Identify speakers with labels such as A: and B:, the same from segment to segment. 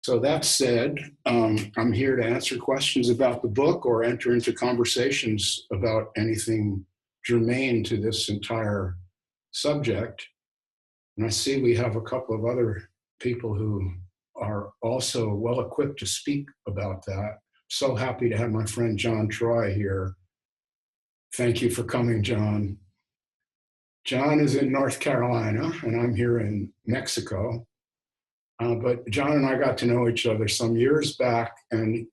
A: So that said, I'm here to answer questions about the book or enter into conversations about anything germane to this entire subject. And I see we have a couple of other people who are also well equipped to speak about that. So happy to have my friend John Troy here. Thank you for coming, John. John is in North Carolina, and I'm here in Mexico. But John and I got to know each other some years back, and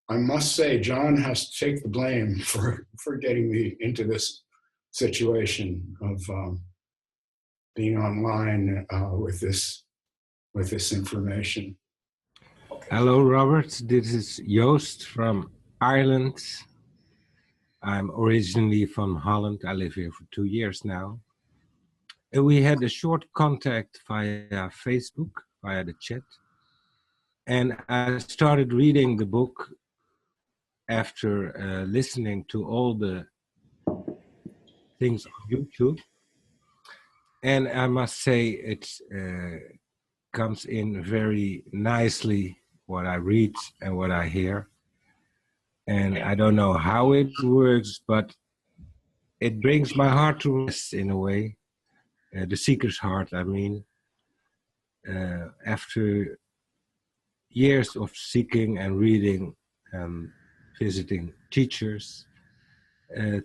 A: I must say, John has to take the blame for getting me into this situation of being online with this information.
B: Okay. Hello, Robert. This is Joost from Ireland. I'm originally from Holland. I live here for 2 years now. And we had a short contact via Facebook, via the chat. And I started reading the book after listening to all the things on YouTube. And I must say it comes in very nicely what I read and what I hear. And I don't know how it works, but it brings my heart to rest in a way. The seeker's heart, I mean. After years of seeking and reading, visiting teachers,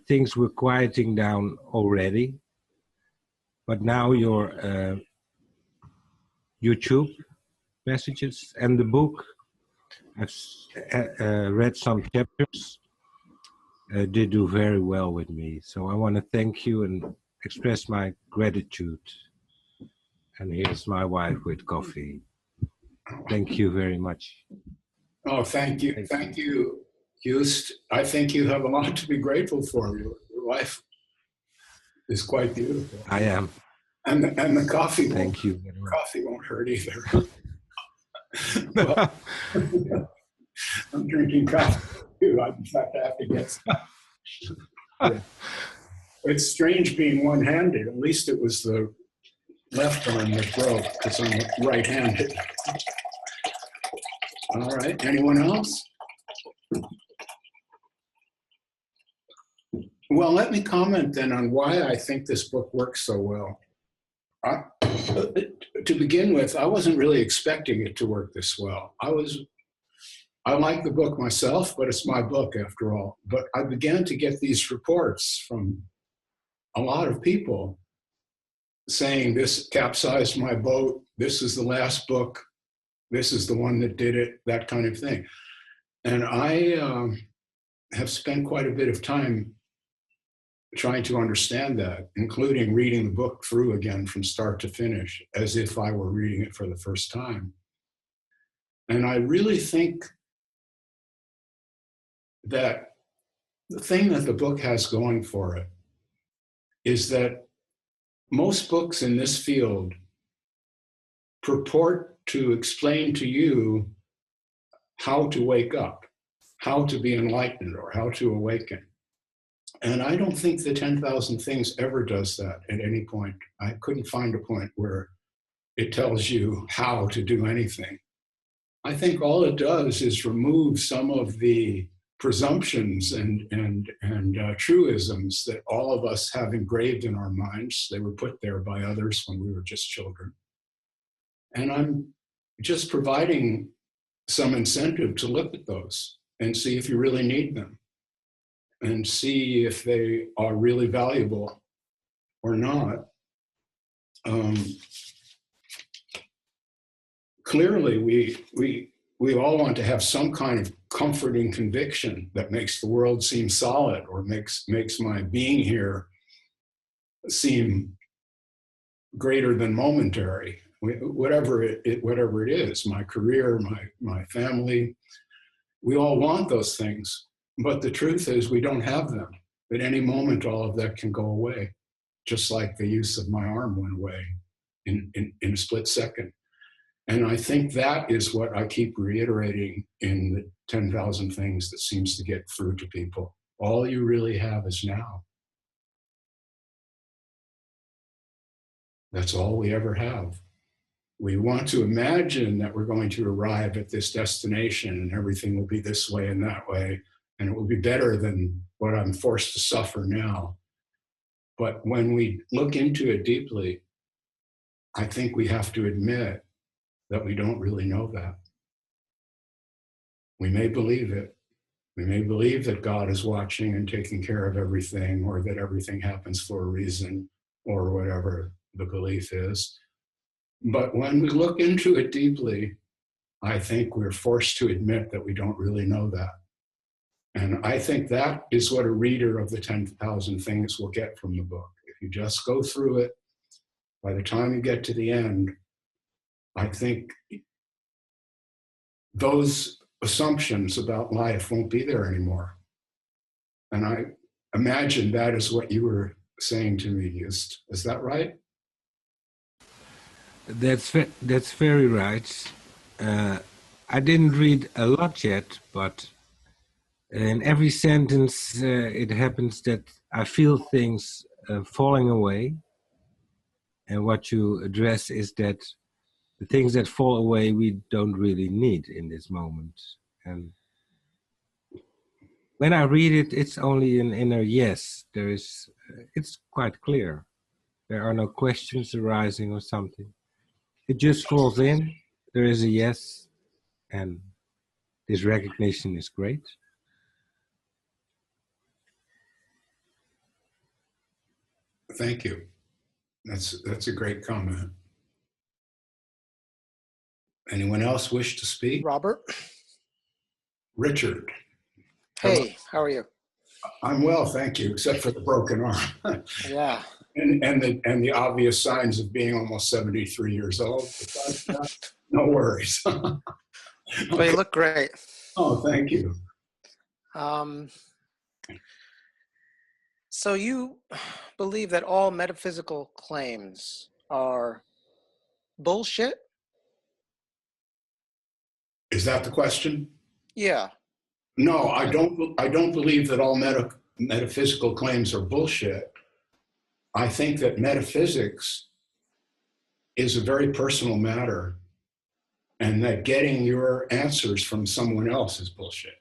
B: things were quieting down already. But now your YouTube messages and the book, I've read some chapters, they do very well with me. So I want to thank you and express my gratitude. And here's my wife with coffee. Thank you very much.
A: Oh, thank you. Thank you, Joost. I think you have a lot to be grateful for. Your wife is quite beautiful.
B: I am.
A: And the coffee.
B: Thank you.
A: Coffee won't hurt either. Well, I'm drinking coffee too. I in fact have to get some. Yeah. It's strange being one-handed. At least it was the left arm that broke because I'm right-handed. All right, anyone else? Well, let me comment then on why I think this book works so well. To begin with, I wasn't really expecting it to work this well. I like the book myself, but it's my book after all. But I began to get these reports from a lot of people saying this capsized my boat, this is the last book, this is the one that did it, that kind of thing. And I have spent quite a bit of time trying to understand that, including reading the book through again from start to finish, as if I were reading it for the first time. And I really think that the thing that the book has going for it is that most books in this field purport to explain to you how to wake up, how to be enlightened, or how to awaken. And I don't think the 10,000 Things ever does that at any point. I couldn't find a point where it tells you how to do anything. I think all it does is remove some of the presumptions and truisms that all of us have engraved in our minds. They were put there by others when we were just children. And I'm just providing some incentive to look at those and see if you really need them and see if they are really valuable or not. Clearly, we all want to have some kind of comforting conviction that makes the world seem solid or makes my being here seem greater than momentary. Whatever it is, my career, my family, we all want those things. But the truth is we don't have them. At any moment, all of that can go away, just like the use of my arm went away in a split second. And I think that is what I keep reiterating in the 10,000 Things that seems to get through to people. All you really have is now. That's all we ever have. we want to imagine that we're going to arrive at this destination and everything will be this way and that way, and it will be better than what I'm forced to suffer now. But when we look into it deeply, I think we have to admit that we don't really know that. We may believe it. We may believe that God is watching and taking care of everything, or that everything happens for a reason, or whatever the belief is. But when we look into it deeply, I think we're forced to admit that we don't really know that. And I think that is what a reader of the 10,000 Things will get from the book. If you just go through it, by the time you get to the end, I think those assumptions about life won't be there anymore. And I imagine that is what you were saying to me. Is that right?
B: That's very right. I didn't read a lot yet, but in every sentence it happens that I feel things falling away. And what you address is that the things that fall away we don't really need in this moment. And when I read it, it's only an inner yes. It's quite clear. There are no questions arising or something. It just falls in. There is a yes, and this recognition is great.
A: Thank you. That's a great comment. Anyone else wish to speak?
C: Robert?
A: Richard.
C: Hey, how are you?
A: I'm well, thank you, except for the broken arm.
C: Yeah.
A: and the obvious signs of being almost 73 years old. No worries.
C: Well, you look great.
A: Oh, thank you.
C: So you believe that all metaphysical claims are bullshit?
A: Is that the question?
C: Yeah.
A: No, I don't believe that all metaphysical claims are bullshit. I think that metaphysics is a very personal matter, and that getting your answers from someone else is bullshit.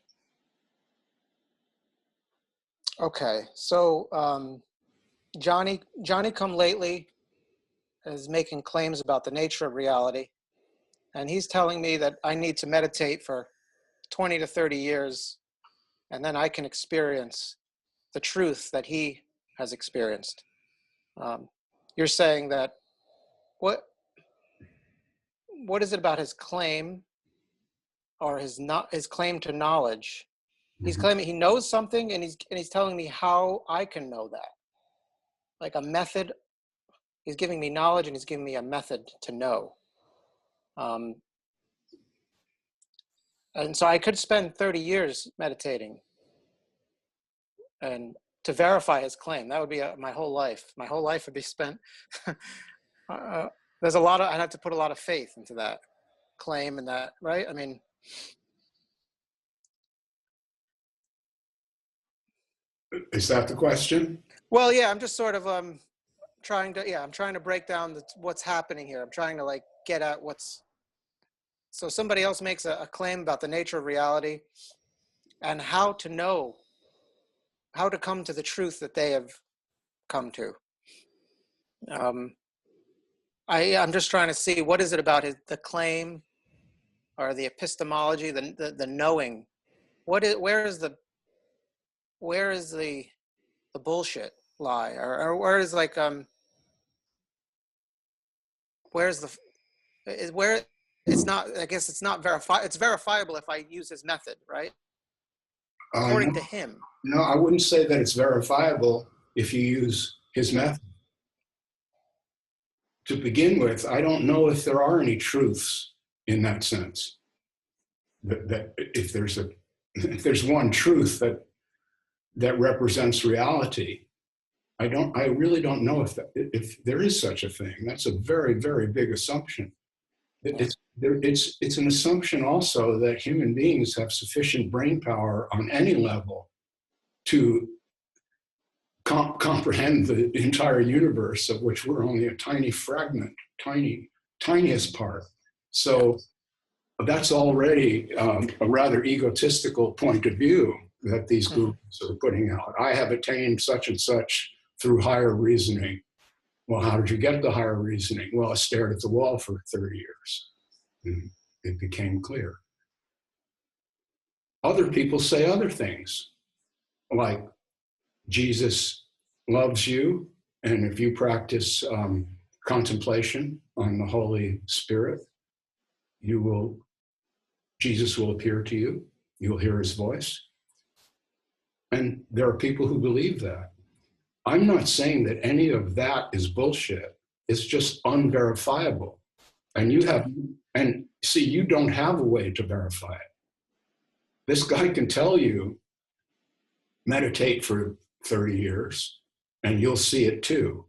C: Okay. So Johnny Come Lately is making claims about the nature of reality, and he's telling me that I need to meditate for 20 to 30 years, and then I can experience the truth that he has experienced. You're saying that what is it about his claim, or his claim to knowledge? He's claiming he knows something, and he's telling me how I can know that. Like a method. He's giving me knowledge, and he's giving me a method to know. And so I could spend 30 years meditating and to verify his claim. That would be my whole life. My whole life would be spent. I'd have to put a lot of faith into that claim and that, right? I mean,
A: is that the question?
C: Well, yeah, I'm just sort of I'm trying to break down what's happening here. I'm trying to like get at so somebody else makes a claim about the nature of reality and how to come to the truth that they have come to. I'm just trying to see what is it about the claim or the epistemology, the knowing. Where is the bullshit lie, or where is like where it's not, I guess it's not it's verifiable if I use his method, right? According to him.
A: No, I wouldn't say that it's verifiable if you use his method. To begin with, I don't know if there are any truths in that sense. That if there's one truth that represents reality, I really don't know if there is such a thing. That's a very, very big assumption. It's an assumption also that human beings have sufficient brain power on any level to comprehend the entire universe, of which we're only a tiny fragment, tiny tiniest part. So that's already a rather egotistical point of view that these gurus are putting out. I have attained such and such through higher reasoning. Well, how did you get the higher reasoning? Well, I stared at the wall for 30 years. And it became clear. Other people say other things, like Jesus loves you, and if you practice contemplation on the Holy Spirit, Jesus will appear to you. You'll hear his voice. And there are people who believe that. I'm not saying that any of that is bullshit. It's just unverifiable. And you don't have a way to verify it. This guy can tell you, meditate for 30 years, and you'll see it too.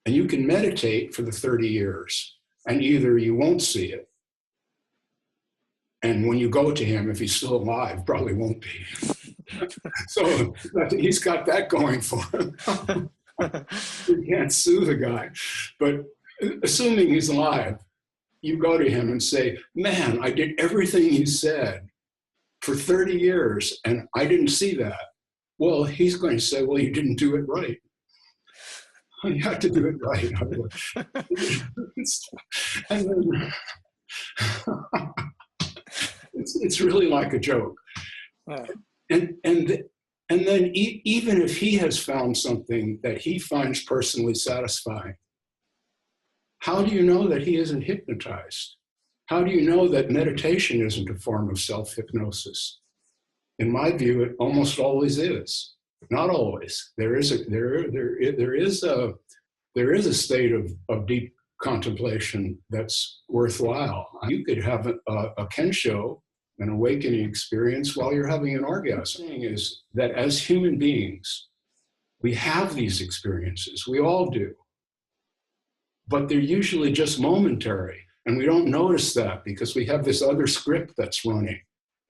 A: And you can meditate for the 30 years, and either you won't see it, and when you go to him, if he's still alive, probably won't be. So he's got that going for him. You can't sue the guy. But assuming he's alive, you go to him and say, man, I did everything you said for 30 years, and I didn't see that. Well, he's going to say, well, you didn't do it right. You have to do it right. And then, it's really like a joke. And then even if he has found something that he finds personally satisfying, how do you know that he isn't hypnotized? How do you know that meditation isn't a form of self-hypnosis? In my view, it almost always is. Not always. There is a state of deep contemplation that's worthwhile. You could have a kensho, an awakening experience, while you're having an orgasm. The thing is that as human beings, we have these experiences. We all do. But they're usually just momentary. And we don't notice that because we have this other script that's running.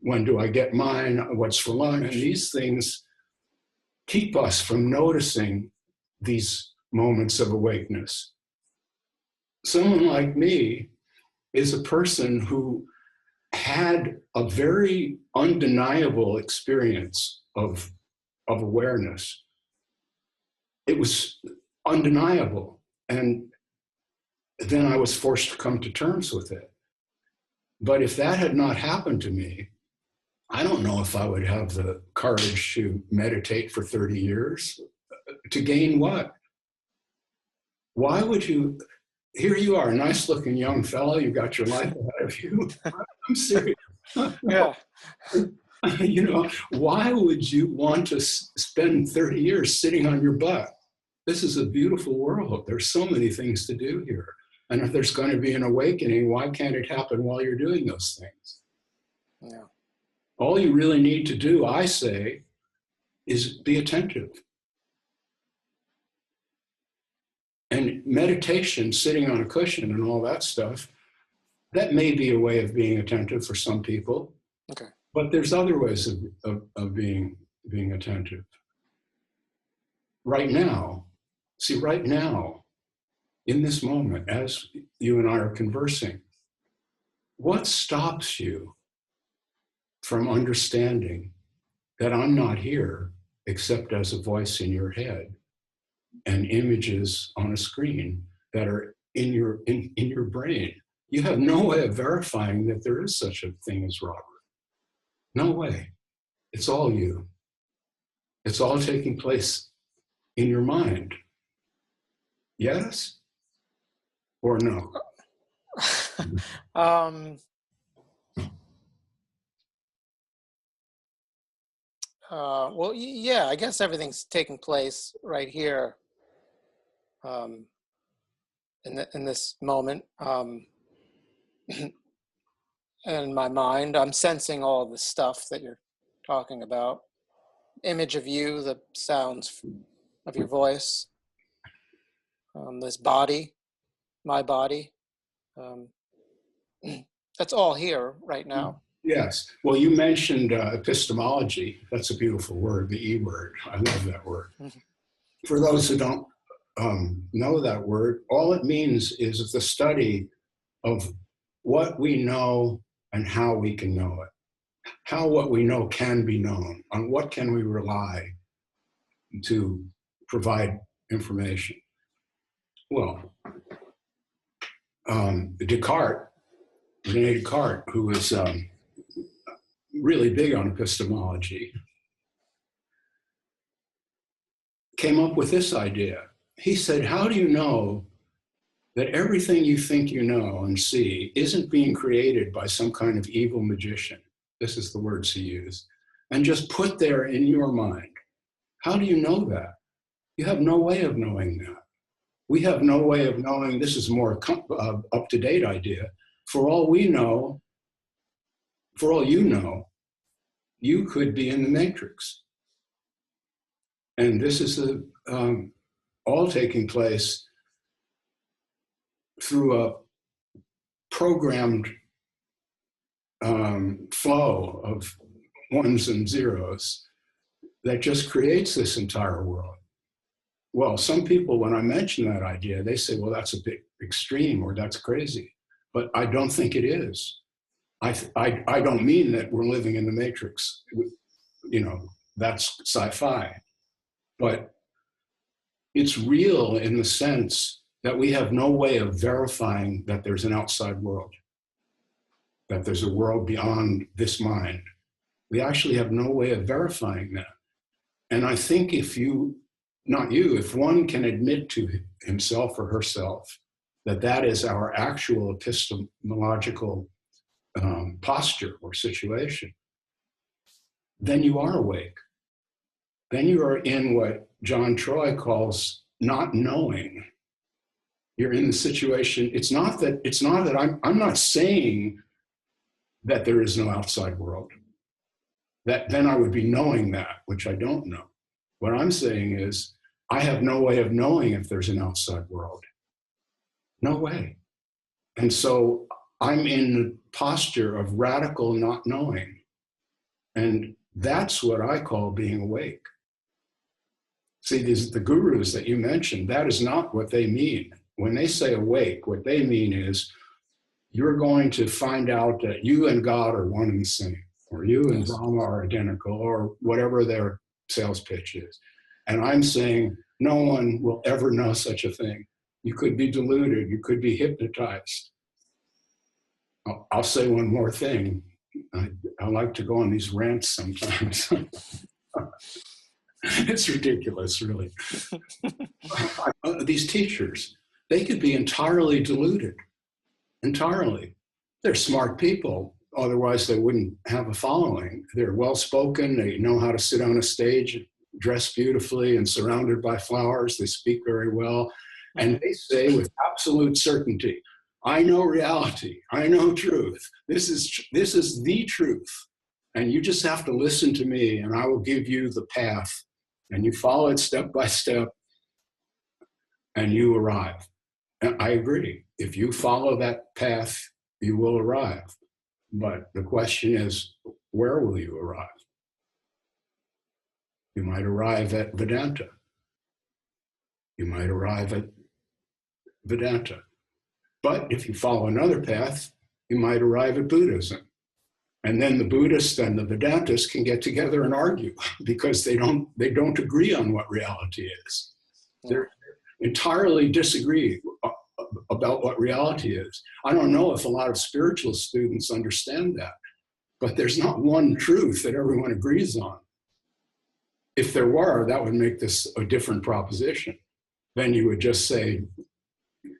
A: When do I get mine? What's for lunch? And these things keep us from noticing these moments of awakeness. Someone like me is a person who had a very undeniable experience of awareness. It was undeniable. And then I was forced to come to terms with it. But if that had not happened to me, I don't know if I would have the courage to meditate for 30 years. To gain what? Why would you? Here you are, a nice looking young fellow, you got your life ahead of you. I'm serious.
C: Yeah.
A: You know, why would you want to spend 30 years sitting on your butt? This is a beautiful world. There's so many things to do here. And if there's going to be an awakening, why can't it happen while you're doing those things?
C: Yeah.
A: All you really need to do, I say, is be attentive. And meditation, sitting on a cushion and all that stuff, that may be a way of being attentive for some people.
C: Okay.
A: But there's other ways of being attentive. Right now, in this moment, as you and I are conversing, what stops you from understanding that I'm not here except as a voice in your head and images on a screen that are in your brain? You have no way of verifying that there is such a thing as Robert. No way. It's all you. It's all taking place in your mind. Yes or no?
C: Well, yeah, I guess everything's taking place right here in this moment. In my mind, I'm sensing all the stuff that you're talking about. Image of you, the sounds of your voice, this body, my body. That's all here right now.
A: Yes. Well, you mentioned epistemology. That's a beautiful word, the E word. I love that word. For those who don't know that word. All it means is the study of what we know and how we can know it. How what we know can be known. On what can we rely to provide information? Well, Descartes, René Descartes, who was really big on epistemology, came up with this idea. He said, how do you know that everything you think you know and see isn't being created by some kind of evil magician? This is the words he used. And just put there in your mind. How do you know that? You have no way of knowing that. We have no way of knowing. This is a more up-to-date idea. For all we know, for all you know, you could be in the matrix. And this is all taking place through a programmed flow of ones and zeros that just creates this entire world. Well, some people, when I mention that idea, they say, well, that's a bit extreme or that's crazy. But I don't think it is. I don't mean that we're living in the matrix. You know, that's sci-fi. But it's real in the sense that we have no way of verifying that there's an outside world, that there's a world beyond this mind. We actually have no way of verifying that. And I think if you, not you, if one can admit to himself or herself that that is our actual epistemological posture or situation, then you are awake. Then you are in what John Troy calls not knowing. You're in the situation. It's not that I'm not saying that there is no outside world. That then I would be knowing that, which I don't know. What I'm saying is I have no way of knowing if there's an outside world. No way. And so I'm in the posture of radical not knowing. And that's what I call being awake. See, the gurus that you mentioned, that is not what they mean. When they say awake, what they mean is you're going to find out that you and God are one and the same, or you and Brahma are identical, or whatever their sales pitch is. And I'm saying no one will ever know such a thing. You could be deluded, you could be hypnotized. I'll say one more thing. I like to go on these rants sometimes. It's ridiculous, really. These teachers, they could be entirely deluded, entirely. They're smart people, otherwise they wouldn't have a following. They're well-spoken, they know how to sit on a stage, dressed beautifully and surrounded by flowers, they speak very well, and they say with absolute certainty, I know reality, I know truth, this is the truth, and you just have to listen to me and I will give you the path, and you follow it step by step, and you arrive. And I agree. If you follow that path, you will arrive. But the question is, where will you arrive? You might arrive at Vedanta. You might arrive at Vedanta. But if you follow another path, you might arrive at Buddhism. And then the Buddhists and the Vedantists can get together and argue because they don't agree on what reality is. They entirely disagree about what reality is. I don't know if a lot of spiritual students understand that, but there's not one truth that everyone agrees on. If there were, that would make this a different proposition. Then you would just say,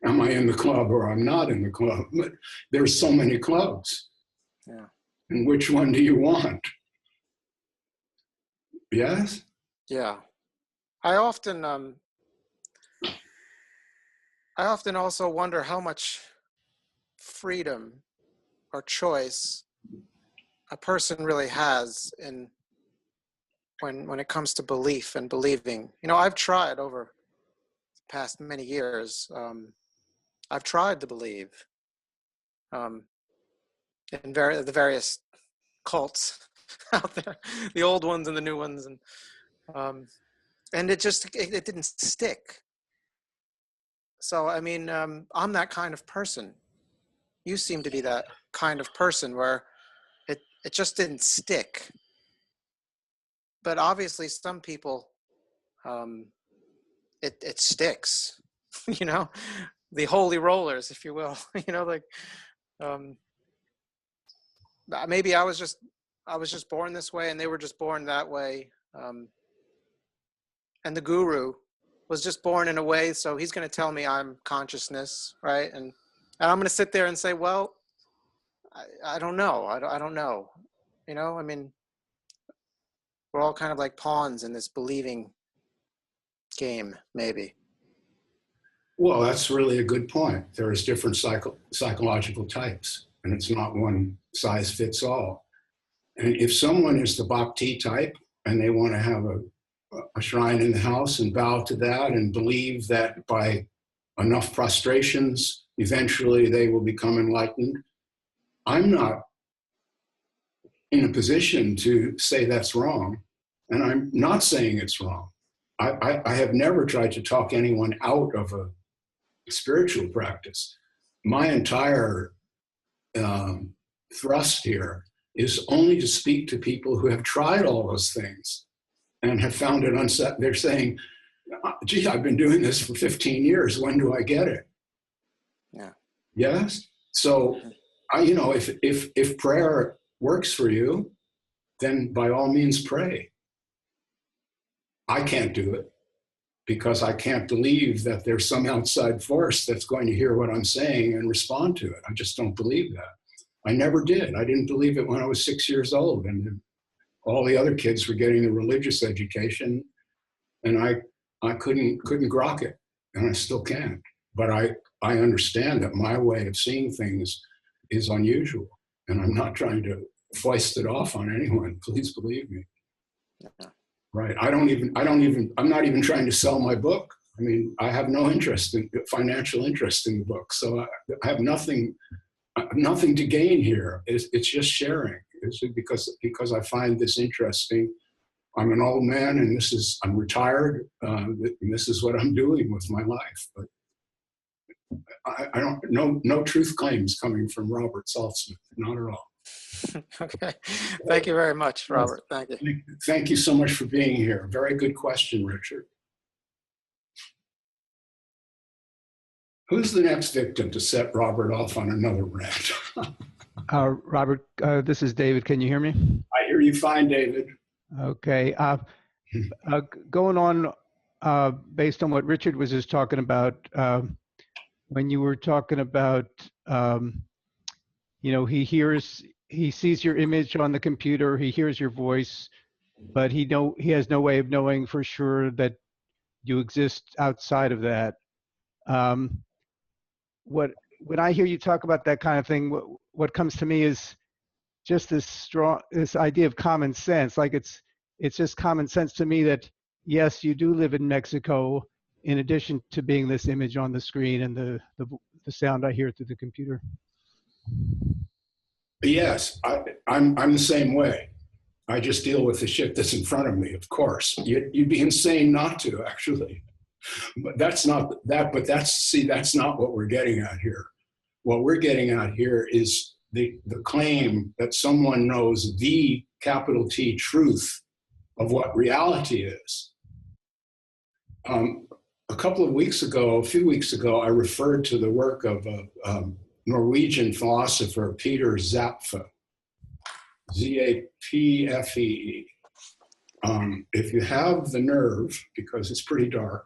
A: am I in the club or I'm not in the club? But there's so many clubs.
C: Yeah.
A: And which one do you want? Yes?
C: Yeah. I often also wonder how much freedom or choice a person really has in when it comes to belief and believing. You know, I've tried over the past many years. I've tried to believe in the various cults out there, the old ones and the new ones, and it didn't stick. So, I mean, I'm that kind of person. You seem to be that kind of person where it just didn't stick. But obviously some people, it sticks, you know, the holy rollers, if you will, you know, like, maybe I was just born this way and they were just born that way. And the guru was just born in a way, so he's going to tell me I'm consciousness, right? And I'm going to sit there and say, well, I don't know. I don't know. You know, I mean, we're all kind of like pawns in this believing game, maybe.
A: Well, that's really a good point. There's different psychological types, and it's not one size fits all. And if someone is the bhakti type and they want to have a shrine in the house and bow to that and believe that by enough prostrations, eventually they will become enlightened, I'm not in a position to say that's wrong, and I'm not saying it's wrong. I have never tried to talk anyone out of a spiritual practice. My entire thrust here is only to speak to people who have tried all those things and have found it unset. They're saying, gee, I've been doing this for 15 years. When do I get it?
C: Yeah.
A: Yes. So, you know, if prayer works for you, then by all means pray. I can't do it because I can't believe that there's some outside force that's going to hear what I'm saying and respond to it. I just don't believe that. I never did. I didn't believe it when I was 6 years old, and all the other kids were getting a religious education, and I couldn't grok it, and I still can't. But I understand that my way of seeing things is unusual, and I'm not trying to foist it off on anyone. Please believe me.
C: Yeah.
A: Right. I'm not even trying to sell my book. I mean, I have no financial interest in the book. So I have nothing to gain here. It's just sharing. It's because I find this interesting. I'm an old man and I'm retired. And this is what I'm doing with my life. But I don't, no truth claims coming from Robert Saltzman, not at all.
C: Okay. Thank you very much, Robert. Thank you.
A: Thank you so much for being here. Very good question, Richard. Who's the next victim to set Robert off on another rant?
D: Robert, this is David. Can you hear me?
A: I hear you fine, David.
D: Okay. Going on, based on what Richard was just talking about, when you were talking about, you know, he sees your image on the computer, he hears your voice, but he has no way of knowing for sure that you exist outside of that. When I hear you talk about that kind of thing, what comes to me is just this idea of common sense. Like it's just common sense to me that yes, you do live in Mexico, in addition to being this image on the screen and the sound I hear through the computer.
A: Yes, I'm the same way. I just deal with the shit that's in front of me, of course. You'd be insane not to, actually. But that's not what we're getting at here. What we're getting at here is the claim that someone knows the capital T truth of what reality is. A few weeks ago, I referred to the work of Norwegian philosopher Peter Zapfe, Z-A-P-F-E. If you have the nerve, because it's pretty dark,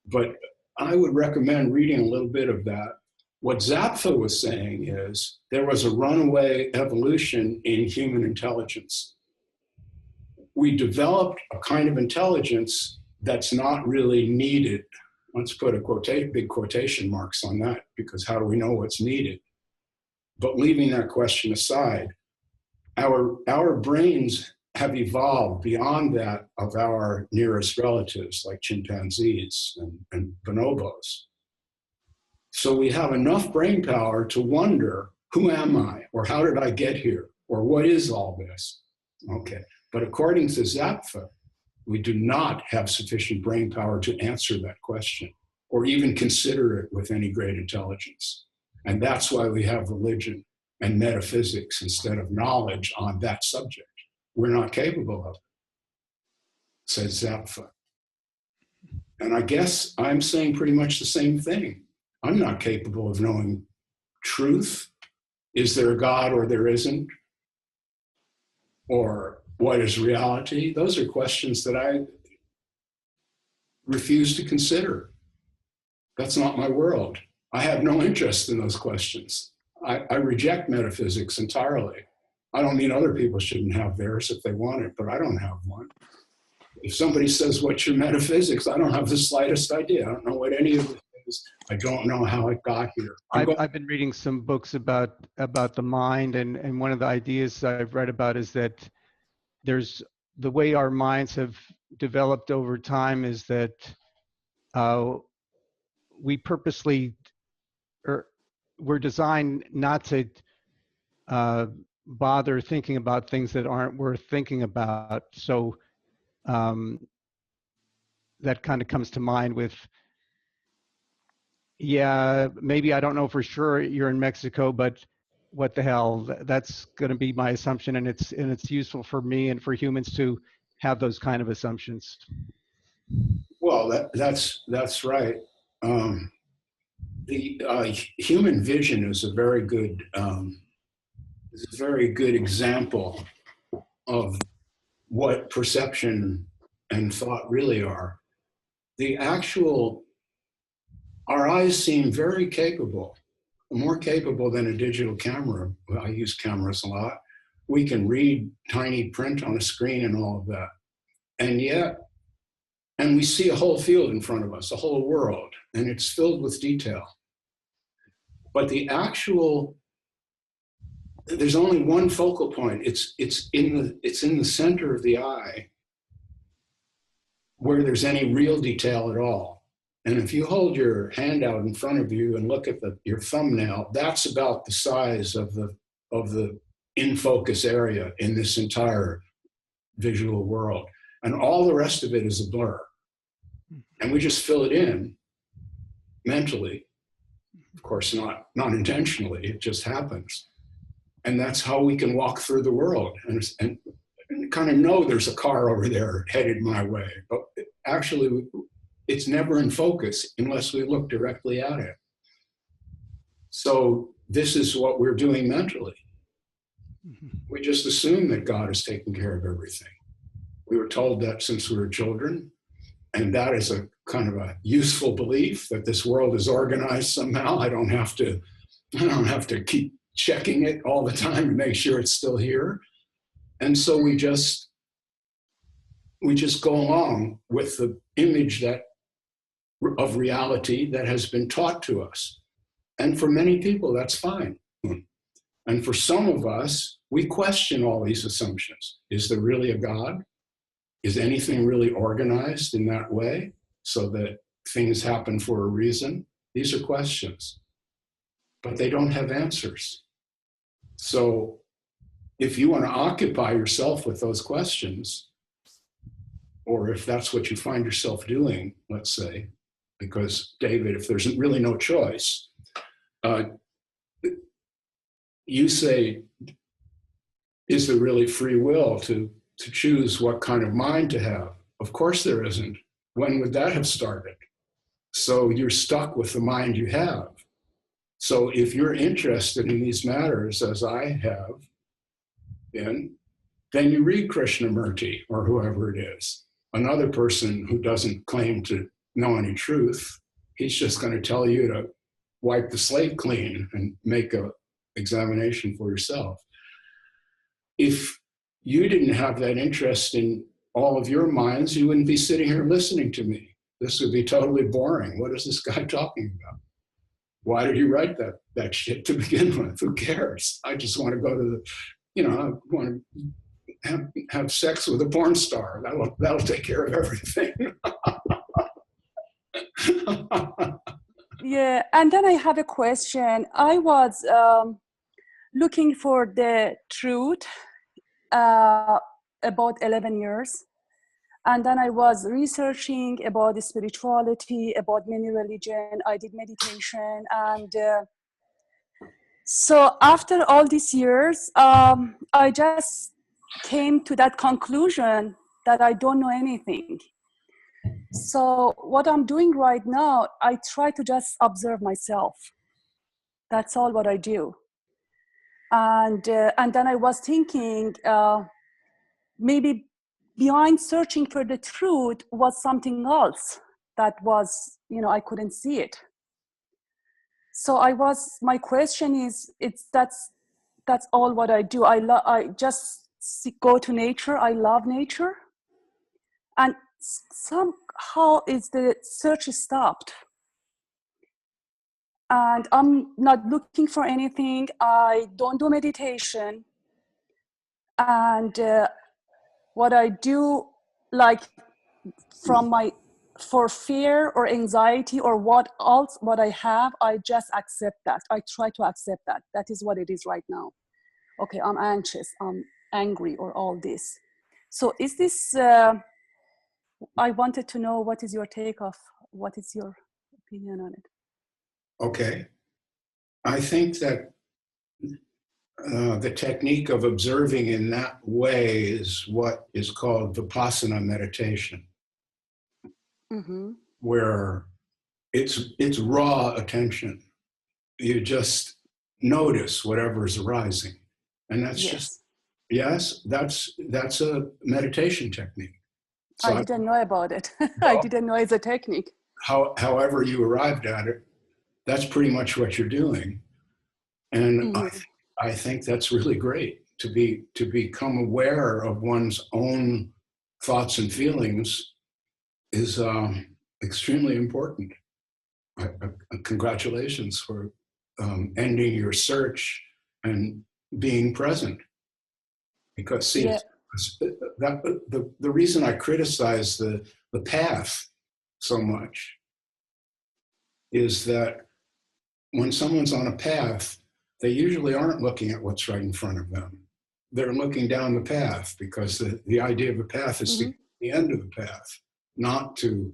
A: but I would recommend reading a little bit of that. What Zapfe was saying is there was a runaway evolution in human intelligence. We developed a kind of intelligence that's not really needed. Let's put big quotation marks on that, because how do we know what's needed? But leaving that question aside, our brains have evolved beyond that of our nearest relatives, like chimpanzees and bonobos. So we have enough brain power to wonder, who am I? Or how did I get here? Or what is all this? Okay, but according to Zapfe, we do not have sufficient brain power to answer that question. or even consider it with any great intelligence. And that's why we have religion and metaphysics instead of knowledge on that subject. We're not capable of it, says Zappa. And I guess I'm saying pretty much the same thing. I'm not capable of knowing truth. Is there a God or there isn't? Or what is reality? Those are questions that I refuse to consider. That's not my world. I have no interest in those questions. I reject metaphysics entirely. I don't mean other people shouldn't have theirs if they want it, but I don't have one. If somebody says, what's your metaphysics? I don't have the slightest idea. I don't know what any of it is. I don't know how it got here.
D: I've been reading some books about the mind, and one of the ideas I've read about is that there's the way our minds have developed over time is that we purposely, or we're designed not to bother thinking about things that aren't worth thinking about. So that kind of comes to mind with, yeah, maybe I don't know for sure you're in Mexico, but what the hell? That's going to be my assumption, and it's useful for me and for humans to have those kind of assumptions.
A: Well, that's right. The human vision is a very good example of what perception and thought really are. Our eyes seem very capable, more capable than a digital camera. Well, I use cameras a lot. We can read tiny print on a screen and all of that. And we see a whole field in front of us, a whole world, and it's filled with detail. But there's only one focal point. It's in the center of the eye where there's any real detail at all. And if you hold your hand out in front of you and look at your thumbnail, that's about the size of the in focus area in this entire visual world. And all the rest of it is a blur. And we just fill it in mentally. Of course, not intentionally, it just happens. And that's how we can walk through the world and kind of know there's a car over there headed my way. But actually, it's never in focus unless we look directly at it. So this is what we're doing mentally. We just assume that God is taking care of everything. We were told that since we were children, and that is a kind of a useful belief that this world is organized somehow. I don't have to keep checking it all the time to make sure it's still here. And so we just go along with the image of reality that has been taught to us. And for many people, that's fine. And for some of us, we question all these assumptions. Is there really a God? Is anything really organized in that way so that things happen for a reason? These are questions, but they don't have answers. So if you want to occupy yourself with those questions, or if that's what you find yourself doing, let's say, because David, if there's really no choice, you say, is there really free will to choose what kind of mind to have? Of course there isn't. When would that have started? So you're stuck with the mind you have. So if you're interested in these matters, as I have been, then you read Krishnamurti or whoever it is, another person who doesn't claim to know any truth. He's just going to tell you to wipe the slate clean and make an examination for yourself. If you didn't have that interest in all of your minds, you wouldn't be sitting here listening to me. This would be totally boring. What is this guy talking about? Why did he write that shit to begin with? Who cares? I just want to go to I want to have sex with a porn star. That'll take care of everything.
E: Yeah, and then I have a question. I was looking for the truth about 11 years. And then I was researching about the spirituality, about many religion. I did meditation. And so after all these years, I just came to that conclusion that I don't know anything. So what I'm doing right now, I try to just observe myself. That's all what I do. And then I was thinking, maybe behind searching for the truth was something else that was, I couldn't see it. So my question is, that's all what I do. I just go to nature. I love nature. And somehow the search stopped. And I'm not looking for anything. I don't do meditation. And what I do, like for fear or anxiety or what I have, I just accept that. I try to accept that. That is what it is right now. Okay, I'm anxious, I'm angry, or all this. So is this, I wanted to know what is your take of, what is your opinion on it?
A: Okay. I think that the technique of observing in that way is what is called vipassana meditation, where it's raw attention. You just notice whatever's arising, and that's that's a meditation technique. So
E: I didn't know about it. I didn't know it's a technique.
A: However you arrived at it, that's pretty much what you're doing, and I think that's really great to become aware of one's own thoughts and feelings is extremely important. Congratulations for ending your search and being present. Because see, the reason I criticize the path so much is that when someone's on a path, they usually aren't looking at what's right in front of them. They're looking down the path because the idea of a path is to get to the end of the path, not to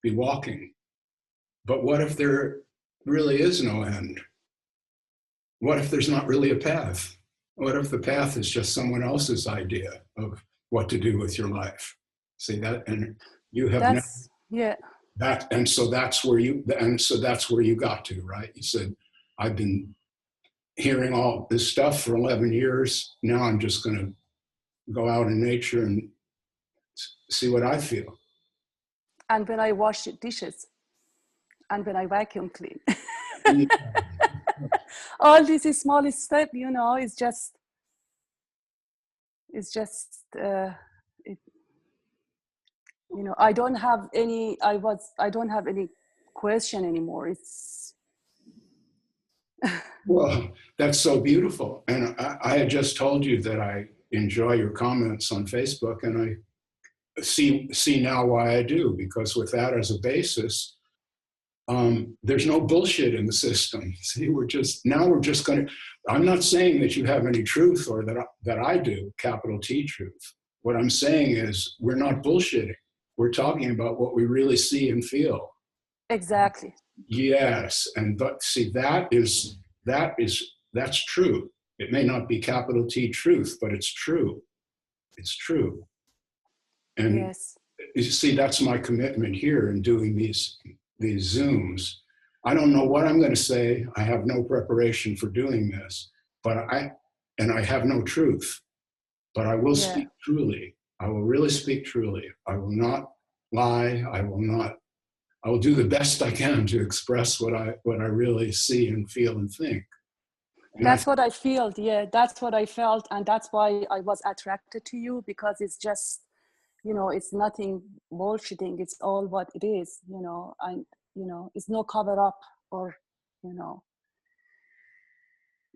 A: be walking. But what if there really is no end? What if there's not really a path? What if the path is just someone else's idea of what to do with your life? See that, and you have that, and so that's where you got to, right? You said, I've been hearing all this stuff for 11 years. Now I'm just going to go out in nature and see what I feel.
E: And when I wash dishes, and when I vacuum clean. All these small steps, it's just I don't have any question anymore. It's
A: well, that's so beautiful. And I had just told you that I enjoy your comments on Facebook, and I see now why I do, because with that as a basis, there's no bullshit in the system. See, we're just going to, I'm not saying that you have any truth or that I do, capital T truth. What I'm saying is we're not bullshitting. We're talking about what we really see and feel.
E: Exactly.
A: Yes. But see, that's true. It may not be capital T truth, but it's true. It's true. And
E: yes.
A: You see, that's my commitment here in doing these Zooms. I don't know what I'm going to say. I have no preparation for doing this, but I have no truth, but I will speak truly. I will really speak truly. I will not lie. I will do the best I can to express what I really see and feel and think. And
E: that's what I feel. Yeah, that's what I felt. And that's why I was attracted to you, because it's just, it's nothing bullshitting. It's all what it is, and, it's no cover up or,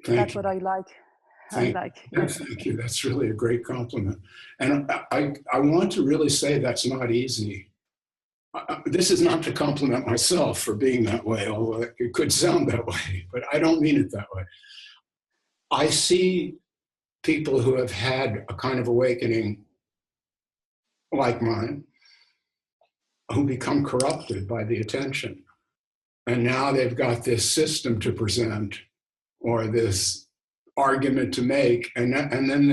E: that's what I like.
A: Thank you. That's really a great compliment. And I want to really say that's not easy. This is not to compliment myself for being that way, although it could sound that way, but I don't mean it that way. I see people who have had a kind of awakening like mine, who become corrupted by the attention. And now they've got this system to present or this argument to make, and then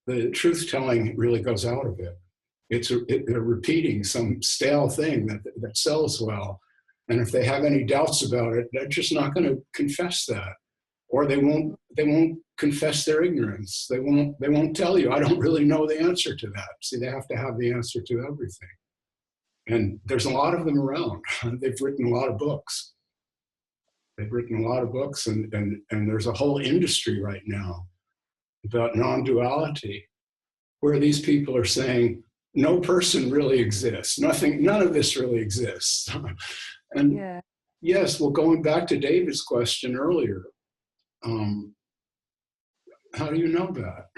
A: the truth-telling really goes out of it. They're repeating some stale thing that sells well. And if they have any doubts about it, they're just not going to confess that. Or they won't confess their ignorance. They won't tell you, I don't really know the answer to that. See, they have to have the answer to everything. And there's a lot of them around. They've written a lot of books. They've written a lot of books, and there's a whole industry right now about non-duality, where these people are saying, no person really exists. None of this really exists. And
E: Yeah.
A: yes, well, going back to David's question earlier, how do you know that?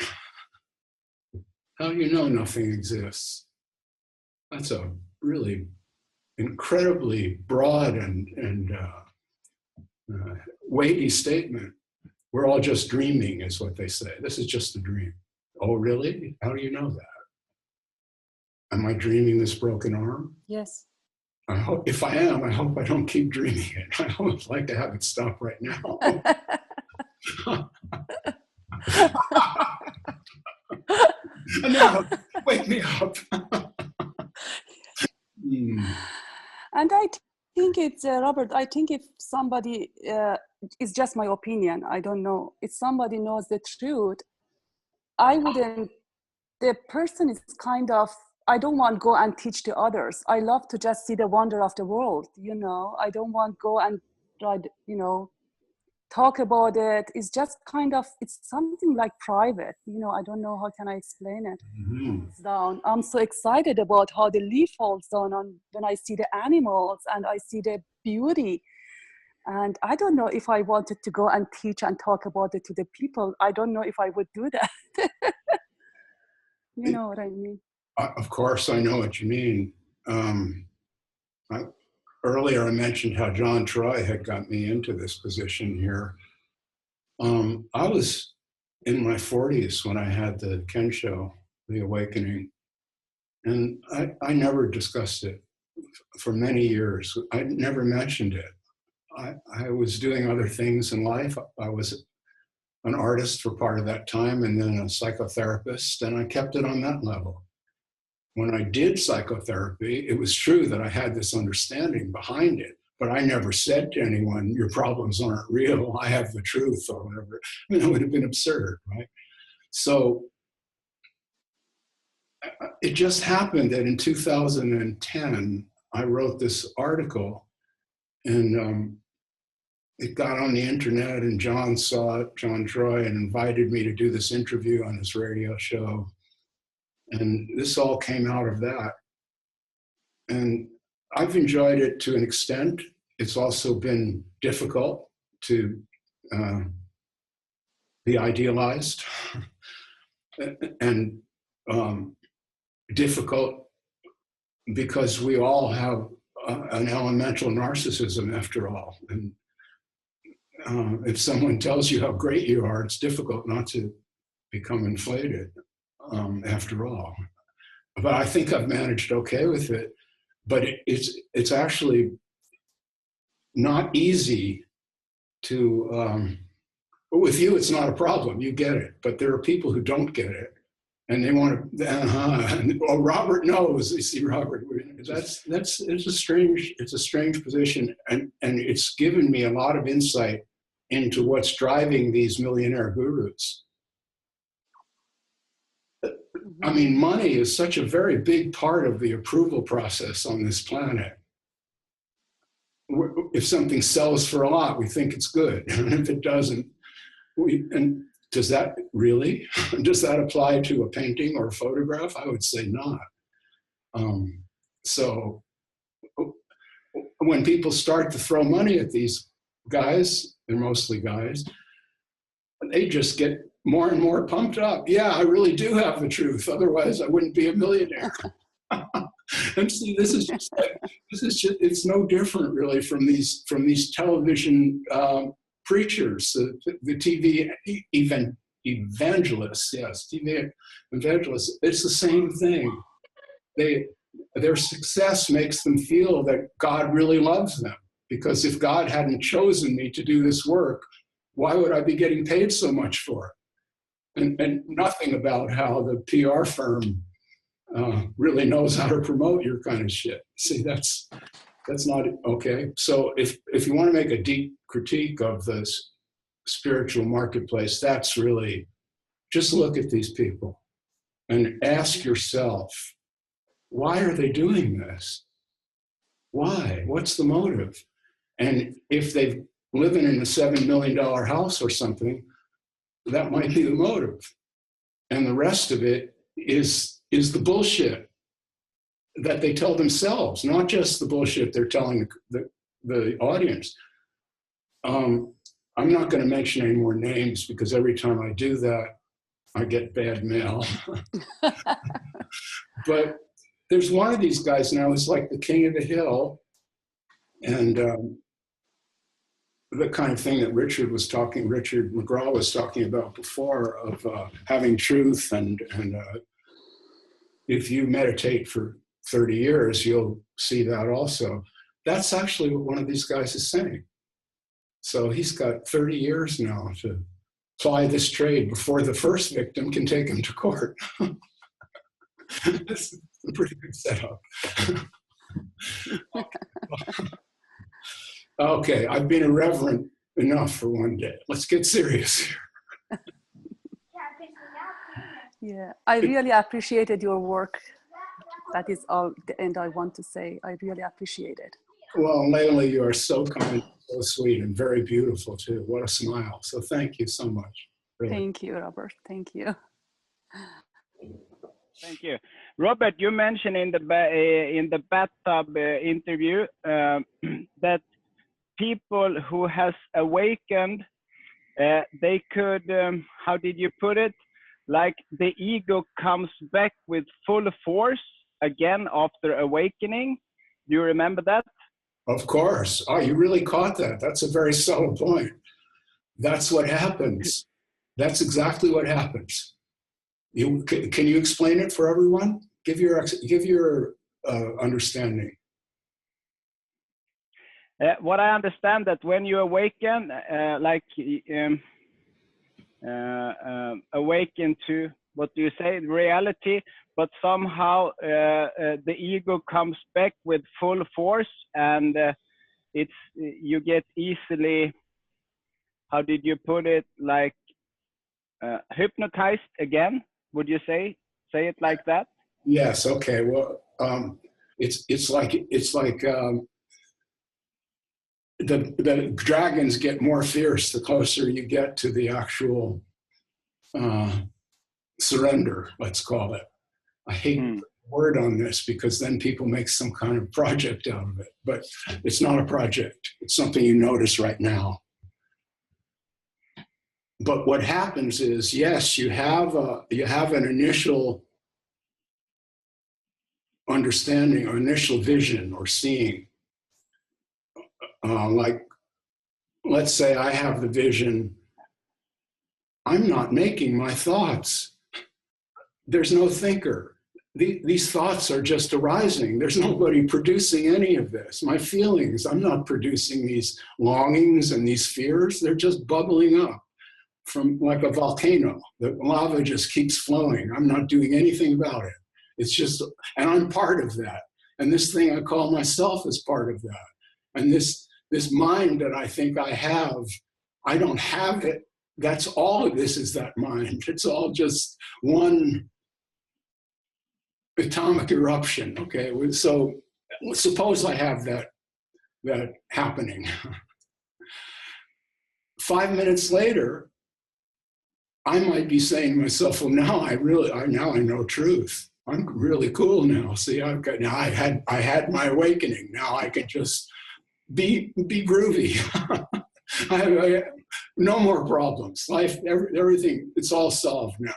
A: How do you know nothing exists? That's a really incredibly broad and weighty statement. We're all just dreaming, is what they say. This is just a dream. Oh, really? How do you know that? Am I dreaming this broken arm?
E: Yes.
A: I hope, if I am, I hope I don't keep dreaming it. I would like to have it stop right now. No, wake me up.
E: And I think it's, Robert, I think if somebody, it's just my opinion, I don't know, if somebody knows the truth, I wouldn't, the person is kind of, I don't want to go and teach to others. I love to just see the wonder of the world, you know. I don't want to go and try, you know, talk about it. It's just kind of, it's something like private, you know. I don't know how can I explain it. It's down. I'm so excited about how the leaf falls down on when I see the animals and I see the beauty. And I don't know if I wanted to go and teach and talk about it to the people. I don't know if I would do that. You know what I mean?
A: Of course, I know what you mean. Earlier, I mentioned how John Troy had got me into this position here. I was in my 40s when I had the Kensho, the awakening, and I never discussed it for many years. I never mentioned it. I was doing other things in life. I was an artist for part of that time and then a psychotherapist, and I kept it on that level. When I did psychotherapy, it was true that I had this understanding behind it, but I never said to anyone, your problems aren't real, I have the truth or whatever. I mean, it would have been absurd, right? So it just happened that in 2010, I wrote this article and it got on the internet and John saw it, John Troy, and invited me to do this interview on his radio show. And this all came out of that. And I've enjoyed it to an extent. It's also been difficult to be idealized and difficult because we all have an elemental narcissism after all. And if someone tells you how great you are, it's difficult not to become inflated. After all, but I think I've managed okay with it. But it's actually not easy to. With you, it's not a problem. You get it. But there are people who don't get it, and they want to. Oh, Robert knows. You see, Robert. It's a strange position, and it's given me a lot of insight into what's driving these millionaire gurus. I mean, money is such a very big part of the approval process on this planet. If something sells for a lot, we think it's good. And if it doesn't, and does that really? Does that apply to a painting or a photograph? I would say not. So when people start to throw money at these guys, they're mostly guys, they just get more and more pumped up. Yeah, I really do have the truth. Otherwise, I wouldn't be a millionaire. And see, this is just, it's no different really from these television preachers, the TV evangelists. Yes, TV evangelists. It's the same thing. their success makes them feel that God really loves them. Because if God hadn't chosen me to do this work, why would I be getting paid so much for it? And nothing about how the PR firm really knows how to promote your kind of shit. See, that's not okay. So if you want to make a deep critique of this spiritual marketplace, that's really, just look at these people and ask yourself, why are they doing this? Why? What's the motive? And if they're living in a $7 million house or something, that might be the motive. And the rest of it is the bullshit that they tell themselves, not just the bullshit they're telling the audience. I'm not going to mention any more names because every time I do that, I get bad mail. But there's one of these guys now who's like the king of the hill. And the kind of thing that Richard McGraw was talking about before of having truth and if you meditate for 30 years, you'll see that also. That's actually what one of these guys is saying. So he's got 30 years now to ply this trade before the first victim can take him to court. That's a pretty good setup. Okay, I've been irreverent enough for one day. Let's get serious here.
E: Yeah, I really appreciated your work. That is all the end I want to say. I really appreciate it.
A: Well, Layla, you are so kind, so sweet, and very beautiful too. What a smile. So thank you so much. Really.
E: Thank you, Robert. Thank you.
F: Thank you. Robert, you mentioned in the bathtub interview that people who has awakened, they could, how did you put it? Like the ego comes back with full force again after awakening. Do you remember that?
A: Of course. Oh, you really caught that. That's a very subtle point. That's what happens. That's exactly what happens. Can you explain it for everyone? Give your understanding.
F: What I understand that when you awaken, awaken to, what do you say, reality, but somehow the ego comes back with full force, and you get easily, how did you put it, like hypnotized again? Would you say it like that?
A: Yes. Okay. Well, it's like the dragons get more fierce the closer you get to the actual surrender, let's call it. I hate the word on this because then people make some kind of project out of it, but it's not a project. It's something you notice right now. But what happens is, yes, you have an initial understanding or initial vision or seeing. Like, let's say I have the vision, I'm not making my thoughts. There's no thinker. These thoughts are just arising. There's nobody producing any of this. My feelings, I'm not producing these longings and these fears. They're just bubbling up from like a volcano. The lava just keeps flowing. I'm not doing anything about it. It's just, and I'm part of that. And this thing I call myself is part of that. And this mind that I think I have, I don't have it. That's all of this is that mind. It's all just one atomic eruption, okay? So suppose I have that happening. 5 minutes later, I might be saying to myself, well, now I know truth. I'm really cool now. See, I had my awakening. Now I can just be groovy. I no more problems. Life, everything, it's all solved now.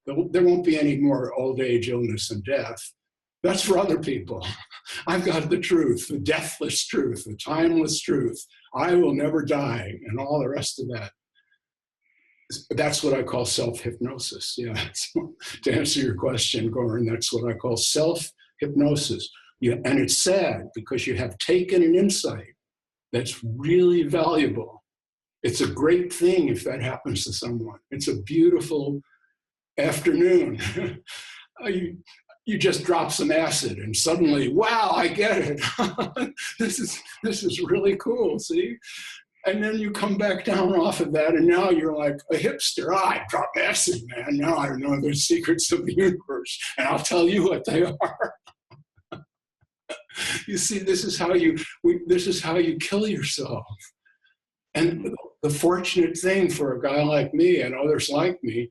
A: There won't be any more old age, illness, and death. That's for other people. I've got the truth, the deathless truth, the timeless truth. I will never die, and all the rest of that. That's what I call self-hypnosis. Yeah. So, to answer your question, Goran, that's what I call self hypnosis. And it's sad because you have taken an insight that's really valuable. It's a great thing if that happens to someone. It's a beautiful afternoon. You just drop some acid and suddenly, wow, I get it. This is really cool, see? And then you come back down off of that and now you're like a hipster. I dropped acid, man. Now I know the secrets of the universe and I'll tell you what they are. You see, this is how you kill yourself. And the fortunate thing for a guy like me and others like me,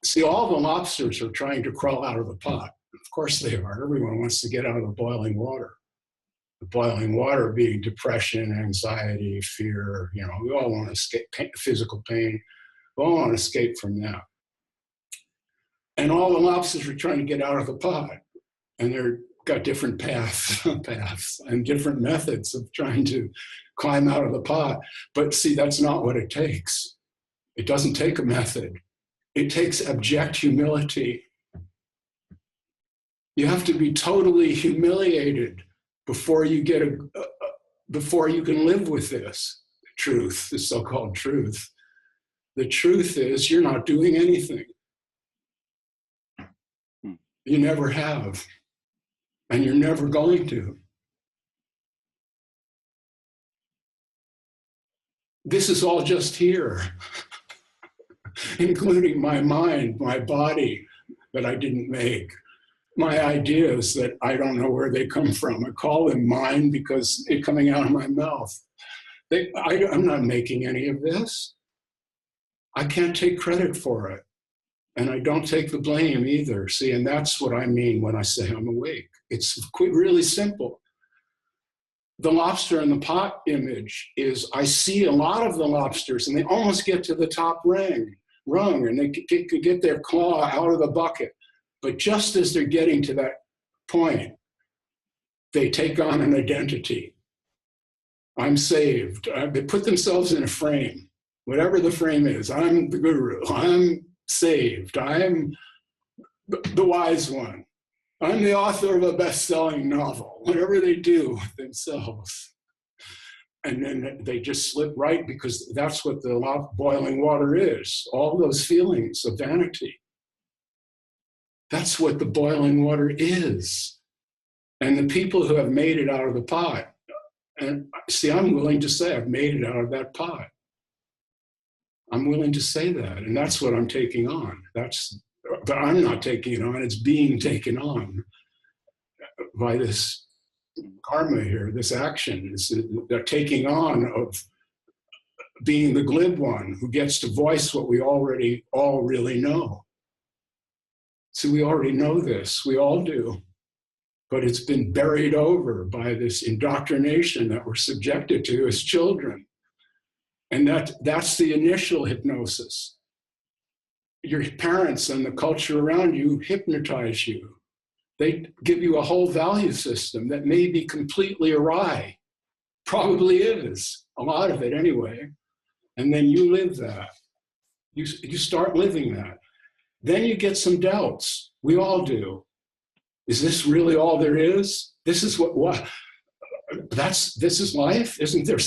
A: see, all the lobsters are trying to crawl out of the pot. Of course they are. Everyone wants to get out of the boiling water. The boiling water being depression, anxiety, fear. You know, we all want to escape physical pain. We all want to escape from that. And all the lobsters are trying to get out of the pot. And they're got different paths and different methods of trying to climb out of the pot. But see, that's not what it takes. It doesn't take a method. It takes abject humility. You have to be totally humiliated before you get before you can live with this truth, the so-called truth. The truth is you're not doing anything. You never have. And you're never going to. This is all just here, including my mind, my body that I didn't make, my ideas that I don't know where they come from. I call them mine because they're coming out of my mouth. I'm not making any of this. I can't take credit for it. And I don't take the blame either. See, and that's what I mean when I say I'm awake. It's really simple. The lobster in the pot image is, I see a lot of the lobsters and they almost get to the top rung and they could get their claw out of the bucket. But just as they're getting to that point, they take on an identity. I'm saved. They put themselves in a frame, whatever the frame is. I'm the guru. I'm saved. I'm the wise one. I'm the author of a best-selling novel, whatever they do with themselves. And then they just slip right because that's what the boiling water is. All those feelings of vanity. That's what the boiling water is. And the people who have made it out of the pot, and see, I'm willing to say I've made it out of that pot. I'm willing to say that, and that's what I'm taking on. But I'm not taking it on, it's being taken on by this karma here, this action. They're taking on of being the glib one who gets to voice what we already all really know. So we already know this, we all do. But it's been buried over by this indoctrination that we're subjected to as children. And that's the initial hypnosis. Your parents and the culture around you hypnotize you. They give you a whole value system that may be completely awry. Probably is, a lot of it anyway. And then you live that. You start living that. Then you get some doubts. We all do. Is this really all there is? This is this is life? Isn't there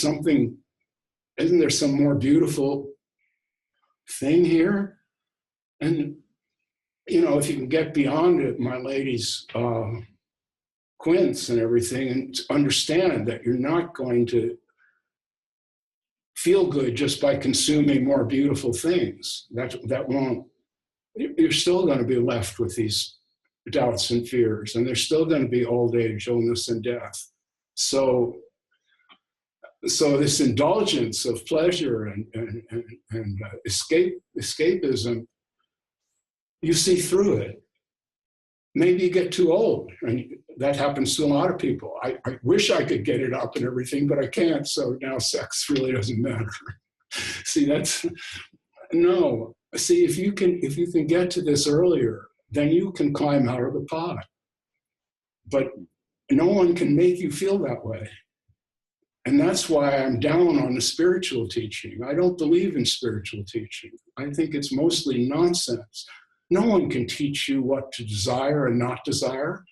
A: some more beautiful thing here? And, you know, if you can get beyond it, my lady's quints and everything, and understand that you're not going to feel good just by consuming more beautiful things. That won't, you're still going to be left with these doubts and fears, and there's still going to be old age, illness, and death. So this indulgence of pleasure and escapism, you see through it. Maybe you get too old, and that happens to a lot of people. I wish I could get it up and everything, but I can't, so now sex really doesn't matter. See, no. See, if you can get to this earlier, then you can climb out of the pot. But no one can make you feel that way. And that's why I'm down on the spiritual teaching. I don't believe in spiritual teaching. I think it's mostly nonsense. No one can teach you what to desire and not desire.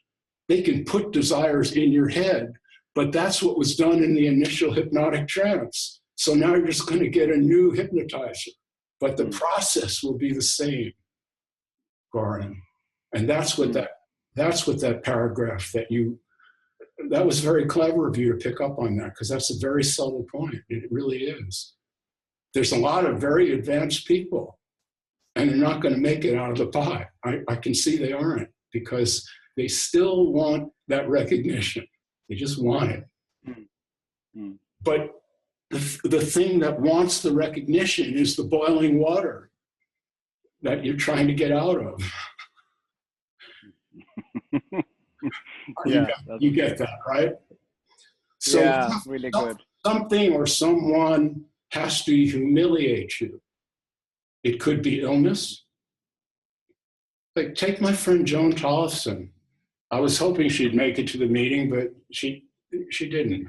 A: they can put desires in your head, but that's what was done in the initial hypnotic trance. So now you're just going to get a new hypnotizer, but the process will be the same, Goran. And that's what that paragraph that was very clever of you to pick up on that, because that's a very subtle point. It really is. There's a lot of very advanced people, and they're not going to make it out of the pie. I can see they aren't, because they still want that recognition. They just want it. But the thing that wants the recognition is the boiling water that you're trying to get out of. You get that, right? So
F: yeah, really good.
A: Something or someone has to humiliate you. It could be illness. Like, take my friend Joan Tollefson. I was hoping she'd make it to the meeting, but she didn't.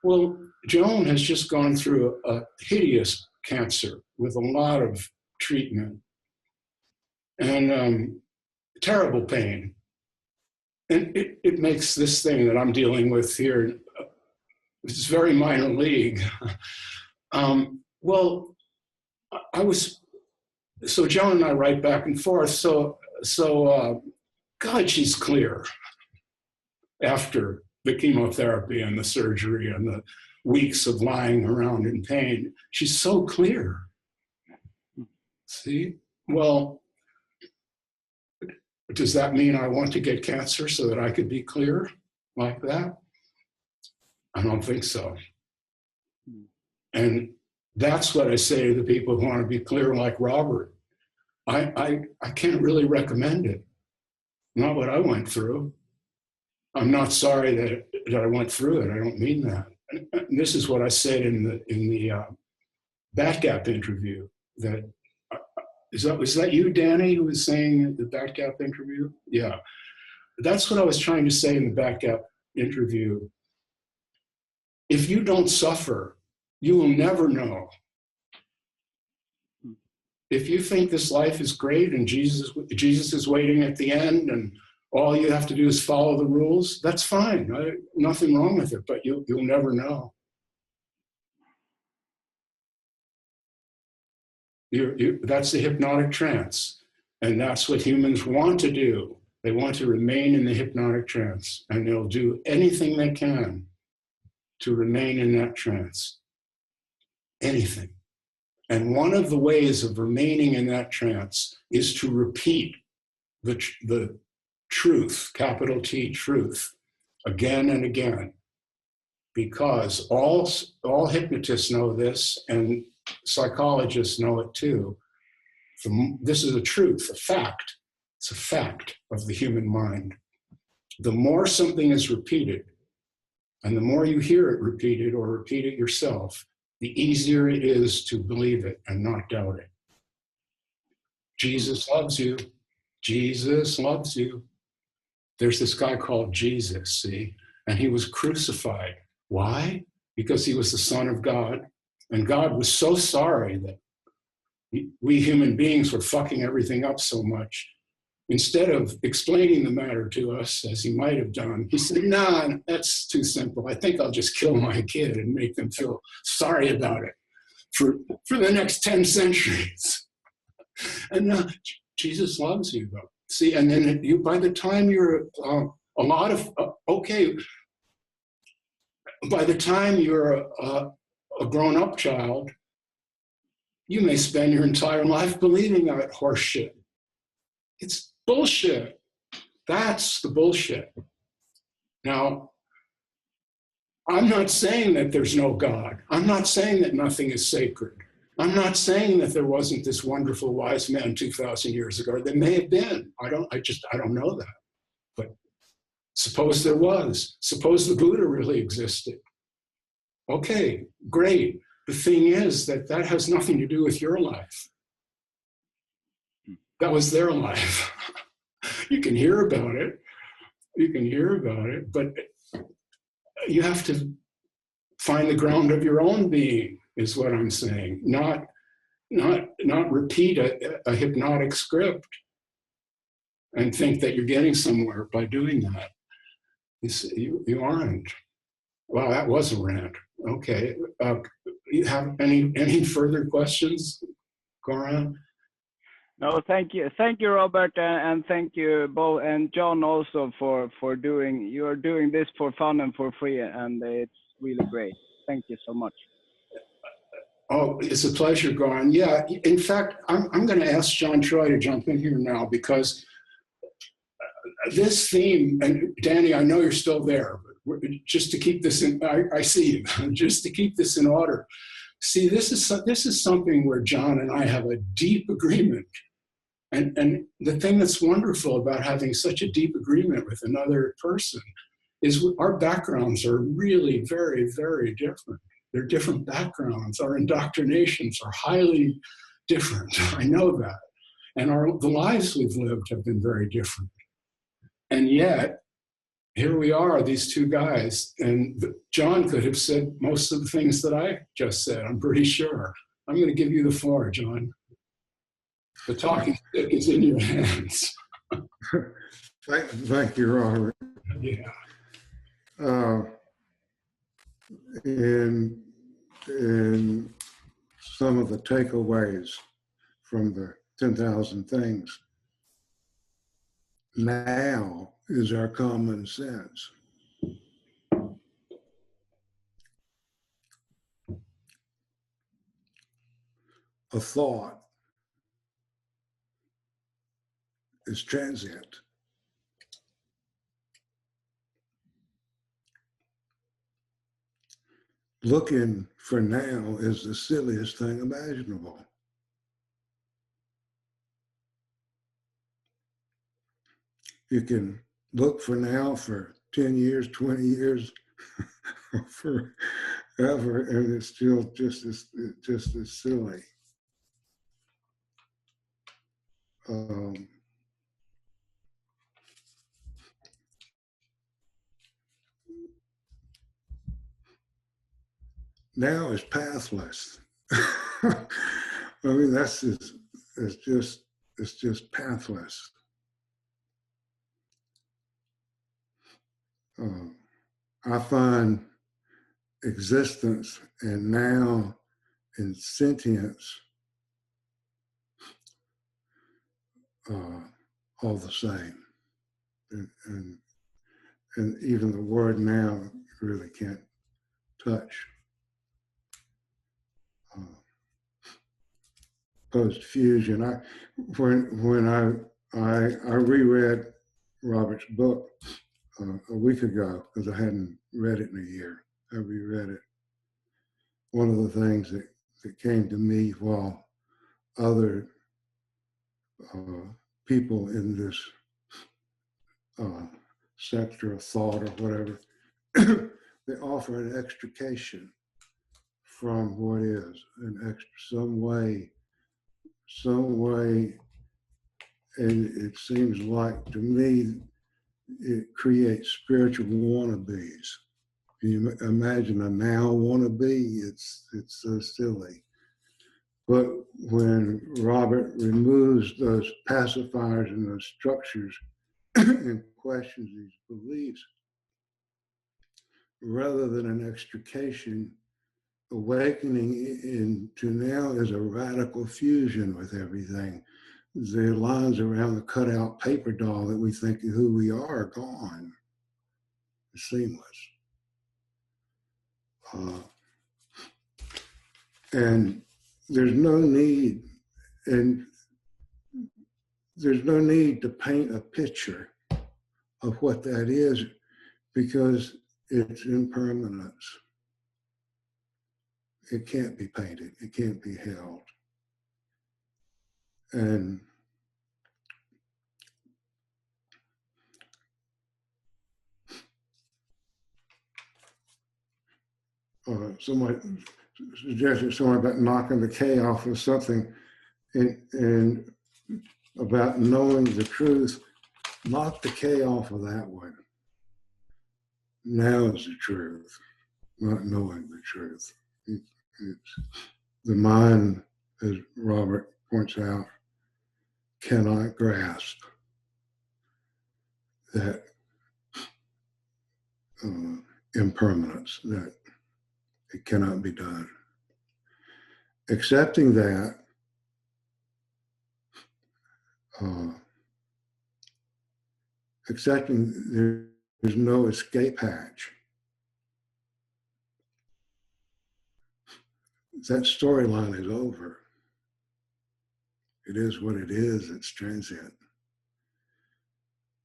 A: Well, Joan has just gone through a hideous cancer with a lot of treatment and terrible pain. And it makes this thing that I'm dealing with here, it's very minor league. So Joan and I write back and forth. So God, she's clear after the chemotherapy and the surgery and the weeks of lying around in pain. She's so clear. See? Well, does that mean I want to get cancer so that I could be clear like that? I don't think so. And that's what I say to the people who want to be clear like Robert. I can't really recommend it. Not what I went through. I'm not sorry that I went through it. I don't mean that. And this is what I said in the Batgap interview. That was that you, Danny, who was saying the Batgap interview? Yeah, that's what I was trying to say in the Batgap interview. If you don't suffer, you will never know. If you think this life is great and Jesus is waiting at the end and all you have to do is follow the rules, that's fine. Nothing wrong with it, but you'll never know. That's the hypnotic trance. And that's what humans want to do. They want to remain in the hypnotic trance, and they'll do anything they can to remain in that trance. Anything. And one of the ways of remaining in that trance is to repeat the truth, capital T, truth, again and again. Because all hypnotists know this, and psychologists know it too. This is a truth, a fact. It's a fact of the human mind. The more something is repeated, and the more you hear it repeated or repeat it yourself, the easier it is to believe it and not doubt it. Jesus loves you. Jesus loves you. There's this guy called Jesus, see? And he was crucified. Why? Because he was the Son of God. And God was so sorry that we human beings were fucking everything up so much. Instead of explaining the matter to us, as he might have done, he said, nah, that's too simple. I think I'll just kill my kid and make them feel sorry about it for the next 10 centuries. And Jesus loves you, though. See, and then by the time you're by the time you're a grown-up child, you may spend your entire life believing that horse shit. It's bullshit. That's the bullshit. Now, I'm not saying that there's no God. I'm not saying that nothing is sacred. I'm not saying that there wasn't this wonderful wise man 2,000 years ago. There may have been. I don't know that. But suppose there was. Suppose the Buddha really existed. Okay, great. The thing is that has nothing to do with your life. That was their life. You can hear about it. You can hear about it, but you have to find the ground of your own being, is what I'm saying. Not repeat a hypnotic script and think that you're getting somewhere by doing that. You aren't. Well, that was a rant. Okay. You have any further questions, Goran?
F: No, thank you, Robert, and thank you, Bo and John, also for doing. You are doing this for fun and for free, and it's really great. Thank you so much.
A: Oh, it's a pleasure, Goran. Yeah, in fact, I'm going to ask John Troy to jump in here now, because this theme, and Danny, I know you're still there, but just to keep this in, I see you, just to keep this in order. See, this is something where John and I have a deep agreement. And the thing that's wonderful about having such a deep agreement with another person is our backgrounds are really very, very different. They're different backgrounds. Our indoctrinations are highly different. I know that. And the lives we've lived have been very different. And yet, here we are, these two guys. And John could have said most of the things that I just said, I'm pretty sure. I'm going to give you the floor, John. The talking stick is in your hands.
G: Thank you, Robert.
A: Yeah.
G: In some of the takeaways from the 10,000 things, now is our common sense. A thought is transient. Looking for now is the silliest thing imaginable. You can look for now for 10 years, 20 years, forever, and it's still just as silly. Now is pathless. I mean, it's just pathless. I find existence and now in sentience all the same. And even the word now really can't touch. Post-fusion. When I reread Robert's book a week ago, because I hadn't read it in a year. I reread it. One of the things that came to me while other people in this sector of thought or whatever, they offer an extrication from what is, some way, and it seems like to me it creates spiritual wannabes. Can you imagine a now wannabe? It's so silly. But when Robert removes those pacifiers and those structures and questions these beliefs, rather than an extrication, awakening into now is a radical fusion with everything. The lines around the cutout paper doll that we think of who we are gone. It's seamless. And there's no need to paint a picture of what that is, because it's impermanence. It can't be painted. It can't be held. And somebody suggested something about knocking the K off of something, and about knowing the truth. Knock the K off of that one. Now is the truth, not knowing the truth. It's the mind, as Robert points out, cannot grasp that impermanence, that it cannot be done. Accepting that, accepting there's no escape hatch. That storyline is over. It is what it is, it's transient.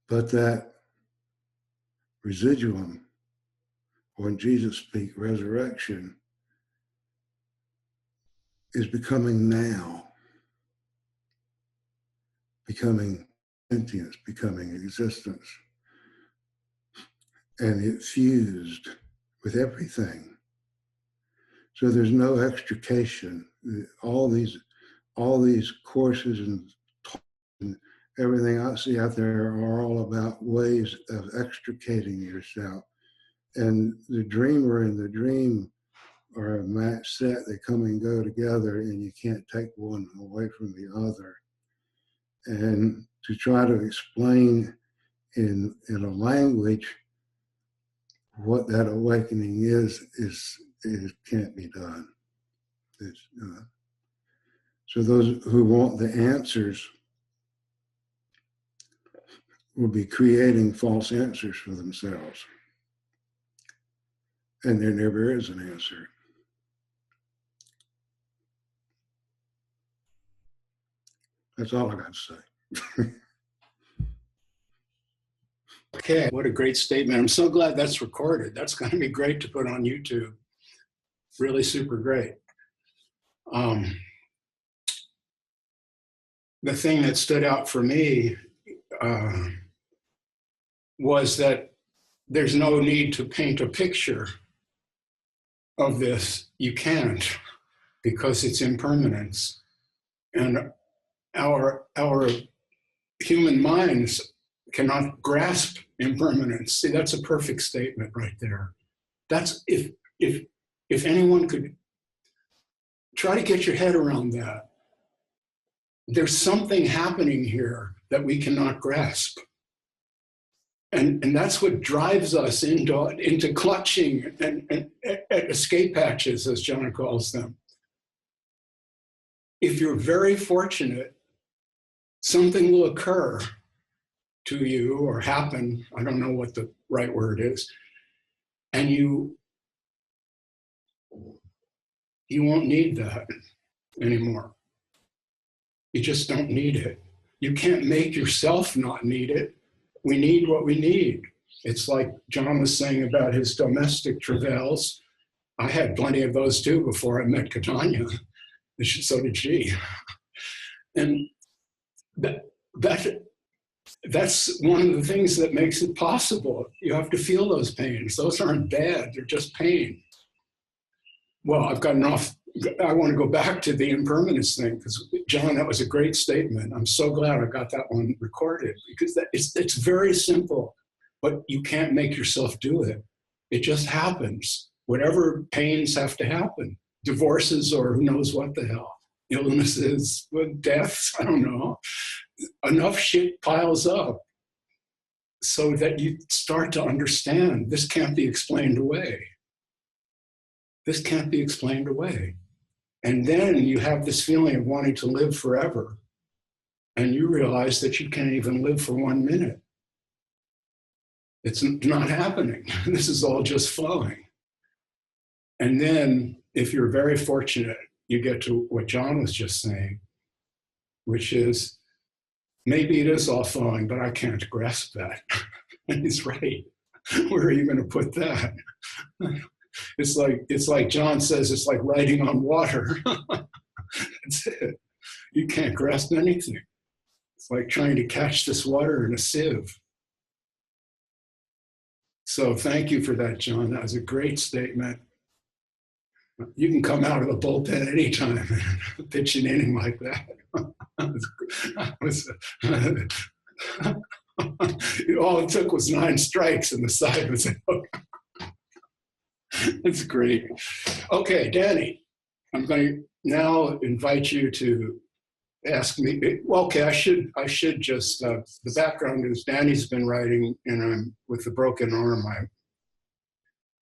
G: But that residuum, when Jesus speaks resurrection, is becoming now, becoming sentience, becoming existence. And it fused with everything. So there's no extrication. All these courses and everything I see out there are all about ways of extricating yourself. And the dreamer and the dream are a match set. They come and go together, and you can't take one away from the other. And to try to explain in a language what that awakening is it can't be done. So those who want the answers will be creating false answers for themselves. And there never is an answer. That's all I got to say.
A: Okay, what a great statement. I'm so glad that's recorded. That's going to be great to put on YouTube. Really super great. The thing that stood out for me was that there's no need to paint a picture of this. You can't, because it's impermanence. And our human minds cannot grasp impermanence. See, that's a perfect statement right there. That's if anyone could try to get your head around that. There's something happening here that we cannot grasp. And that's what drives us into clutching and escape hatches, as John calls them. If you're very fortunate, something will occur to you or happen, I don't know what the right word is, and you won't need that anymore. You just don't need it. You can't make yourself not need it. We need what we need. It's like John was saying about his domestic travails. I had plenty of those too before I met Catania. So did she. And that's one of the things that makes it possible. You have to feel those pains. Those aren't bad, they're just pain. Well, I've gotten off. I want to go back to the impermanence thing, because John, that was a great statement. I'm so glad I got that one recorded, because it's very simple, but you can't make yourself do it. It just happens. Whatever pains have to happen, divorces or who knows what the hell, illnesses, deaths, I don't know. Enough shit piles up so that you start to understand this can't be explained away. This can't be explained away. And then you have this feeling of wanting to live forever. And you realize that you can't even live for 1 minute. It's not happening. This is all just flowing. And then, if you're very fortunate, you get to what John was just saying, which is, maybe it is all flowing, but I can't grasp that. And he's right. Where are you going to put that? It's like John says, it's like riding on water. That's it. You can't grasp anything. It's like trying to catch this water in a sieve. So thank you for that, John. That was a great statement. You can come out of the bullpen anytime and pitch an inning like that. All it took was 9 strikes and the side was out. That's great. Okay, Danny, I'm going to now invite you to ask me. Well, okay, I should just, the background is Danny's been writing, and I'm with the broken arm.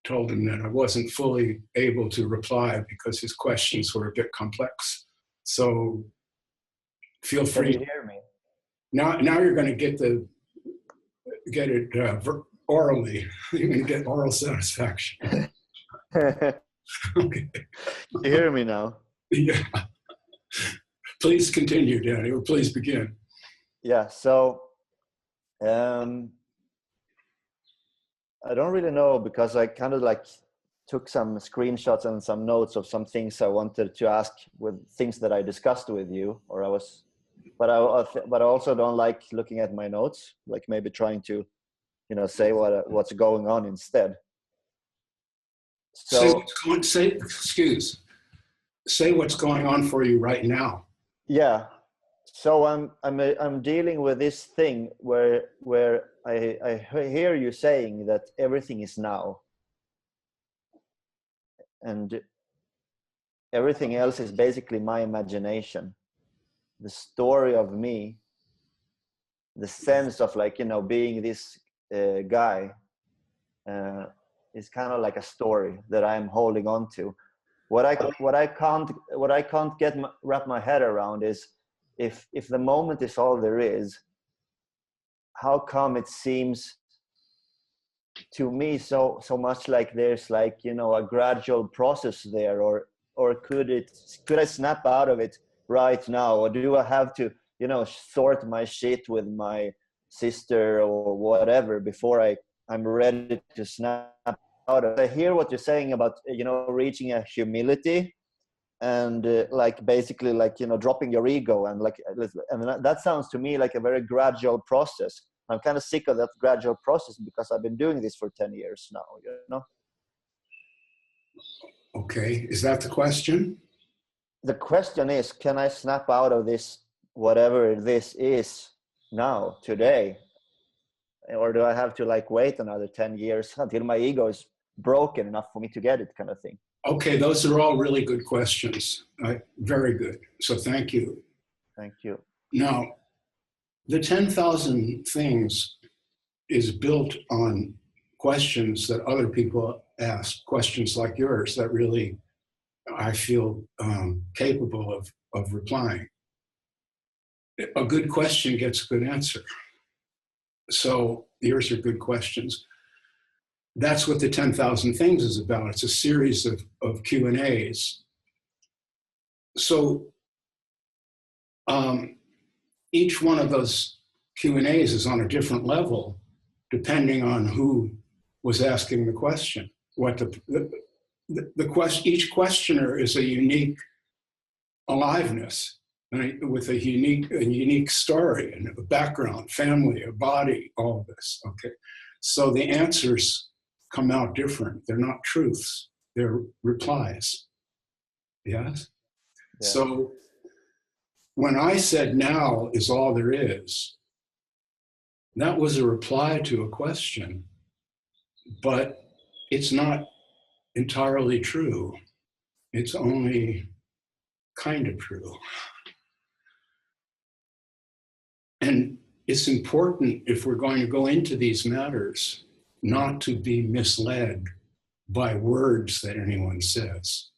A: told him that I wasn't fully able to reply because his questions were a bit complex. So feel free.
H: Can you hear me?
A: Now you're going to get it orally. You're going to get oral satisfaction. Okay.
H: You hear me now?
A: Yeah. Please continue, Danny, or please begin.
H: Yeah, so I don't really know, because I kind of like took some screenshots and some notes of some things I wanted to ask, with things that I discussed with you, but I also don't like looking at my notes, like maybe trying to, say what's going on instead. So
A: say what's going on for you right now.
H: Yeah. So I'm dealing with this thing where I hear you saying that everything is now, and everything else is basically my imagination, the story of me, the sense of being this guy is kind of like a story that I'm holding on to. What I can't wrap my head around is, if the moment is all there is, how come it seems to me so much like there's a gradual process there, or could I snap out of it right now, or do I have to sort my shit with my sister or whatever before I'm ready to snap out of it? I hear what you're saying about reaching a humility and basically dropping your ego, and that sounds to me like a very gradual process. I'm kind of sick of that gradual process because I've been doing this for 10 years now,
A: Okay, is that the question?
H: The question is, can I snap out of this, whatever this is now, today? Or do I have to wait another 10 years until my ego is broken enough for me to get it, kind of thing?
A: Okay, those are all really good questions. Very good. So thank you.
H: Thank you.
A: Now, the 10,000 things is built on questions that other people ask, questions like yours that really I feel capable of replying. A good question gets a good answer. So yours are good questions. That's what the 10,000 things is about. It's a series of Q&As. So each one of those Q&As is on a different level, depending on who was asking the question. Each questioner is a unique aliveness, with a unique story and a background, family, a body, all of this. Okay, so the answers come out different. They're not truths, they're replies. Yes? Yeah. So when I said now is all there is, that was a reply to a question, but it's not entirely true. It's only kind of true. And it's important, if we're going to go into these matters, not to be misled by words that anyone says.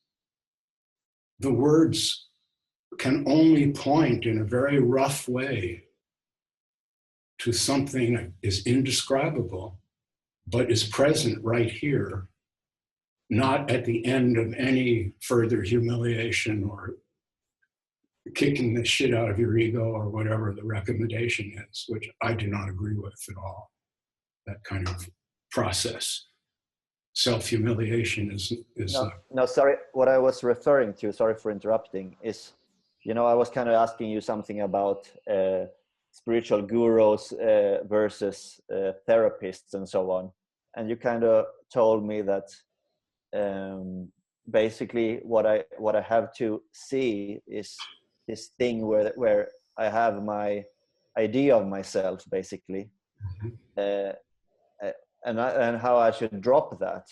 A: The words can only point in a very rough way to something that is indescribable, but is present right here, not at the end of any further humiliation or kicking the shit out of your ego or whatever the recommendation is, which I do not agree with at all, that kind of process. Self-humiliation is
H: no, sorry, what I was referring to, sorry for interrupting, is, I was kind of asking you something about spiritual gurus versus therapists and so on. And you kind of told me that basically what I have to see is this thing where I have my idea of myself, basically, and how I should drop that.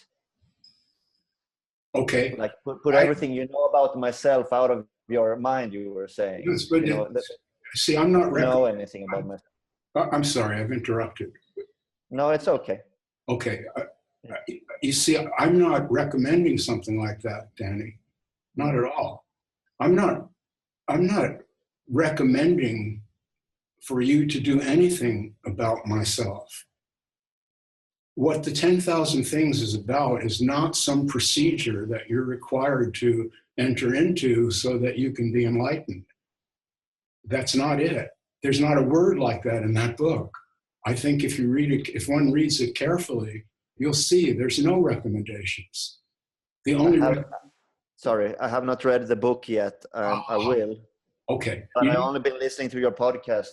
A: Okay.
H: Like put everything you know about myself out of your mind, you were saying.
A: Yes, but see, I'm not
H: know anything about myself.
A: I'm sorry, I've interrupted.
H: No, it's okay.
A: Okay. you see, I'm not recommending something like that, Danny. Not at all. I'm not recommending for you to do anything about myself. What the 10,000 Things is about is not some procedure that you're required to enter into so that you can be enlightened. That's not it. There's not a word like that in that book. I think if you read it, if one reads it carefully, you'll see there's no recommendations. The only
H: sorry, I have not read the book yet. I will.
A: Okay.
H: But I've only been listening to your podcast.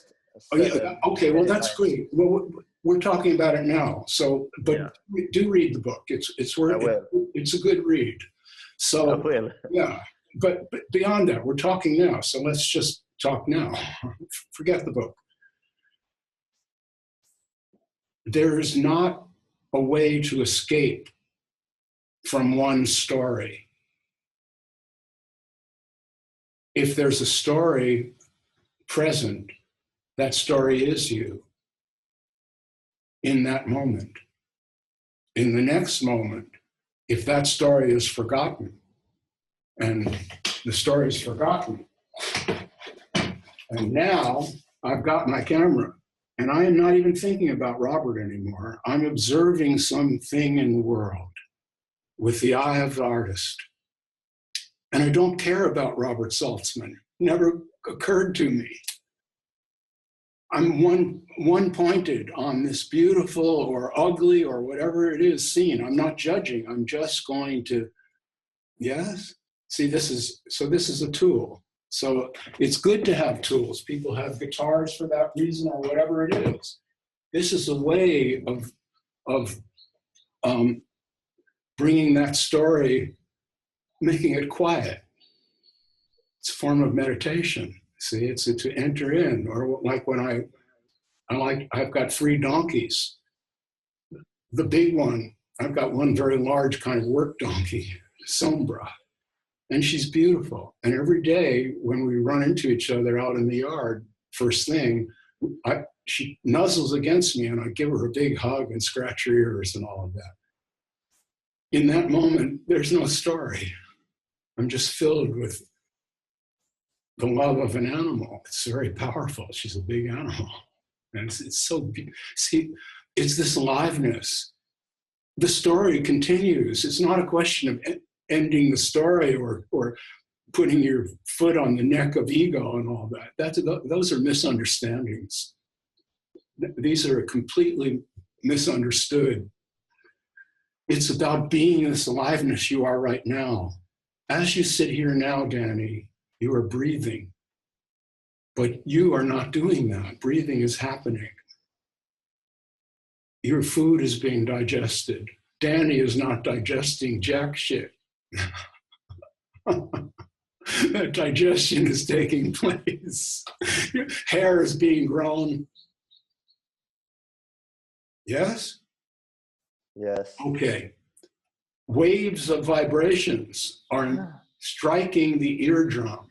A: Oh, yeah. Okay, well, that's great. Well, we're talking about it now. So, but do read the book. It's worth it. It's a good read. So,
H: I will.
A: Yeah. But beyond that, we're talking now. So let's just talk now. Forget the book. There is not a way to escape from one story. If there's a story present, that story is you in that moment. In the next moment, if that story is forgotten, and the story is forgotten, and now I've got my camera, and I am not even thinking about Robert anymore. I'm observing something in the world with the eye of the artist. And I don't care about Robert Saltzman. Never occurred to me. I'm one-pointed on this beautiful or ugly or whatever it is scene. I'm not judging. I'm just going to, yes? See, this is a tool. So it's good to have tools. People have guitars for that reason or whatever it is. This is a way of bringing that story, making it quiet. It's a form of meditation. See, it's to enter in, or like when I've got 3 donkeys. The big one, I've got one very large kind of work donkey, Sombra, and she's beautiful. And every day when we run into each other out in the yard, first thing, she nuzzles against me and I give her a big hug and scratch her ears and all of that. In that moment, there's no story. I'm just filled with the love of an animal. It's very powerful. She's a big animal. And it's so, see, it's this aliveness. The story continues. It's not a question of ending the story or putting your foot on the neck of ego and all that. Those are misunderstandings. These are completely misunderstood. It's about being this aliveness you are right now. As you sit here now, Danny, you are breathing, but you are not doing that. Breathing is happening. Your food is being digested. Danny is not digesting jack shit. That digestion is taking place. Your hair is being grown. Yes?
H: Yes.
A: Okay. Waves of vibrations are striking the eardrum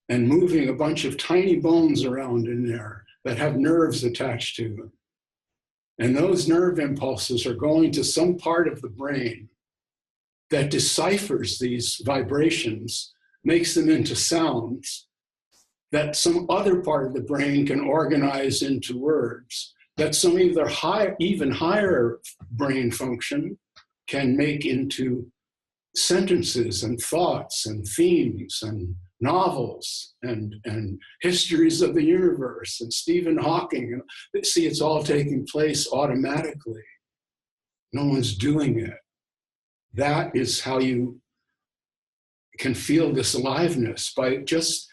A: and moving a bunch of tiny bones around in there that have nerves attached to them. And those nerve impulses are going to some part of the brain that deciphers these vibrations, makes them into sounds that some other part of the brain can organize into words, that some even higher brain function can make into sentences and thoughts and themes and novels and histories of the universe and Stephen Hawking. And see, it's all taking place automatically. No one's doing it. That is how you can feel this aliveness, by just,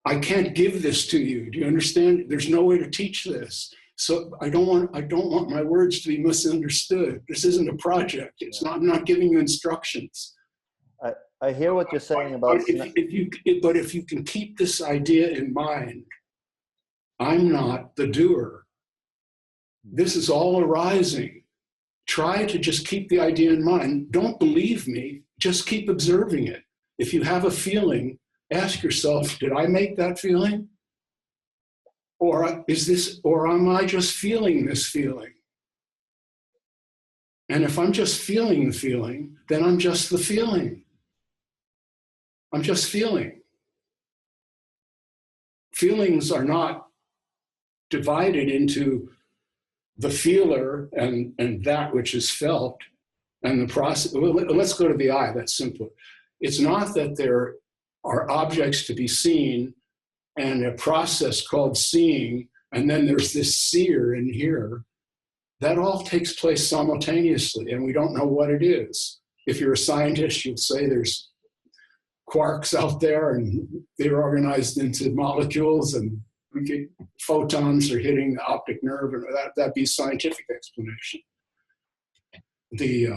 A: I can't give this to you. Do you understand? There's no way to teach this. So I don't want my words to be misunderstood. This isn't a project. It's not, I'm not giving you instructions.
H: I hear what you're saying about.
A: But if you can keep this idea in mind, I'm not the doer. This is all arising. Try to just keep the idea in mind. Don't believe me. Just keep observing it. If you have a feeling, ask yourself, did I make that feeling? Or am I just feeling this feeling? And if I'm just feeling the feeling, then I'm just the feeling. I'm just feeling. Feelings are not divided into the feeler and that which is felt and the process. Well, let's go to the eye, that's simpler. It's not that there are objects to be seen and a process called seeing, and then there's this seer in here. That all takes place simultaneously, and we don't know what it is. If you're a scientist, you'd say there's quarks out there, and they're organized into molecules, and we get photons are hitting the optic nerve, and that'd be scientific explanation. The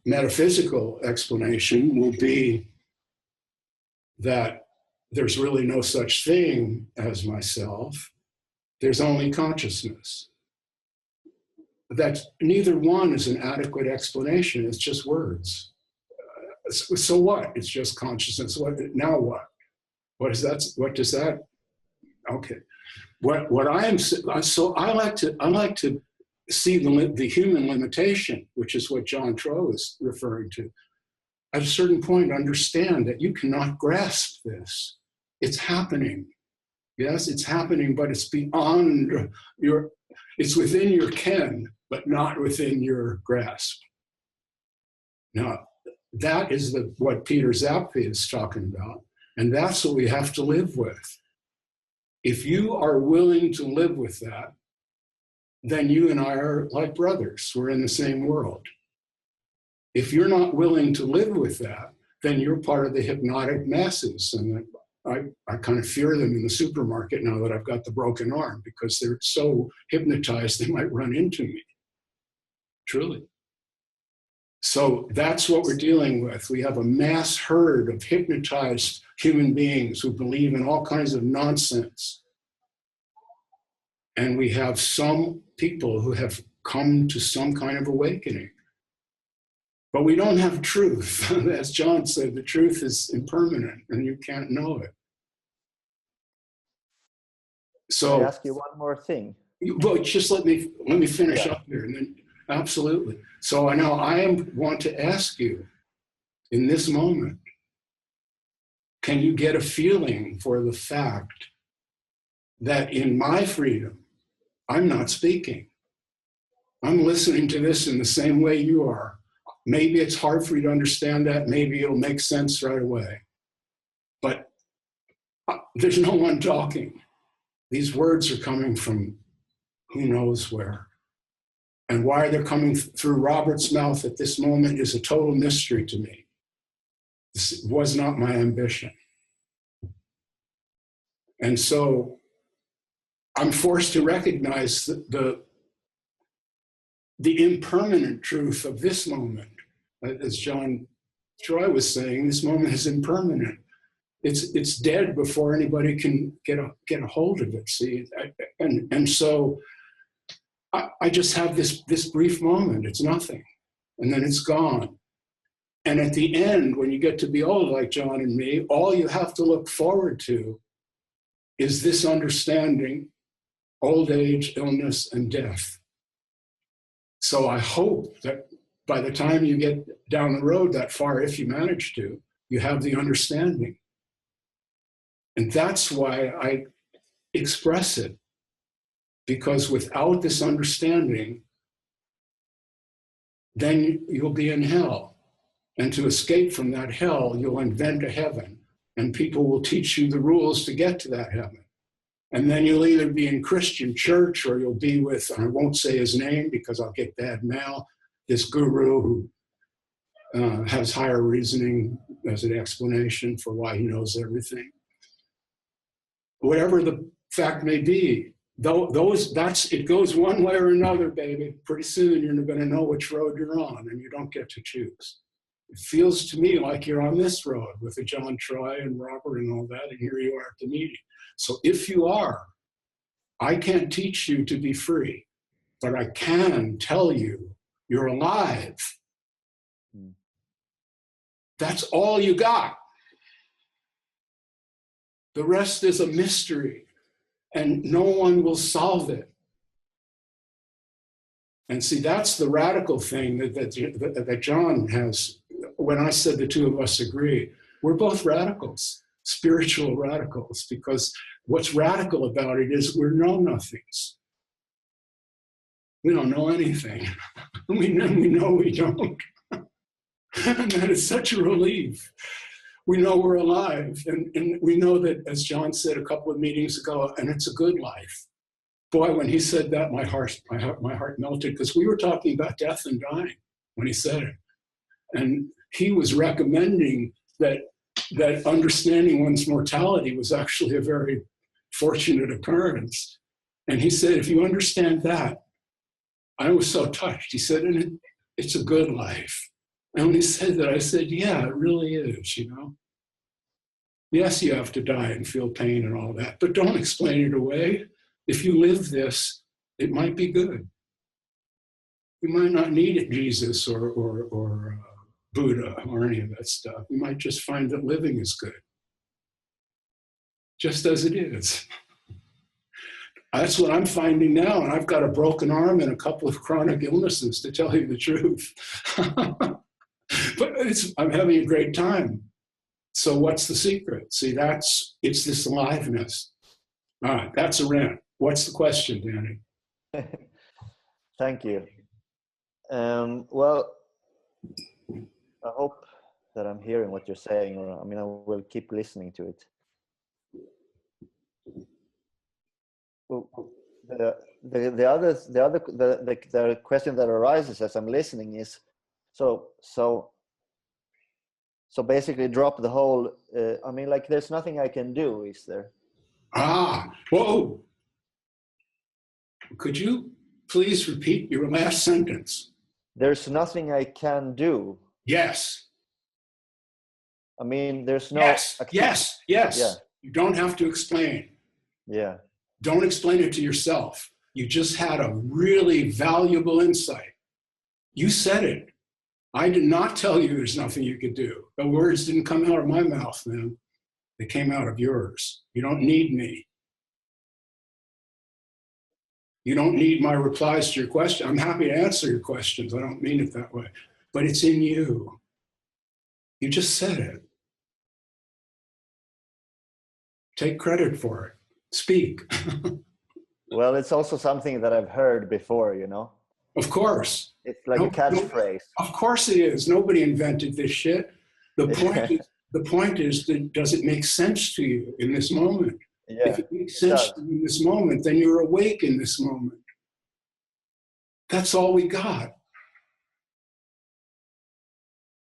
A: metaphysical explanation will be that there's really no such thing as myself. There's only consciousness. That neither one is an adequate explanation. It's just words. So what? It's just consciousess. What now? What? What is that? What does that? Okay. What I am. So I like to see the human limitation, which is what John Trow is referring to. At a certain point, understand that you cannot grasp this. It's happening. Yes, it's happening, but it's beyond your, it's within your ken, but not within your grasp. Now, that is what Peter Zapfe is talking about, and that's what we have to live with. If you are willing to live with that, then you and I are like brothers. We're in the same world. If you're not willing to live with that, then you're part of the hypnotic masses. And I kind of fear them in the supermarket now that I've got the broken arm, because they're so hypnotized they might run into me. Truly. So that's what we're dealing with. We have a mass herd of hypnotized human beings who believe in all kinds of nonsense. And we have some people who have come to some kind of awakening. But we don't have truth. As John said, the truth is impermanent and you can't know it. So
H: Can I ask you one more thing?
A: Well, just let me finish up here, and then absolutely. So now want to ask you, in this moment, can you get a feeling for the fact that in my freedom, I'm not speaking. I'm listening to this in the same way you are. Maybe it's hard for you to understand that. Maybe it'll make sense right away. But there's no one talking. These words are coming from who knows where. And why they're coming through Robert's mouth at this moment is a total mystery to me. This was not my ambition. And so I'm forced to recognize the impermanent truth of this moment. As John Troy was saying, this moment is impermanent. It's dead before anybody can get a hold of it. See, and so I just have this brief moment. It's nothing, and then it's gone. And at the end, when you get to be old, like John and me, all you have to look forward to is this understanding: old age, illness, and death. So I hope that by the time you get down the road that far, if you manage to, you have the understanding. And that's why I express it, because without this understanding, then you'll be in hell. And to escape from that hell, you'll invent a heaven, and people will teach you the rules to get to that heaven. And then you'll either be in Christian church, or you'll be with, and I won't say his name because I'll get bad mail, this guru who has higher reasoning as an explanation for why he knows everything. Whatever the fact may be, it goes one way or another, baby. Pretty soon you're going to know which road you're on, and you don't get to choose. It feels to me like you're on this road with the John Troy and Robert and all that, and here you are at the meeting. So if you are, I can't teach you to be free, but I can tell you you're alive. That's all you got. The rest is a mystery, and no one will solve it. And see, that's the radical thing that John has. When I said the two of us agree, we're both radicals, spiritual radicals, because what's radical about it is we're know-nothings. We don't know anything. We know we don't. And that is such a relief. We know we're alive, and we know that, as John said a couple of meetings ago, and it's a good life. Boy, when he said that, my heart melted, because we were talking about death and dying when he said it. And he was recommending that understanding one's mortality was actually a very fortunate occurrence. And he said, if you understand that, I was so touched. He said, and it's a good life. And when he said that, I said, yeah, it really is, you know. Yes, you have to die and feel pain and all that, but don't explain it away. If you live this, it might be good. You might not need it, Jesus or Buddha or any of that stuff. You might just find that living is good, just as it is. That's what I'm finding now, and I've got a broken arm and a couple of chronic illnesses, to tell you the truth. But I'm having a great time. So what's the secret? See, it's this aliveness. All right, that's a rant. What's the question, Danny?
H: Thank you. Well, I hope that I'm hearing what you're saying, or I mean, I will keep listening to it. Well, the question that arises as I'm listening is, so basically drop the whole. I mean, like, there's nothing I can do, is there?
A: Whoa! Could you please repeat your last sentence?
H: There's nothing I can do.
A: Yes.
H: I mean, there's no.
A: Yes. Yeah. You don't have to explain.
H: Yeah.
A: Don't explain it to yourself. You just had a really valuable insight. You said it. I did not tell you there's nothing you could do. The words didn't come out of my mouth, man. They came out of yours. You don't need me. You don't need my replies to your question. I'm happy to answer your questions. I don't mean it that way. But it's in you. You just said it. Take credit for it. Speak.
H: Well, it's also something that I've heard before, you know?
A: Of course.
H: It's like a catchphrase.
A: Of course it is. Nobody invented this shit. The point is that, does it make sense to you in this moment?
H: Yeah,
A: if it makes sense to you in this moment, then you're awake in this moment. That's all we got.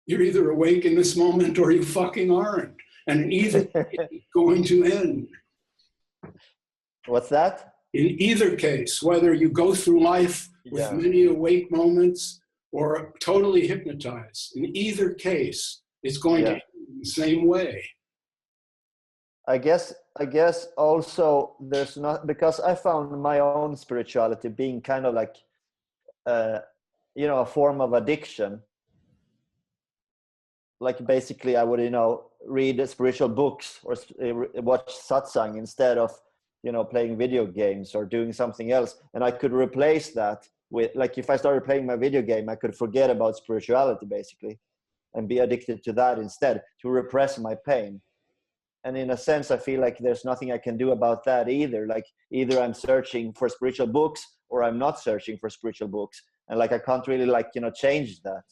A: You're either awake in this moment or you fucking aren't. And in either case, it's going to end.
H: What's that?
A: In either case, whether you go through life with many awake moments or totally hypnotized, in either case, it's going to end in the same way.
H: I guess also there's not, because I found my own spirituality being kind of like, you know, a form of addiction. Like basically I would, you know, read spiritual books or watch satsang instead of, you know, playing video games or doing something else. And I could replace that with, like, if I started playing my video game, I could forget about spirituality basically and be addicted to that instead, to repress my pain. And in a sense, I feel like there's nothing I can do about that either. Like, either I'm searching for spiritual books or I'm not searching for spiritual books. And like, I can't really, like, you know, change that.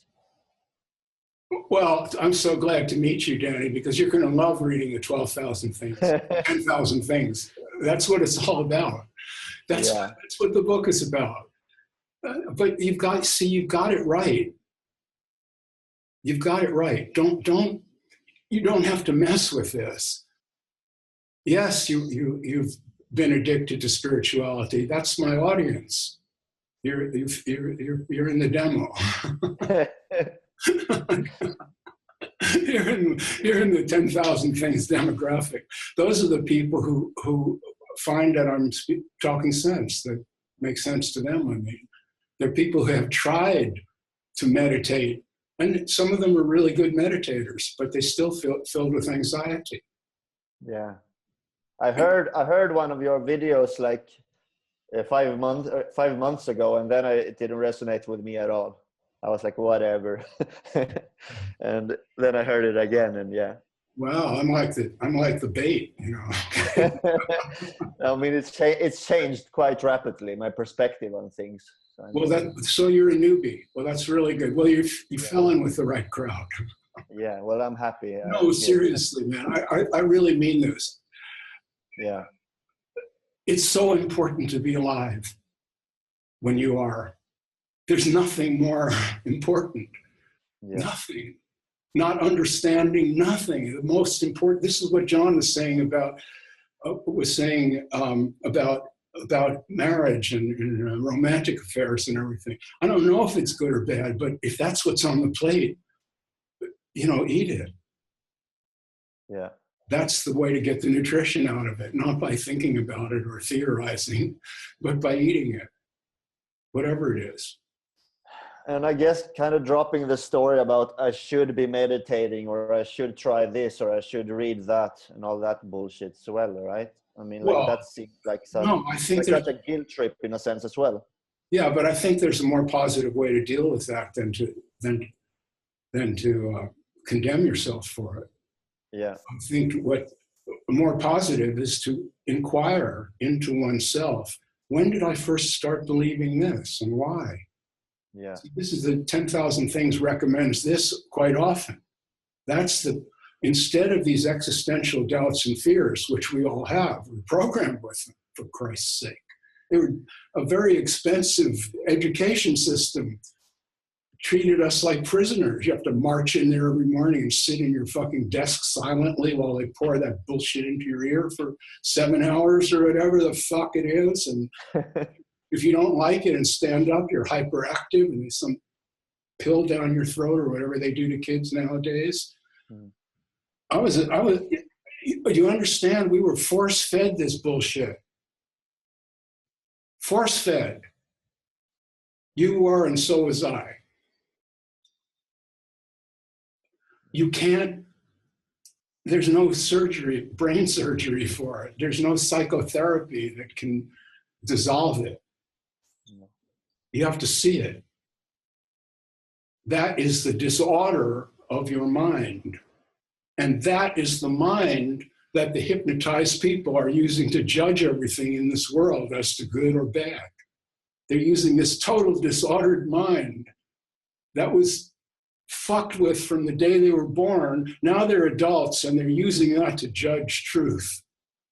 A: Well, I'm so glad to meet you, Danny, because you're going to love reading the 12,000 things, 10,000 things. That's what it's all about. That's what the book is about. But you've got it right. You've got it right. You don't have to mess with this. Yes, you've been addicted to spirituality. That's my audience. You're in the demo. You're in the 10,000 things demographic. Those are the people who find that I'm talking sense, that makes sense to them. I mean, they're people who have tried to meditate, and some of them are really good meditators, but they still feel filled with anxiety.
H: Yeah, I heard one of your videos, like 5 months ago, and then it didn't resonate with me at all. I was like, whatever. And then I heard it again, and yeah.
A: Well, I'm like the bait, you know.
H: I mean, it's changed quite rapidly, my perspective on things.
A: So you're a newbie. Well, that's really good. Well, you fell in with the right crowd.
H: Yeah, well, I'm happy.
A: No, seriously, man. I really mean this.
H: Yeah.
A: It's so important to be alive when you are. There's nothing more important.
H: Yeah.
A: Nothing. Not understanding, nothing. The most important, this is what John was saying about marriage and romantic affairs and everything. I don't know if it's good or bad, but if that's what's on the plate, you know, eat it.
H: Yeah.
A: That's the way to get the nutrition out of it, not by thinking about it or theorizing, but by eating it, whatever it is.
H: And I guess kind of dropping the story about I should be meditating or I should try this or I should read that and all that bullshit as well, right? I mean, like, that seems like
A: I think
H: like a guilt trip in a sense as well.
A: Yeah, but I think there's a more positive way to deal with that than to condemn yourself for it.
H: Yeah.
A: I think what more positive is to inquire into oneself. When did I first start believing this and why?
H: Yeah.
A: This is the 10,000 Things recommends this quite often. Instead of these existential doubts and fears, which we all have, we're programmed with them, for Christ's sake. They were a very expensive education system. Treated us like prisoners. You have to march in there every morning and sit in your fucking desk silently while they pour that bullshit into your ear for 7 hours or whatever the fuck it is. And if you don't like it and stand up, you're hyperactive and there's some pill down your throat or whatever they do to kids nowadays. You understand, we were force-fed this bullshit. Force-fed. You were, and so was I. You can't, there's no surgery, brain surgery for it. There's no psychotherapy that can dissolve it. You have to see it. That is the disorder of your mind. And that is the mind that the hypnotized people are using to judge everything in this world as to good or bad. They're using this total disordered mind that was fucked with from the day they were born. Now they're adults and they're using that to judge truth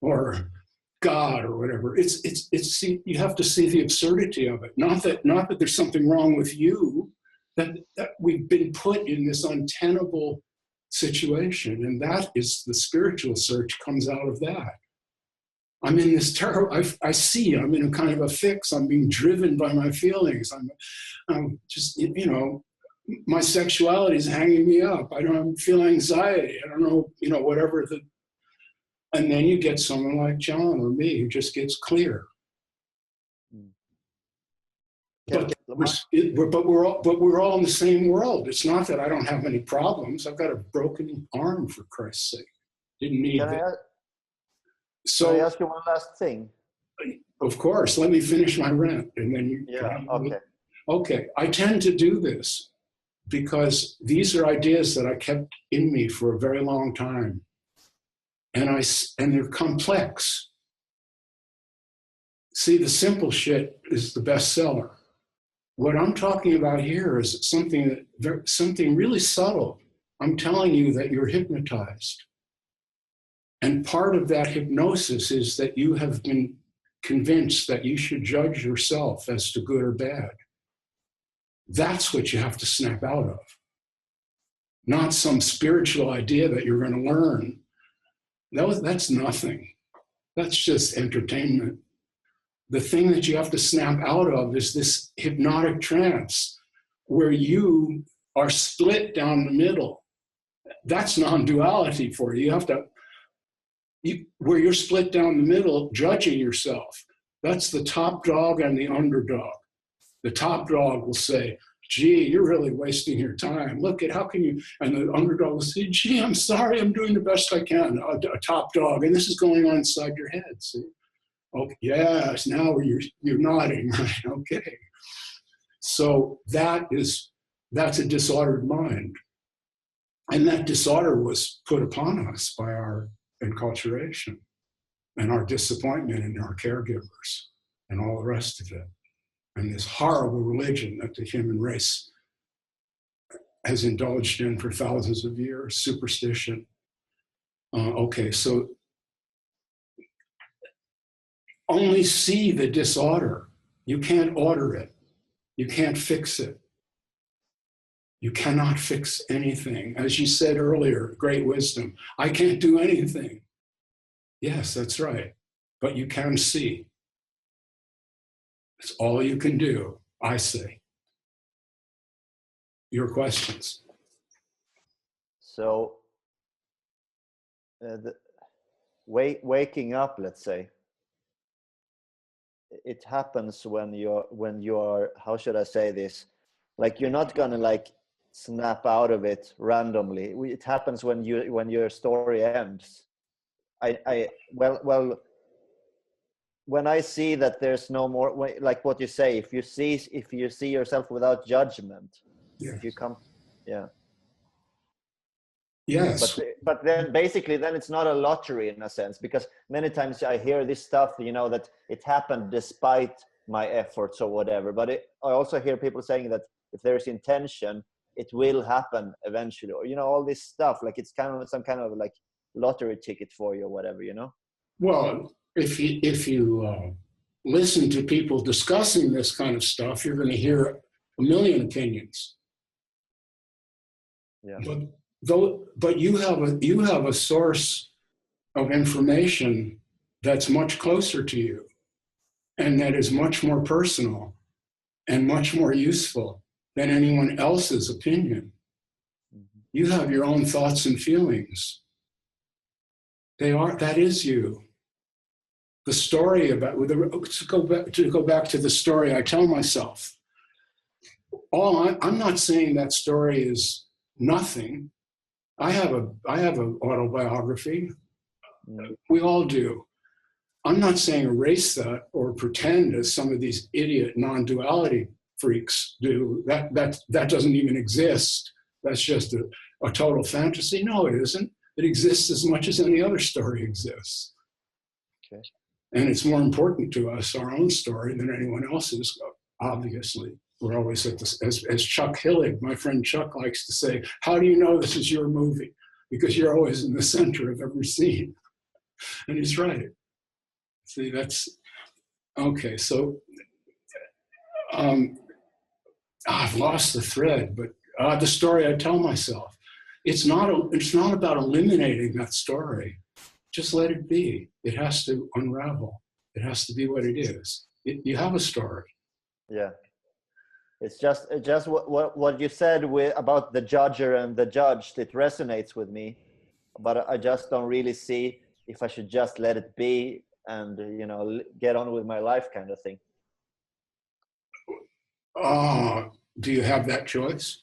A: or God or whatever. You have to see the absurdity of it. Not that there's something wrong with you, that we've been put in this untenable situation, and that is the spiritual search comes out of that. I'm in this terrible, I'm in a kind of a fix. I'm being driven by my feelings. I'm just, my sexuality is hanging me up. I don't feel anxiety. I don't know, whatever and then you get someone like John or me who just gets clear. But we're all in the same world. It's not that I don't have any problems. I've got a broken arm, for Christ's sake. Didn't need it.
H: Can I ask you one last thing?
A: Of course. Let me finish my rant, and then you.
H: Yeah. Okay.
A: Okay. I tend to do this because these are ideas that I kept in me for a very long time, and they're complex. See, the simple shit is the bestseller. What I'm talking about here is something really subtle. I'm telling you that you're hypnotized. And part of that hypnosis is that you have been convinced that you should judge yourself as to good or bad. That's what you have to snap out of. Not some spiritual idea that you're going to learn. That's nothing. That's just entertainment. The thing that you have to snap out of is this hypnotic trance where you are split down the middle. That's non-duality for you. Where you're split down the middle, judging yourself. That's the top dog and the underdog. The top dog will say, gee, you're really wasting your time. Look at how can you, and the underdog will say, gee, I'm sorry, I'm doing the best I can. A top dog, and this is going on inside your head, see? Okay, yes, now you're nodding. Okay. So that's a disordered mind. And that disorder was put upon us by our enculturation and our disappointment in our caregivers and all the rest of it. And this horrible religion that the human race has indulged in for thousands of years, superstition. Okay, so only see the disorder. You can't order it. You can't fix it. You cannot fix anything. As you said earlier, great wisdom. I can't do anything. Yes, that's right. But you can see. It's all you can do, I say. Your questions.
H: So, waking up, let's say, it happens when you're, how should I say this? Like, you're not gonna like snap out of it randomly. It happens when your story ends. Well, when I see that there's no more, like what you say, if you see yourself without judgment,
A: Yes.
H: if you come, yeah.
A: Yes.
H: But then basically then it's not a lottery in a sense, because many times I hear this stuff, that it happened despite my efforts or whatever. But I also hear people saying that if there's intention, it will happen eventually, or all this stuff. Like it's kind of some kind of like lottery ticket for you or whatever.
A: Well, if you listen to people discussing this kind of stuff, you're going to hear a million opinions.
H: Yeah.
A: But you have a source of information that's much closer to you, and that is much more personal and much more useful than anyone else's opinion.
H: Mm-hmm. You
A: You have your own thoughts and feelings. That is you. The story about, to go back to the story I tell myself. I'm not saying that story is nothing. I have an autobiography. We all do. I'm not saying erase that or pretend, as some of these idiot non-duality freaks do. That doesn't even exist. That's just a total fantasy. No, it isn't. It exists as much as any other story exists.
H: Okay.
A: And it's more important to us, our own story, than anyone else's, obviously. We're always at this, as Chuck Hillig, my friend Chuck, likes to say, how do you know this is your movie? Because you're always in the center of every scene. And he's right. See, that's, okay, so I've lost the thread, but the story I tell myself, it's not about eliminating that story. Just let it be. It has to unravel. It has to be what it is. You have a story.
H: Yeah. It's just what you said about the judger and the judged. It resonates with me, but I just don't really see if I should just let it be and get on with my life, kind of thing.
A: Do you have that choice?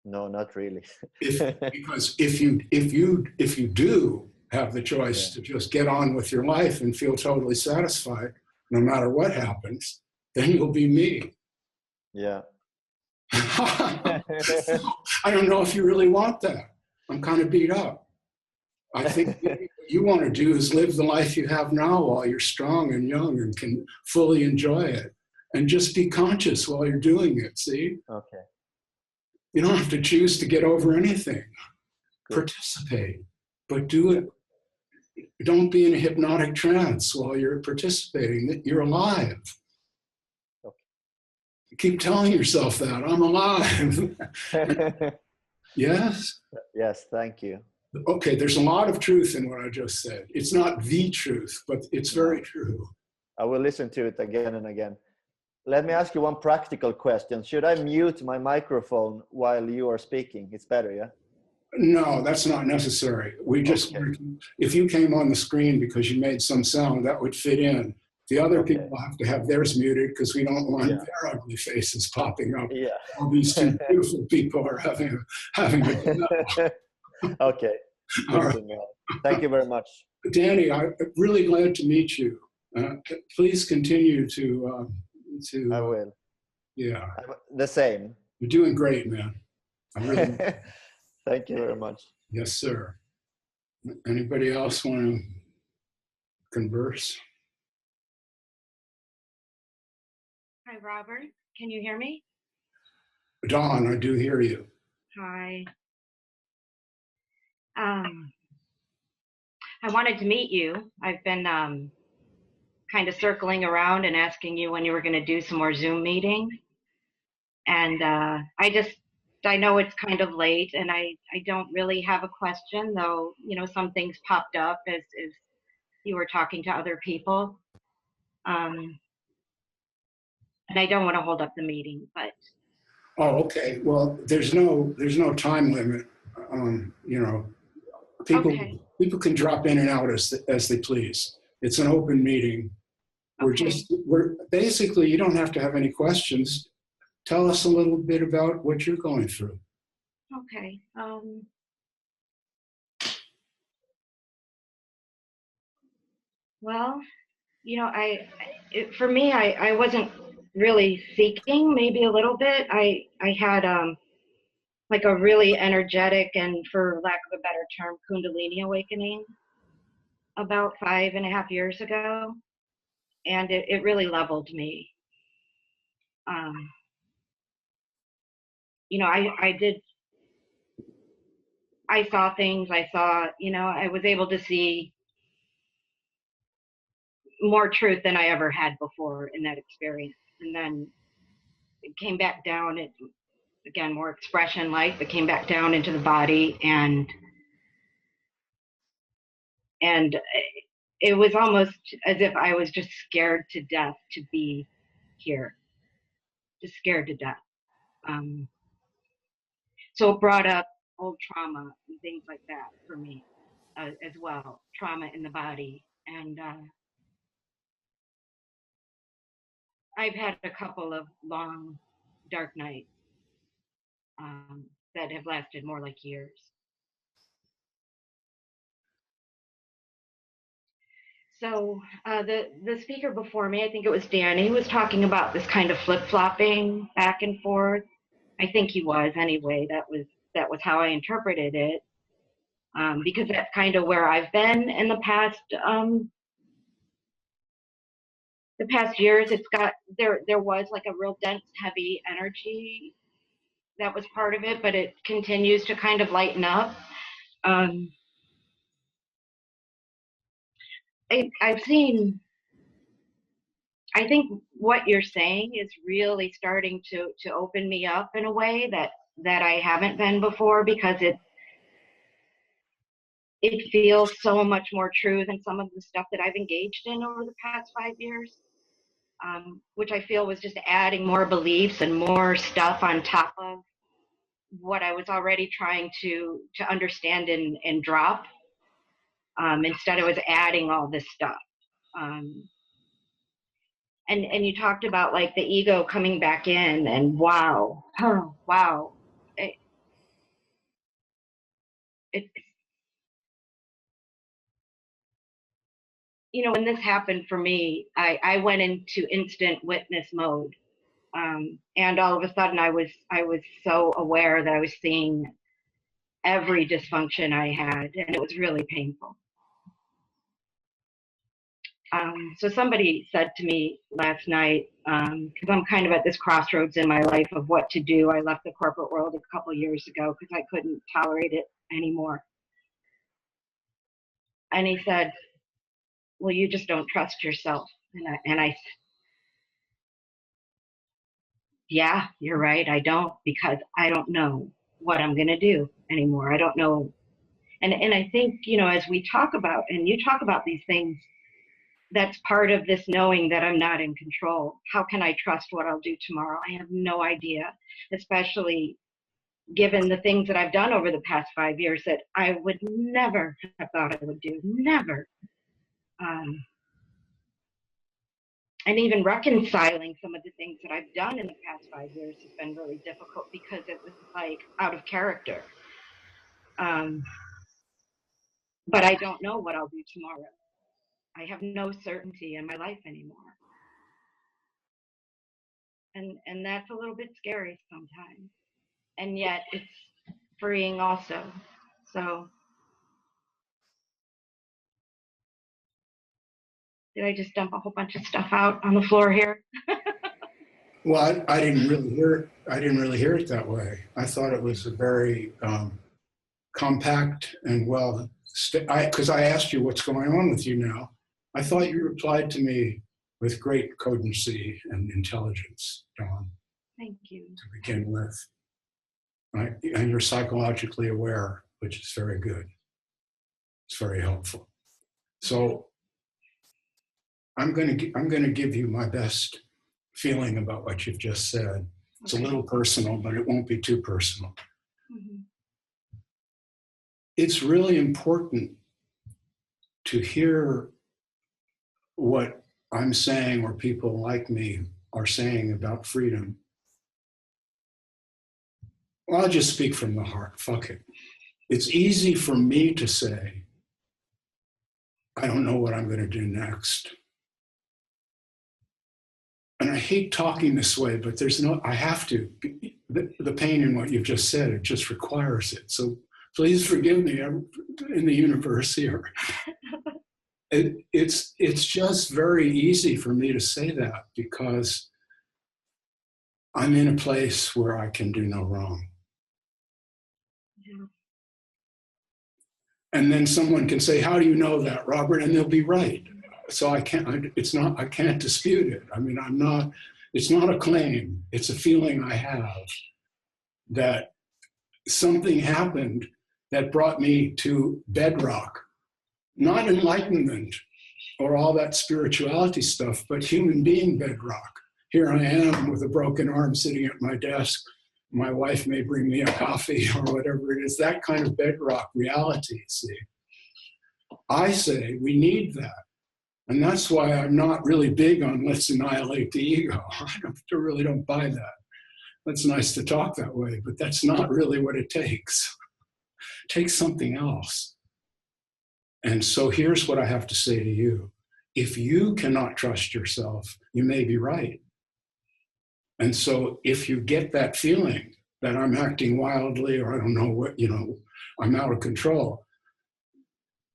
H: No, not really.
A: Because if you do have the choice to just get on with your life and feel totally satisfied, no matter what happens, then you'll be me.
H: Yeah.
A: I don't know if you really want that. I'm kind of beat up. I think what you want to do is live the life you have now while you're strong and young and can fully enjoy it. And just be conscious while you're doing it, see?
H: Okay.
A: You don't have to choose to get over anything.
H: Good.
A: Participate, but do it. Don't be in a hypnotic trance while you're participating, that you're alive. Keep telling yourself that, I'm alive. Yes?
H: Yes, thank you.
A: Okay, there's a lot of truth in what I just said. It's not the truth, but it's very true.
H: I will listen to it again and again. Let me ask you one practical question. Should I mute my microphone while you are speaking? It's better, yeah?
A: No, that's not necessary. We just, if you came on the screen because you made some sound, that would fit in. The other people have to have theirs muted because we don't want their ugly faces popping up.
H: Yeah.
A: All these two beautiful people are having a
H: Okay.
A: All right.
H: Thank you very much.
A: Danny, I'm really glad to meet you. Please continue to.
H: I will.
A: Yeah.
H: The same.
A: You're doing great, man. I really.
H: Thank you very much.
A: Yes, sir. Anybody else want to converse?
I: Hi, Robert. Can you hear me?
A: Dawn, I do hear you.
I: Hi. I wanted to meet you. I've been kind of circling around and asking you when you were going to do some more Zoom meetings. And I know it's kind of late, and I don't really have a question, though, you know, some things popped up as you were talking to other people. And I don't want to hold up the meeting, but.
A: Oh, okay. Well, there's no time limit. You know, people can drop in and out as they please. It's an open meeting. We're basically, you don't have to have any questions. Tell us a little bit about what you're going through.
I: Okay. Well, you know, for me, I wasn't really seeking, maybe a little bit. I had like a really energetic and, for lack of a better term, Kundalini awakening about 5.5 years ago, and it really leveled me. You know, I saw things. You know, I was able to see more truth than I ever had before in that experience. And then it came back down. It, again, more expression like, but came back down into the body, and it was almost as if I was just scared to death to be here, just scared to death. So it brought up old trauma and things like that for me as well, trauma in the body. And I've had a couple of long, dark nights that have lasted more like years. So the speaker before me, I think it was Danny, was talking about this kind of flip-flopping back and forth. I think he was, anyway. That was how I interpreted it, because that's kind of where I've been in the past years. It's got there was like a real dense, heavy energy that was part of it, but it continues to kind of lighten up. I've seen. I think what you're saying is really starting to open me up in a way that I haven't been before, because it feels so much more true than some of the stuff that I've engaged in over the past 5 years, which I feel was just adding more beliefs and more stuff on top of what I was already trying to understand and drop. Instead, I was adding all this stuff. And you talked about like the ego coming back in, and wow. You know, when this happened for me, I went into instant witness mode. And all of a sudden I was so aware that I was seeing every dysfunction I had, and it was really painful. So somebody said to me last night, because I'm kind of at this crossroads in my life of what to do. I left the corporate world a couple years ago because I couldn't tolerate it anymore. And he said, well, you just don't trust yourself. And I yeah, you're right. I don't, because I don't know what I'm going to do anymore. I don't know. And I think, you know, as we talk about, and you talk about these things, that's part of this knowing that I'm not in control. How can I trust what I'll do tomorrow? I have no idea, especially given the things that I've done over the past 5 years that I would never have thought I would do. Never. And even reconciling some of the things that I've done in the past 5 years has been really difficult, because it was like out of character. But I don't know what I'll do tomorrow. I have no certainty in my life anymore. And that's a little bit scary sometimes. And yet it's freeing also. So did I just dump a whole bunch of stuff out on the floor here?
A: Well, I didn't really hear it. I didn't really hear it that way. I thought it was a very compact and well, because I asked you what's going on with you now. I thought you replied to me with great cogency and intelligence, Dawn.
I: Thank you.
A: To begin with, right? And you're psychologically aware, which is very good. It's very helpful. So I'm going to give you my best feeling about what you've just said. It's a little personal, but it won't be too personal.
I: Mm-hmm.
A: It's really important to hear what I'm saying or people like me are saying about freedom. Well, I'll just speak from the heart. Fuck it. It's easy for me to say, I don't know what I'm going to do next. And I hate talking this way, but there's no, I have to. The pain in what you've just said, it just requires it. So please forgive me in the universe here. It's just very easy for me to say that because I'm in a place where I can do no wrong.
I: Yeah.
A: And then someone can say, how do you know that, Robert? And they'll be right. So I can't dispute it. I mean, it's not a claim. It's a feeling I have that something happened that brought me to bedrock, not enlightenment or all that spirituality stuff, but human being bedrock. Here I am with a broken arm sitting at my desk. My wife may bring me a coffee or whatever it is, that kind of bedrock reality, see. I say we need that. And that's why I'm not really big on let's annihilate the ego. I really don't buy that. That's nice to talk that way, but that's not really what it takes. It takes something else. And so here's what I have to say to you. If you cannot trust yourself, you may be right. And so if you get that feeling that I'm acting wildly or I don't know what, I'm out of control,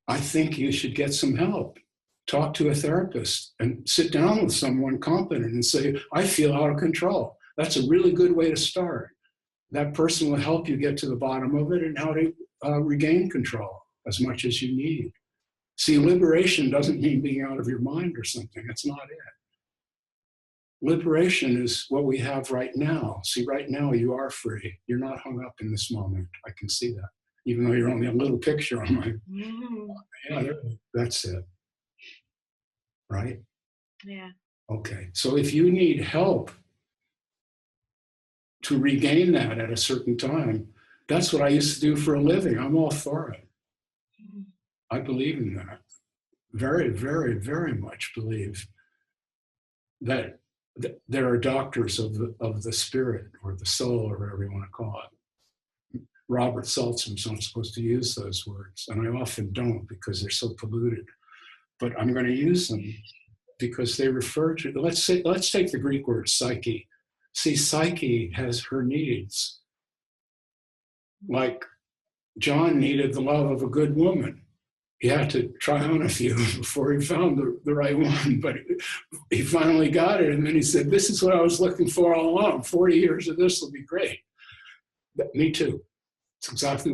A: I think you should get some help. Talk to a therapist and sit down with someone competent and say, I feel out of control. That's a really good way to start. That person will help you get to the bottom of it and how to regain control as much as you need. See, liberation doesn't mean being out of your mind or something. That's not it. Liberation is what we have right now. See, right now you are free. You're not hung up in this moment. I can see that. Even though you're only a little picture on my, yeah, that's it. Right?
I: Yeah.
A: Okay. So if you need help to regain that at a certain time, that's what I used to do for a living. I'm all for it. Mm-hmm. I believe in that. Very, very, very much believe that there are doctors of the spirit or the soul or whatever you want to call it. Robert Saltzman's not supposed to use those words, and I often don't because they're so polluted. But I'm going to use them because they refer to, let's take the Greek word psyche. See, psyche has her needs. Like John needed the love of a good woman. He had to try on a few before he found the right one, but he finally got it. And then he said, this is what I was looking for all along. 40 years of this will be great. Me too.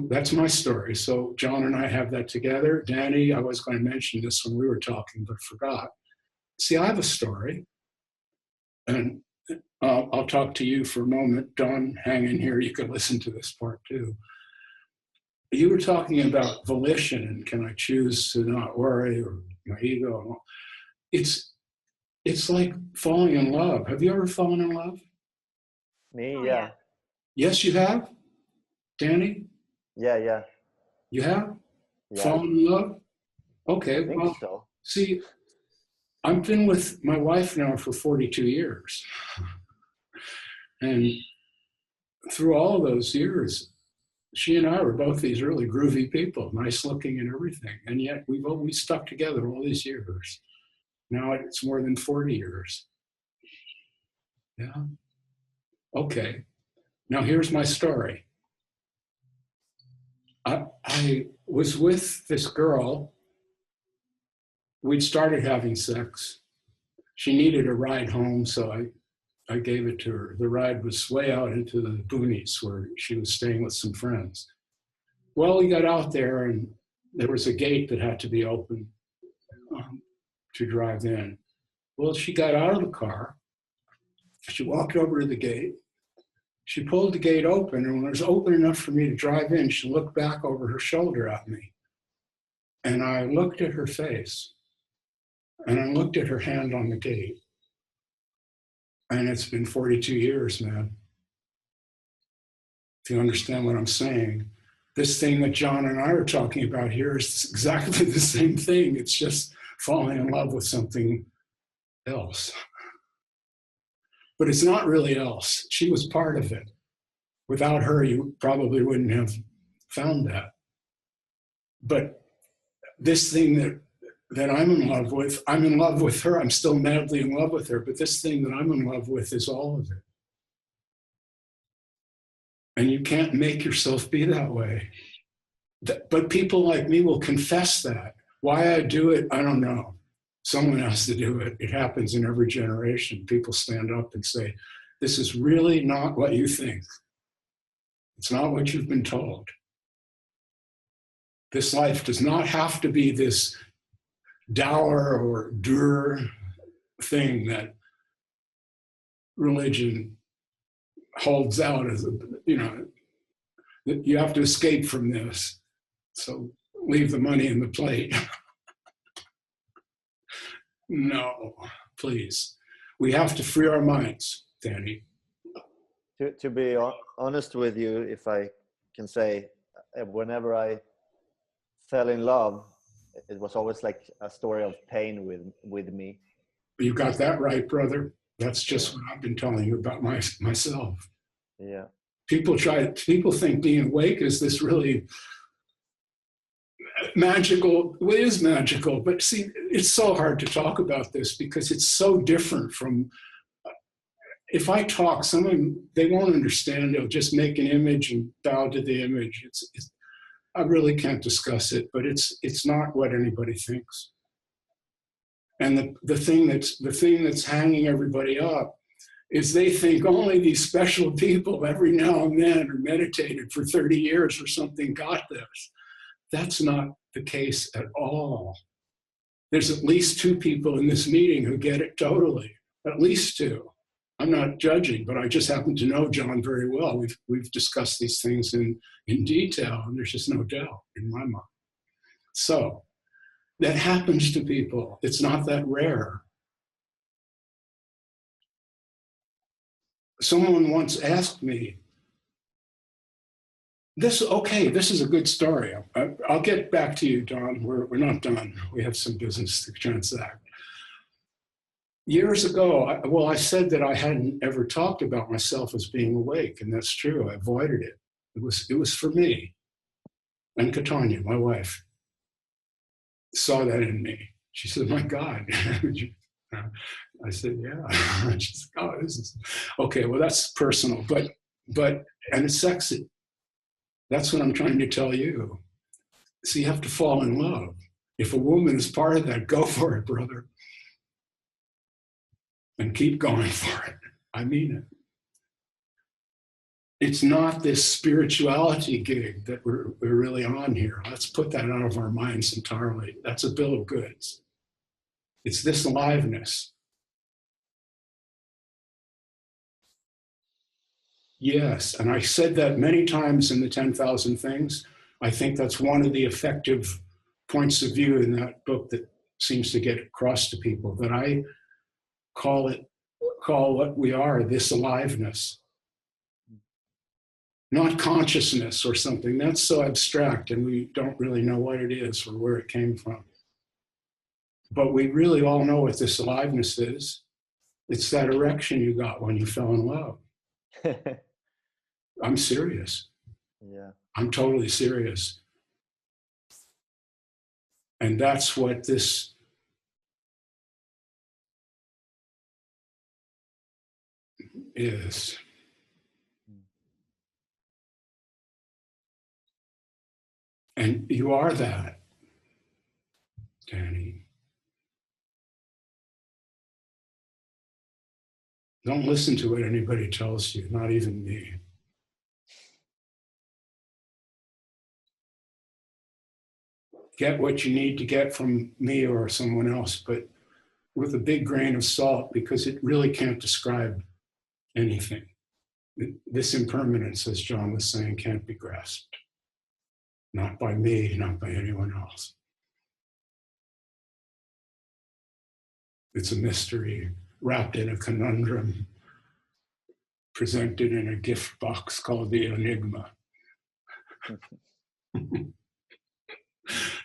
A: That's my story. So John and I have that together. Danny, I was going to mention this when we were talking, but forgot. See, I have a story. And I'll talk to you for a moment. Don, hang in here. You can listen to this part too. You were talking about volition and can I choose to not worry or my ego. It's like falling in love. Have you ever fallen in love?
H: Me,
I: Oh,
H: yeah.
I: yeah.
A: Yes, you have? Danny?
H: Yeah.
A: You have?
H: Yeah.
A: Fallen in love? Okay,
H: I think
A: well,
H: so.
A: see, I've been with my wife now for 42 years. And through all of those years, She and I were both these really groovy people, nice looking and everything. And yet we've always stuck together all these years. Now it's more than 40 years. Yeah. Okay. Now here's my story. I was with this girl. We'd started having sex. She needed a ride home, so I gave it to her. The ride was way out into the boonies where she was staying with some friends. Well, we got out there and there was a gate that had to be open to drive in. Well, she got out of the car. She walked over to the gate. She pulled the gate open, and when it was open enough for me to drive in, she looked back over her shoulder at me. And I looked at her face, and I looked at her hand on the gate. And it's been 42 years, man. If you understand what I'm saying, this thing that John and I are talking about here is exactly the same thing. It's just falling in love with something else. But it's not really else. She was part of it. Without her, you probably wouldn't have found that. But this thing that I'm in love with her. I'm still madly in love with her, but this thing that I'm in love with is all of it. And you can't make yourself be that way. But people like me will confess that. Why I do it, I don't know. Someone has to do it. It happens in every generation. People stand up and say, this is really not what you think. It's not what you've been told. This life does not have to be this dour or dur thing that religion holds out as that you have to escape from this. So leave the money in the plate. No, please. We have to free our minds, Danny.
H: To be honest with you, if I can say, whenever I fell in love, it was always like a story of pain with me.
A: You got that right, brother. That's just what I've been telling you about myself.
H: Yeah.
A: People think being awake is this really magical. Well, it is magical, but see, it's so hard to talk about this because it's so different from, if I talk, they won't understand. They'll just make an image and bow to the image. I really can't discuss it, but it's not what anybody thinks. And the thing that's hanging everybody up is they think only these special people every now and then or meditated for 30 years or something got this. That's not the case at all. There's at least 2 people in this meeting who get it totally, at least 2. I'm not judging, but I just happen to know John very well. We've discussed these things in detail, and there's just no doubt in my mind. So that happens to people. It's not that rare. Someone once asked me, this is a good story. I'll get back to you, Don. We're not done. We have some business to transact. Years ago, I said that I hadn't ever talked about myself as being awake, and that's true. I avoided it. It was for me. And Katanya, my wife, saw that in me. She said, "My God." I said, "Yeah." She said, "Oh, this is okay." Well, that's personal, but and it's sexy. That's what I'm trying to tell you. So you have to fall in love. If a woman is part of that, go for it, brother. And keep going for it. I mean it. It's not this spirituality gig that we're really on here. Let's put that out of our minds entirely. That's a bill of goods. It's this aliveness. Yes, and I said that many times in the 10,000 Things. I think that's one of the effective points of view in that book that seems to get across to people, that I call what we are this aliveness. Not consciousness or something. That's so abstract and we don't really know what it is or where it came from. But we really all know what this aliveness is. It's that erection you got when you fell in love. I'm serious.
H: Yeah.
A: I'm totally serious. And that's what this is. And you are that, Danny. Don't listen to what anybody tells you, not even me. Get what you need to get from me or someone else, but with a big grain of salt, because it really can't describe anything. This impermanence, as John was saying, can't be grasped. Not by me, not by anyone else. It's a mystery wrapped in a conundrum, presented in a gift box called the enigma.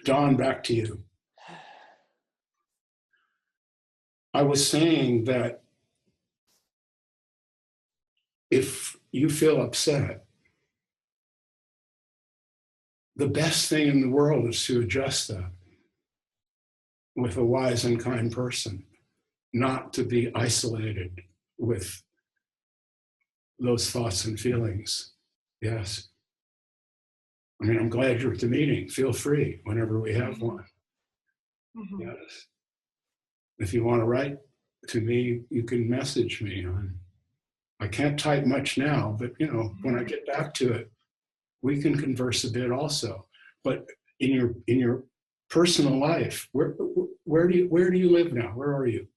A: Don, back to you. I was saying that if you feel upset, the best thing in the world is to adjust that with a wise and kind person, not to be isolated with those thoughts and feelings. Yes. I mean, I'm glad you're at the meeting. Feel free whenever we have one.
I: Mm-hmm.
A: Yes. If you want to write to me, you can message me. I can't type much now, but you know, when I get back to it, we can converse a bit also. But in your personal life, where do you live now? Where are you?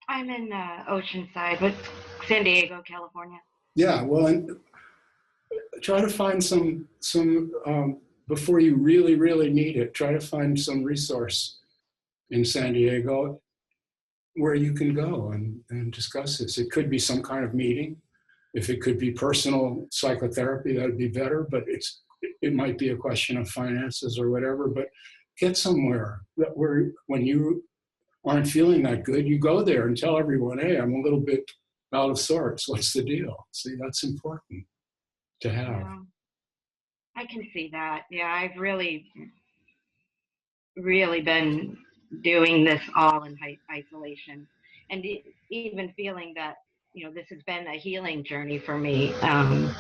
I: I'm in Oceanside, but San Diego, California.
A: Yeah, well, and try to find some before you really need it. Try to find some resource in San Diego where you can go and discuss this. It could be some kind of meeting. If it could be personal psychotherapy, that would be better, but it might be a question of finances or whatever, but get somewhere where when you aren't feeling that good, you go there and tell everyone, hey, I'm a little bit out of sorts. What's the deal? See, that's important to have.
I: Yeah, I can see that. Yeah, I've really been doing this all in isolation, and even feeling that, you know, this has been a healing journey for me. And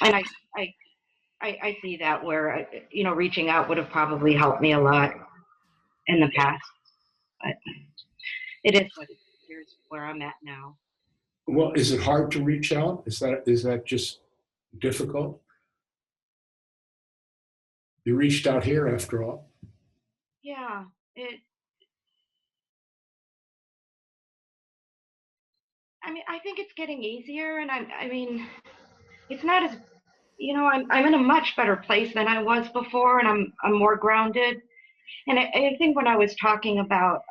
I: I see that where, you know, reaching out would have probably helped me a lot in the past, but it is what it is. Here's where I'm at now.
A: Well, is it hard to reach out? Is that just difficult? You reached out here after all.
I: Yeah, I mean, I think it's getting easier, and I mean, it's not as, you know, I'm in a much better place than I was before, and I'm more grounded. And I think when I was talking about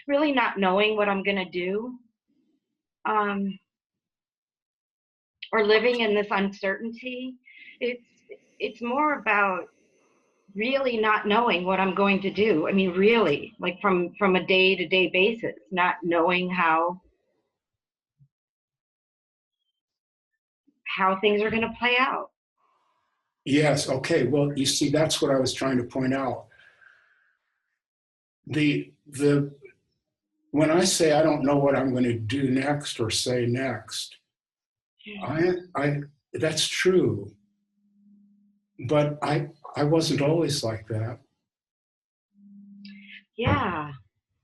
I: really not knowing what I'm gonna do, or living in this uncertainty, it's more about really not knowing what I'm going to do. I mean, really, like from a day-to-day basis, not knowing how things are going to play out.
A: Yes, okay. Well, you see, that's what I was trying to point out. When I say I don't know what I'm going to do next or say next, that's true. But I wasn't always like that.
I: Yeah,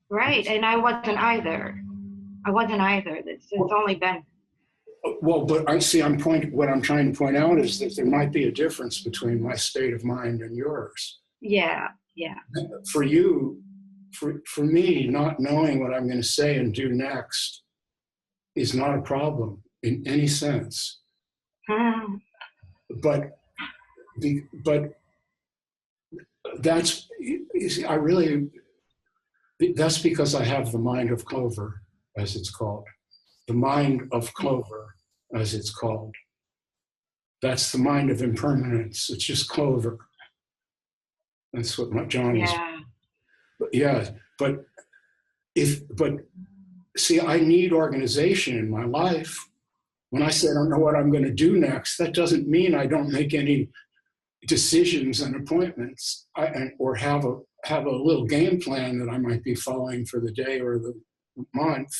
I: right. And I wasn't either. It's only been.
A: Well, but I see. What I'm trying to point out is that there might be a difference between my state of mind and yours.
I: Yeah.
A: For you, for me, not knowing what I'm going to say and do next is not a problem in any sense. But that's, you see, that's because I have the mind of Clover, as it's called. The mind of Clover, as it's called. That's the mind of impermanence. It's just Clover. That's what John is. Yeah, but see, I need organization in my life. When I say I don't know what I'm going to do next, that doesn't mean I don't make any decisions and appointments or have a little game plan that I might be following for the day or the month.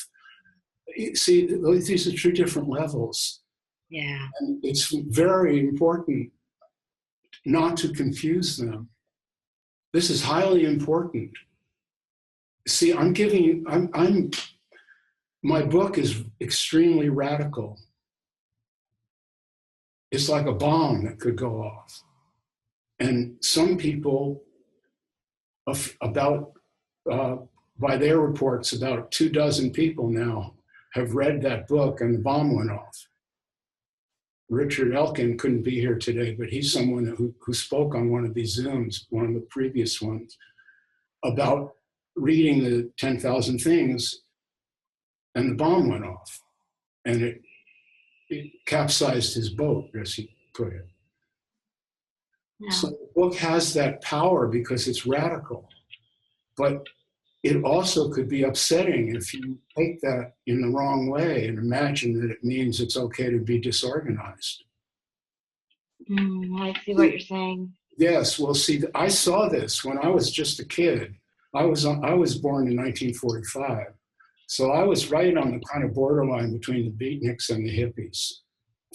A: See, these are two different levels.
I: Yeah.
A: And it's very important not to confuse them. This is highly important. See, my book is extremely radical. It's like a bomb that could go off. And some people, by their reports, about 24 people now have read that book and the bomb went off. Richard Elkin couldn't be here today, but he's someone who spoke on one of these Zooms, one of the previous ones, about reading the 10,000 Things, and the bomb went off. And it capsized his boat, as he put it.
I: Yeah.
A: So the book has that power because it's radical. But it also could be upsetting if you take that in the wrong way and imagine that it means it's okay to be disorganized.
I: I see what you're saying.
A: Yes, well, see, I saw this when I was just a kid. I was born in 1945. So I was right on the kind of borderline between the beatniks and the hippies.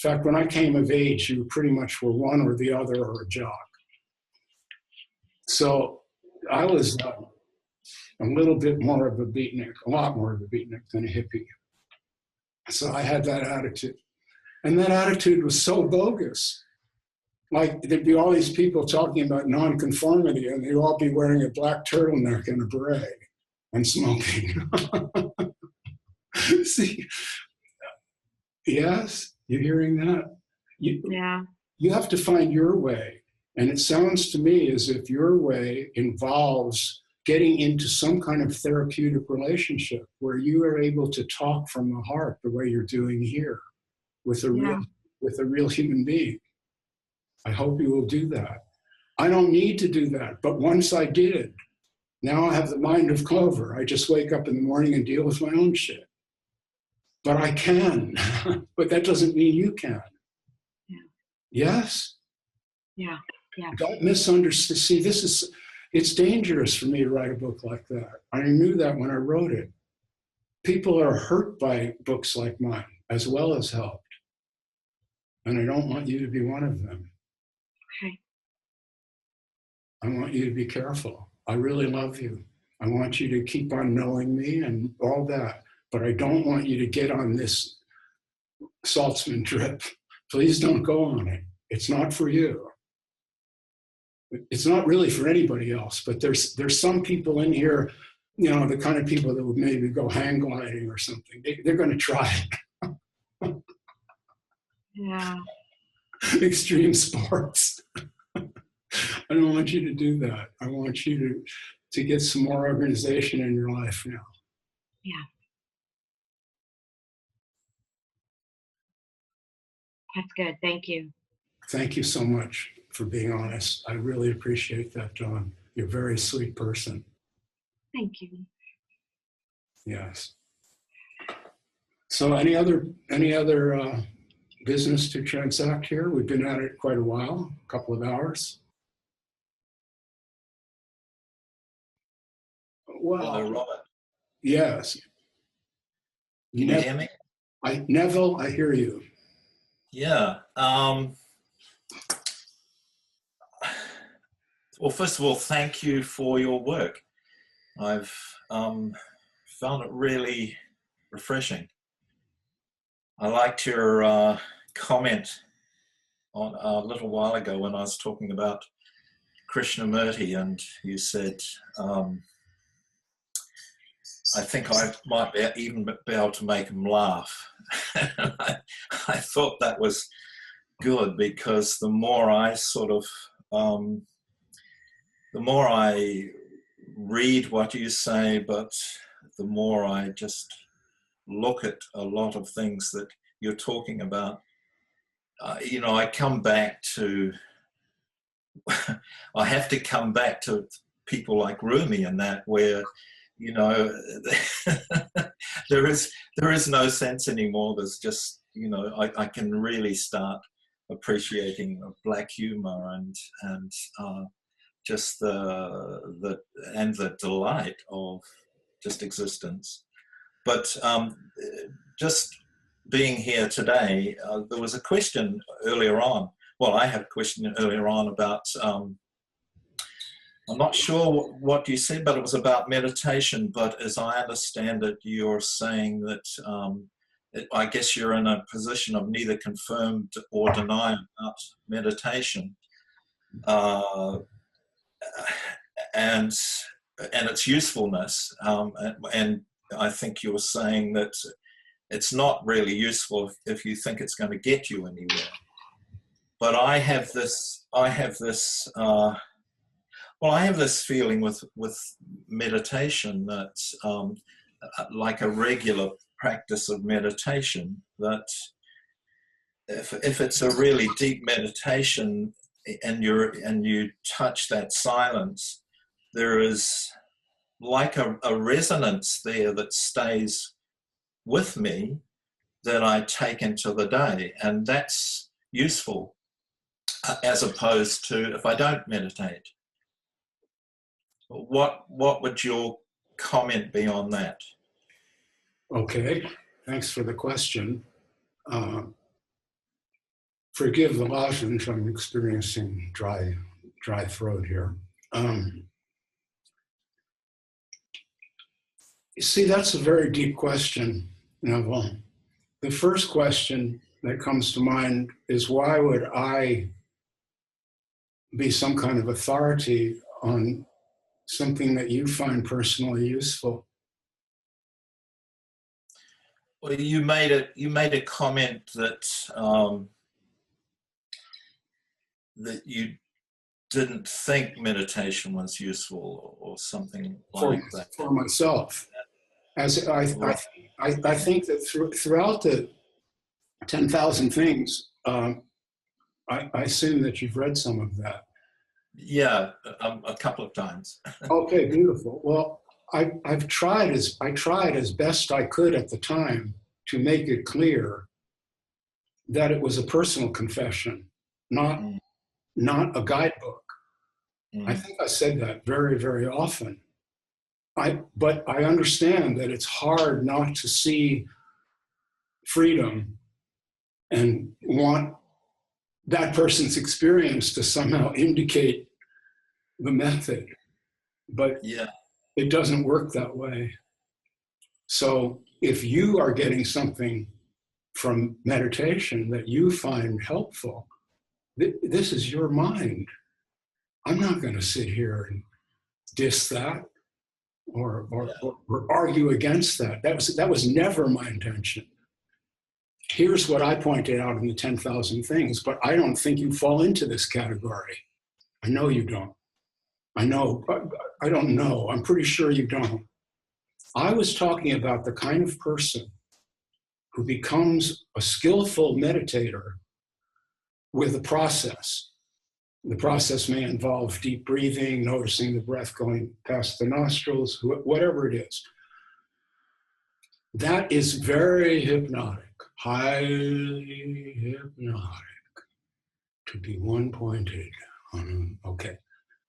A: In fact, when I came of age, you pretty much were one or the other or a jock. So I was a little bit more of a beatnik, a lot more of a beatnik than a hippie. So I had that attitude. And that attitude was so bogus. Like there'd be all these people talking about nonconformity and they'd all be wearing a black turtleneck and a beret and smoking. See, yes, you're hearing that?
I: Yeah.
A: You have to find your way. And it sounds to me as if your way involves getting into some kind of therapeutic relationship where you are able to talk from the heart the way you're doing here with a real human being. I hope you will do that. I don't need to do that, but once I did, now I have the mind of Clover. I just wake up in the morning and deal with my own shit. But I can, but that doesn't mean you can.
I: Yeah.
A: Yes?
I: Yeah, yeah.
A: Don't misunderstand. See, it's dangerous for me to write a book like that. I knew that when I wrote it. People are hurt by books like mine, as well as helped. And I don't want you to be one of them.
I: Okay.
A: I want you to be careful. I really love you. I want you to keep on knowing me and all that. But I don't want you to get on this Saltzman trip. Please don't go on it. It's not for you. It's not really for anybody else, but there's some people in here, you know, the kind of people that would maybe go hang gliding or something. They're going to try it.
I: Yeah.
A: Extreme sports. I don't want you to do that. I want you to get some more organization in your life now.
I: Yeah. That's good. Thank you.
A: Thank you so much for being honest. I really appreciate that, Dawn. You're a very sweet person.
I: Thank you.
A: Yes. So any other business to transact here? We've been at it quite a while, a couple of hours. Well,
J: hello, Robert.
A: Yes.
J: Can you hear me?
A: Neville, I hear you.
J: Yeah. Well, first of all, thank you for your work. I've found it really refreshing. I liked your comment on a little while ago when I was talking about Krishnamurti, and you said, I think I might even be able to make him laugh. I thought that was good, because the more I the more I read what you say, but the more I just look at a lot of things that you're talking about, you know, I come back to, I have to come back to people like Rumi and that, where, you know, there is no sense anymore. There's just I can really start appreciating black humor and just the delight of just existence. But just being here today, there was a question earlier on. Well, I had a question earlier on about, I'm not sure what you said, but it was about meditation. But as I understand it, you're saying that I guess you're in a position of neither confirmed or deny about meditation. And its usefulness. And I think you were saying that it's not really useful if you think it's going to get you anywhere. But I have this feeling with meditation that, like a regular practice of meditation, that if it's a really deep meditation and you touch that silence, there is like a resonance there that stays with me that I take into the day, and that's useful as opposed to if I don't meditate. What would your comment be on that?
A: Okay, thanks for the question. Forgive the lozenge, I'm experiencing dry throat here. You see, that's a very deep question, Neville. The first question that comes to mind is, why would I be some kind of authority on something that you find personally useful?
J: Well, you made a comment that that you didn't think meditation was useful or something like that.
A: For myself, as I think that throughout the 10,000 things, I assume that you've read some of that.
J: Yeah, a couple of times.
A: Okay, beautiful. Well, I tried as best I could at the time to make it clear that it was a personal confession, not a guidebook. I think I said that very, very often. But I understand that it's hard not to see freedom and want that person's experience to somehow indicate the method. But
J: yeah,
A: it doesn't work that way. So if you are getting something from meditation that you find helpful, this is your mind. I'm not going to sit here and diss that or argue against that. That was never my intention. Here's what I pointed out in the 10,000 things, but I don't think you fall into this category. I know you don't. I know, I don't know. I'm pretty sure you don't. I was talking about the kind of person who becomes a skillful meditator with a process. The process may involve deep breathing, noticing the breath going past the nostrils, whatever it is. That is very hypnotic, highly hypnotic, to be one-pointed. Okay,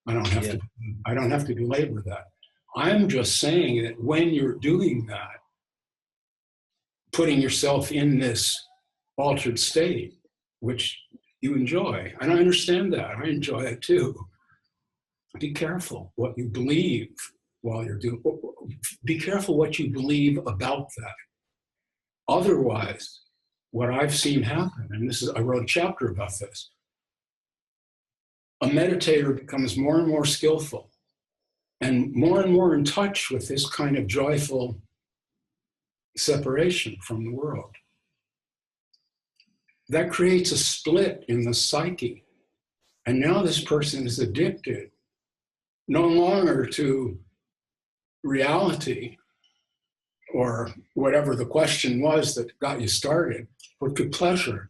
A: I don't have to belabor that. I'm just saying that when you're doing that, putting yourself in this altered state, which you enjoy, and I understand that, I enjoy it too. Be careful what you believe while you're doing, be careful what you believe about that. Otherwise, what I've seen happen, and I wrote a chapter about this, a meditator becomes more and more skillful and more in touch with this kind of joyful separation from the world. That creates a split in the psyche. And now this person is addicted no longer to reality or whatever the question was that got you started, but to pleasure.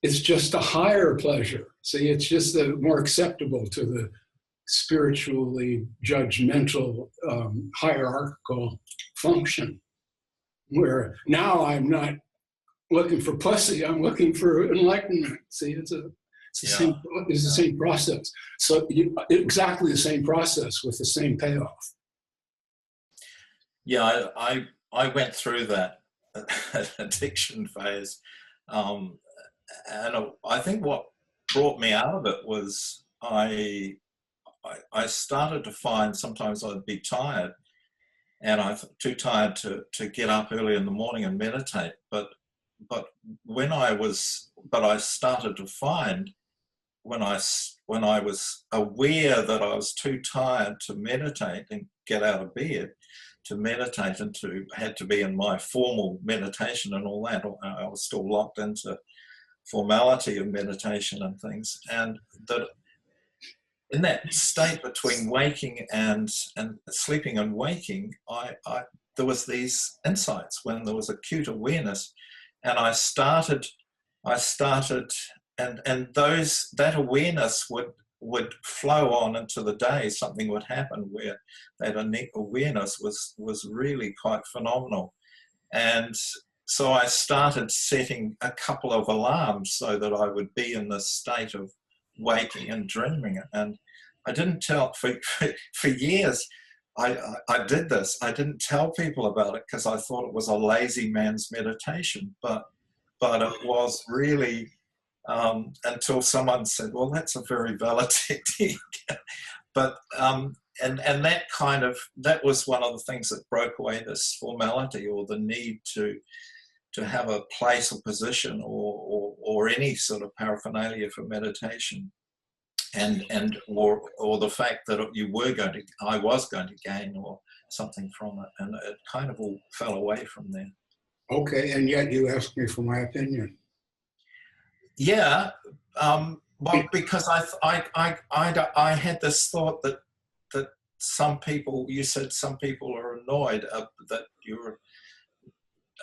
A: It's just a higher pleasure. See, it's just more acceptable to the spiritually judgmental, hierarchical function, where now I'm not looking for pussy. I'm looking for enlightenment. See, it's the same process. So exactly the same process with the same payoff.
J: Yeah, I went through that addiction phase, and I think what brought me out of it was I started to find sometimes I'd be tired, and I'm too tired to get up early in the morning and meditate. But I started to find when I was aware that I was too tired to meditate and get out of bed to meditate, and had to be in my formal meditation and all that. I was still locked into formality of meditation and things, and that in that state between waking and sleeping and waking, there was these insights when there was acute awareness, and I started, and that awareness would flow on into the day. Something would happen where that awareness was really quite phenomenal, and so I started setting a couple of alarms so that I would be in this state of waking and dreaming. And I didn't tell for years. I did this. I didn't tell people about it because I thought it was a lazy man's meditation, but it was really until someone said, "Well, that's a very valid technique." But and that was one of the things that broke away this formality or the need to have a place or position or any sort of paraphernalia for meditation, or the fact that I was going to gain or something from it, and it kind of all fell away from there.
A: Okay, and yet you asked me for my opinion.
J: Yeah, well, because I had this thought that some people, you said some people are annoyed that you're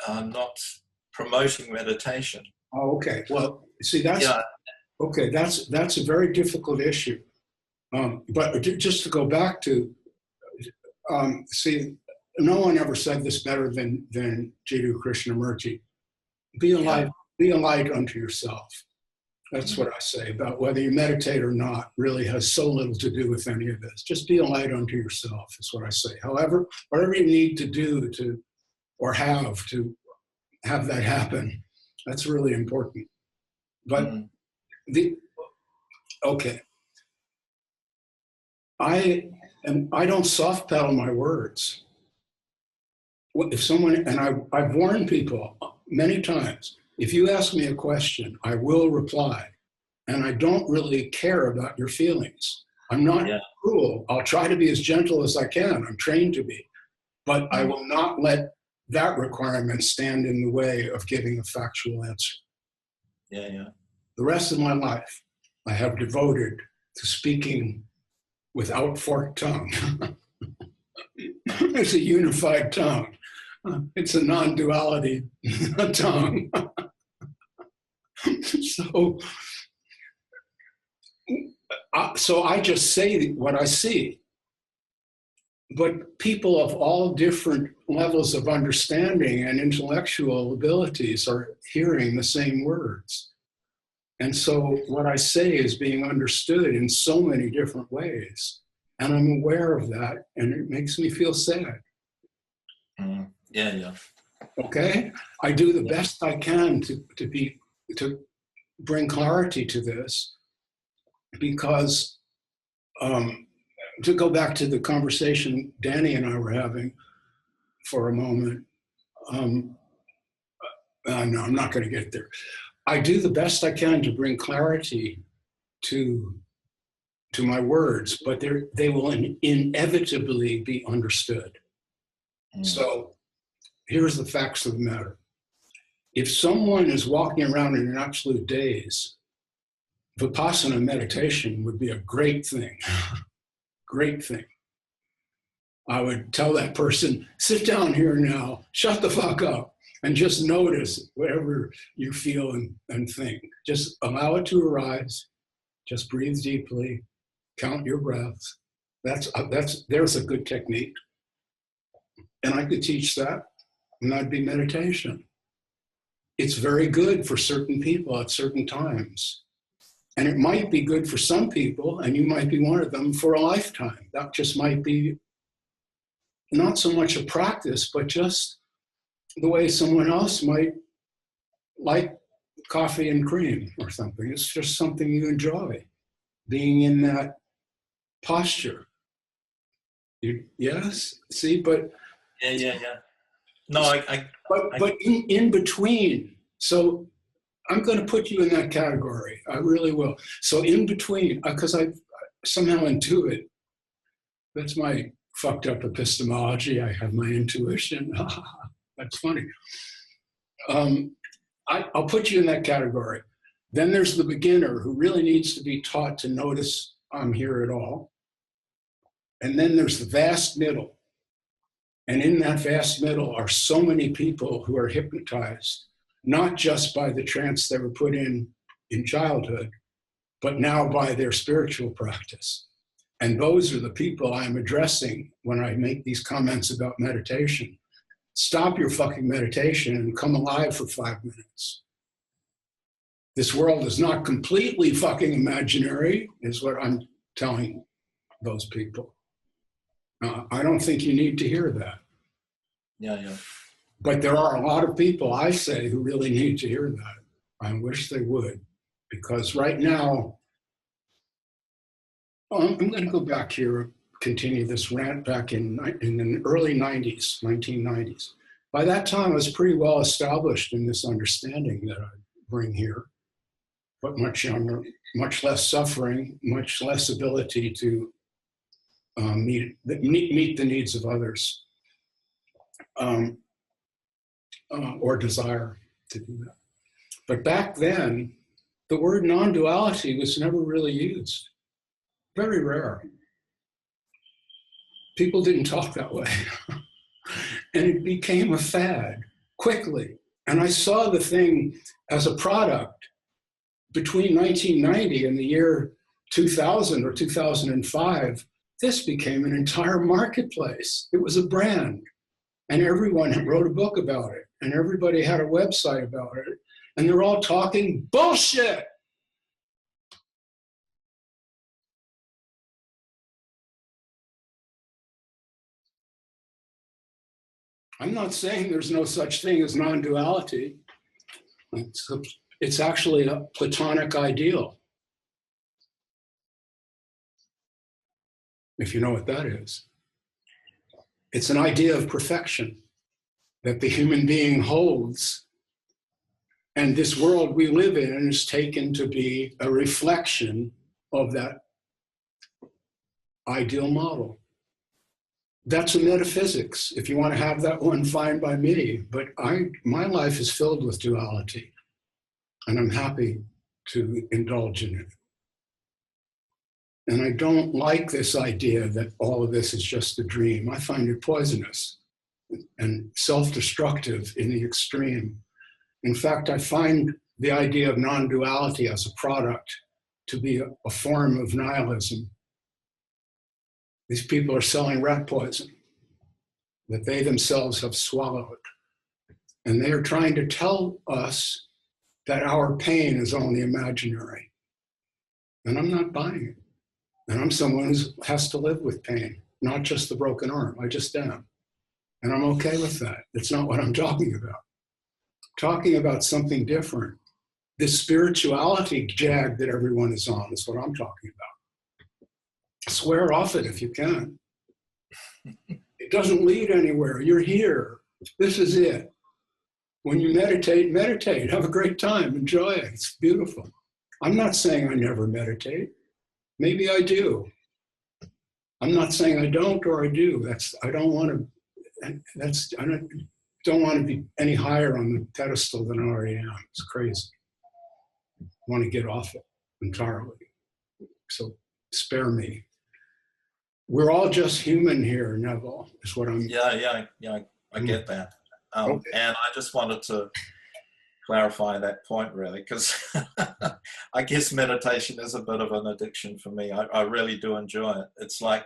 J: not promoting meditation.
A: Oh, okay. Well, see, that's a very difficult issue. But just to go back to, see, no one ever said this better than Jiddu Krishnamurti. Be a light unto yourself. That's what I say about whether you meditate or not. Really has so little to do with any of this. Just be a light unto yourself is what I say. However, whatever you need to do to have that happen, that's really important. But I don't soft pedal my words. If someone, and I've warned people many times, if you ask me a question, I will reply, and I don't really care about your feelings. I'm not cruel. I'll try to be as gentle as I can. I'm trained to be, but I will not let that requirement stand in the way of giving a factual answer.
J: Yeah.
A: The rest of my life, I have devoted to speaking without forked tongue. It's a unified tongue. It's a non-duality tongue. So I just say what I see. But people of all different levels of understanding and intellectual abilities are hearing the same words. And so what I say is being understood in so many different ways. And I'm aware of that, and it makes me feel sad.
J: Yeah.
A: Okay? I do the best I can to bring clarity to this, because to go back to the conversation Danny and I were having for a moment, no, I'm not going to get there. I do the best I can to bring clarity to my words, but they will inevitably be understood. So here's the facts of the matter. If someone is walking around in an absolute daze, Vipassana meditation would be a great thing. Great thing. I would tell that person, sit down here now, shut the fuck up, and just notice whatever you feel and think. Just allow it to arise. Just breathe deeply. Count your breaths. There's a good technique. And I could teach that, and that'd be meditation. it's very good for certain people at certain times. And it might be good for some people, and you might be one of them, for a lifetime. That just might be not so much a practice, but just the way someone else might like coffee and cream or something. It's just something you enjoy, being in that posture. Yes? See, but...
J: Yeah. No,
A: But in between, so I'm going to put you in that category. I really will. So in between, because I somehow intuit, that's my fucked up epistemology. I have my intuition. That's funny. I'll put you in that category. Then there's the beginner who really needs to be taught to notice I'm here at all. And then there's the vast middle. And in that vast middle are so many people who are hypnotized, not just by the trance they were put in childhood, but now by their spiritual practice. And those are the people I'm addressing when I make these comments about meditation. Stop your fucking meditation and come alive for 5 minutes. This world is not completely fucking imaginary, is what I'm telling those people. I don't think you need to hear that.
J: Yeah.
A: But there are a lot of people, I say, who really need to hear that. I wish they would, because right now, I'm going to go back here, continue this rant back in the early 90s, 1990s. By that time, I was pretty well established in this understanding that I bring here, but much younger, much less suffering, much less ability to meet the needs of others, or desire to do that. But back then, the word non-duality was never really used. Very rare. People didn't talk that way. And it became a fad quickly. And I saw the thing as a product between 1990 and the year 2000 or 2005. This became an entire marketplace. It was a brand. And everyone wrote a book about it. And everybody had a website about it. And they're all talking bullshit. I'm not saying there's no such thing as non-duality. It's actually a Platonic ideal, if you know what that is. It's an idea of perfection that the human being holds, and this world we live in is taken to be a reflection of that ideal model. That's a metaphysics. If you want to have that one, fine by me. But my life is filled with duality, and I'm happy to indulge in it. And I don't like this idea that all of this is just a dream. I find it poisonous and self-destructive in the extreme. In fact, I find the idea of non-duality as a product to be a form of nihilism. These people are selling rat poison that they themselves have swallowed. And they are trying to tell us that our pain is only imaginary. And I'm not buying it. And I'm someone who has to live with pain, not just the broken arm. I just am. And I'm okay with that. That's not what I'm talking about. I'm talking about something different. This spirituality jag that everyone is on is what I'm talking about. Swear off it if you can. It doesn't lead anywhere. You're here. This is it. When you meditate, meditate. Have a great time. Enjoy it. It's beautiful. I'm not saying I never meditate. Maybe I do. I'm not saying I don't or I do. I don't want to be any higher on the pedestal than I already am. It's crazy. I want to get off it entirely. So spare me. We're all just human here, Neville, is what I'm...
J: Yeah, I get that. Okay. And I just wanted to clarify that point, really, because I guess meditation is a bit of an addiction for me. I really do enjoy it. It's like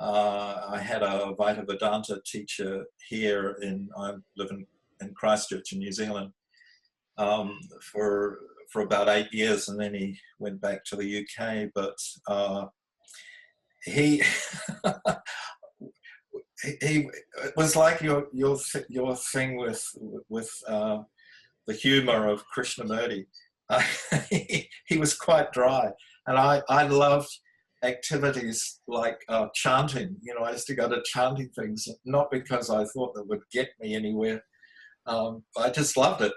J: I had a Vaita Vedanta teacher here I live in Christchurch in New Zealand, for about 8 years, and then he went back to the UK. But he he it was like your thing with the humor of Krishnamurti. He was quite dry, and I loved activities like chanting. You know, I used to go to chanting things, not because I thought that would get me anywhere. I just loved it,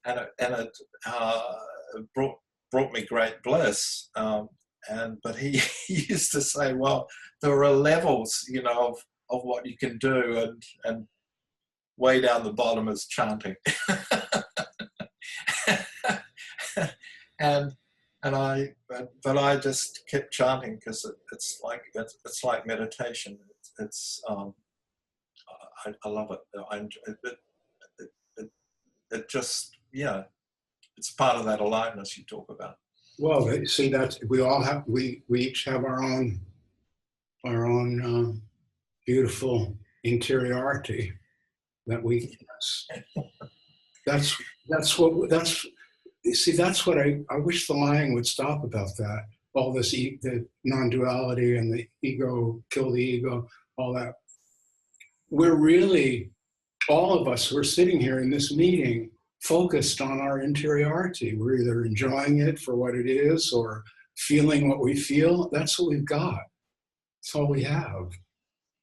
J: and it brought me great bliss. But he used to say, well, there are levels, you know, of what you can do, and way down the bottom is chanting. But I just kept chanting because it's like meditation. I love it. It just, yeah, it's part of that aliveness you talk about.
A: Well, see, that's, we each have our own beautiful interiority that we, that's what I wish the lying would stop about that. All this, the non-duality and the ego, kill the ego, all that. We're really, all of us who are sitting here in this meeting, focused on our interiority. We're either enjoying it for what it is or feeling what we feel. That's what we've got. That's all we have.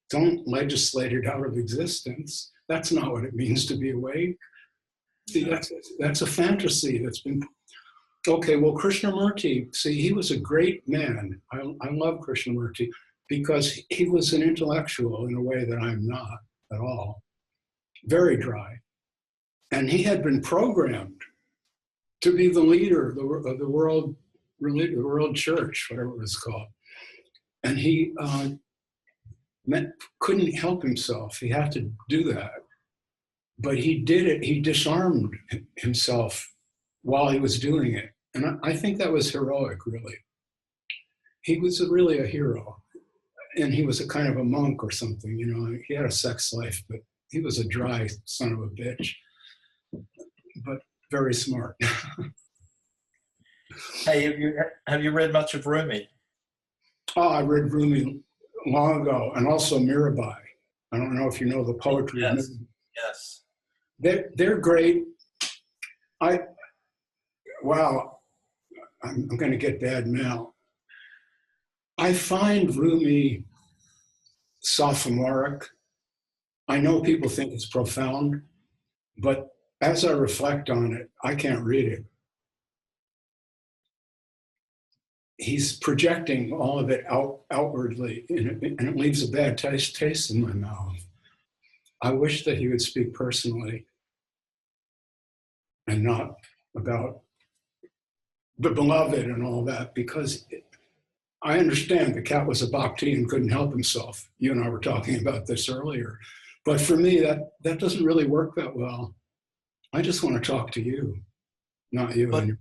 A: Don't legislate it out of existence. That's not what it means to be awake. See, that's a fantasy that's been... Okay, well, Krishnamurti, see, he was a great man. I love Krishnamurti because he was an intellectual in a way that I'm not at all. Very dry. And he had been programmed to be the leader of the world church, whatever it was called. And he couldn't help himself. He had to do that. But he did it. He disarmed himself while he was doing it. And I think that was heroic, really. He was really a hero. And he was a kind of a monk or something, you know. He had a sex life, but he was a dry son of a bitch. But very smart.
J: Hey, have you read much of Rumi?
A: Oh, I read Rumi long ago, and also Mirabai. I don't know if you know the poetry.
J: Yes.
A: of
J: Yes.
A: They're great. Wow, I'm going to get bad mail. I find Rumi sophomoric. I know people think it's profound, but as I reflect on it, I can't read it. He's projecting all of it outwardly, and it leaves a bad taste in my mouth. I wish that he would speak personally and not about the beloved and all that, because I understand the cat was a bhakti and couldn't help himself. You and I were talking about this earlier. But for me, that doesn't really work that well. I just want to talk to you, not you.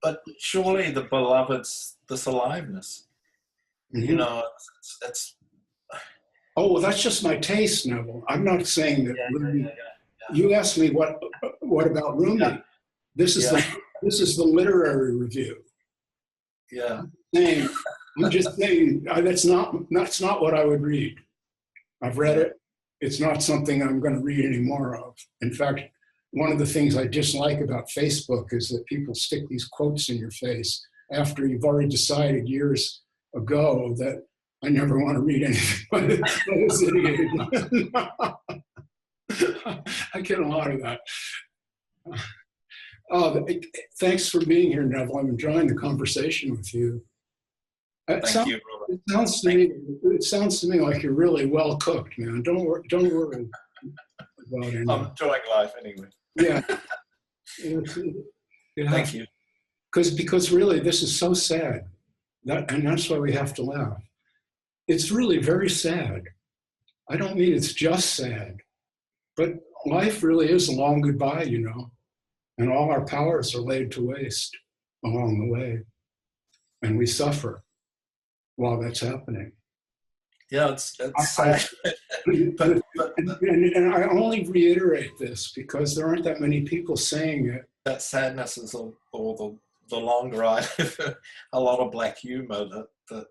J: But surely the beloved's this aliveness. Mm-hmm. You know, it's
A: oh, well, that's just my taste, Neville. I'm not saying that. Yeah. You asked me what about Rumi. Yeah. This is the literary review.
J: Yeah.
A: I'm just saying that's not what I would read. I've read it. It's not something I'm going to read any more of. In fact, one of the things I dislike about Facebook is that people stick these quotes in your face after you've already decided years ago that I never want to read anything by this idiot. I get a lot of that. Thanks for being here, Neville. I'm enjoying the conversation with you.
J: Thank you, Robert.
A: It sounds to me like you're really well cooked, man. Don't worry about it.
J: I'm enjoying life anyway.
A: Yeah.
J: Thank you.
A: Because really, this is so sad. And that's why we have to laugh. It's really very sad. I don't mean it's just sad, but life really is a long goodbye, you know, and all our powers are laid to waste along the way, and we suffer while that's happening.
J: Yeah, it's sad.
A: And I only reiterate this because there aren't that many people saying it.
J: That sadness is or the longer I live, a lot of black humor that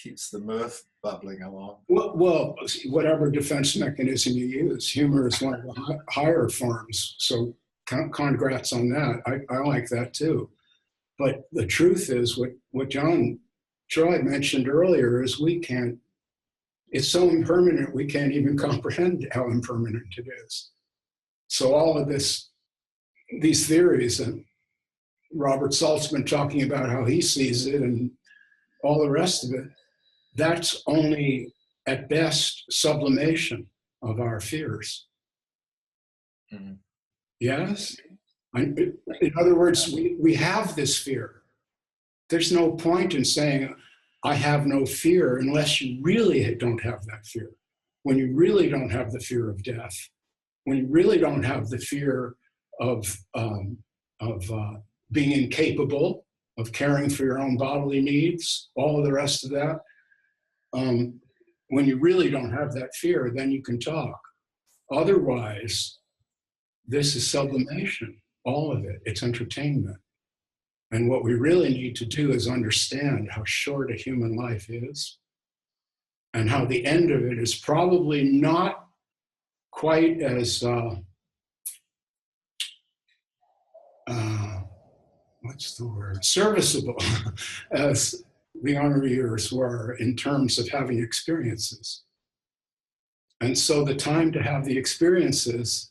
J: keeps the mirth bubbling along.
A: Well, whatever defense mechanism you use, humor is one of the higher forms. So congrats on that. I like that too. But the truth is, what John Troy mentioned earlier is it's so impermanent, we can't even comprehend how impermanent it is. So all of these theories, and Robert Saltzman talking about how he sees it and all the rest of it, that's only at best sublimation of our fears.
J: Mm-hmm.
A: Yes? In other words, we have this fear. There's no point in saying, I have no fear, unless you really don't have that fear. When you really don't have the fear of death, when you really don't have the fear of being incapable of caring for your own bodily needs, all of the rest of that, when you really don't have that fear, then you can talk. Otherwise, this is sublimation, all of it. It's entertainment. And what we really need to do is understand how short a human life is and how the end of it is probably not quite as, what's the word, serviceable as the younger years were in terms of having experiences. And so the time to have the experiences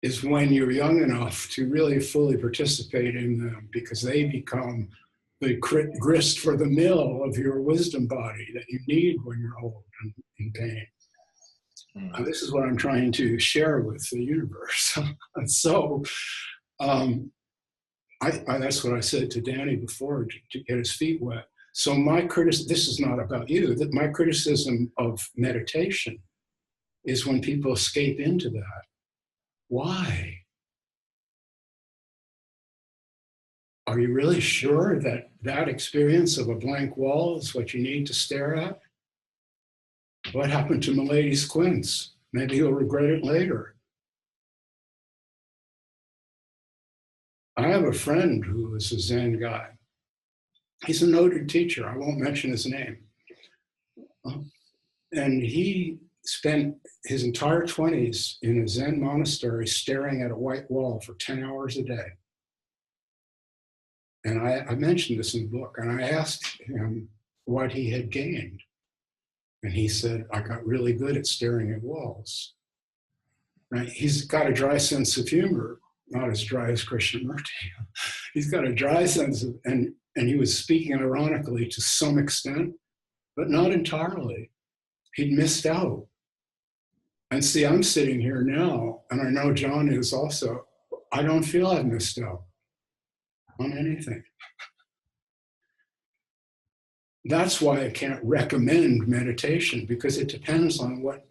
A: is when you're young enough to really fully participate in them, because they become the grist for the mill of your wisdom body that you need when you're old and in pain. Mm. This is what I'm trying to share with the universe. And so that's what I said to Danny before, to get his feet wet. So this is not about you, that my criticism of meditation is when people escape into that. Why? Are you really sure that that experience of a blank wall is what you need to stare at? What happened to Milady's quince? Maybe you'll regret it later. I have a friend who is a Zen guy. He's a noted teacher. I won't mention his name. And he spent his entire 20s in a Zen monastery staring at a white wall for 10 hours a day. And I mentioned this in the book, and I asked him what he had gained. And he said, I got really good at staring at walls. Now, he's got a dry sense of humor, not as dry as Krishnamurti. He's got a dry sense of, and he was speaking ironically to some extent, but not entirely. He'd missed out. And see, I'm sitting here now, and I know John is also. I don't feel I've missed out on anything. That's why I can't recommend meditation, because it depends on what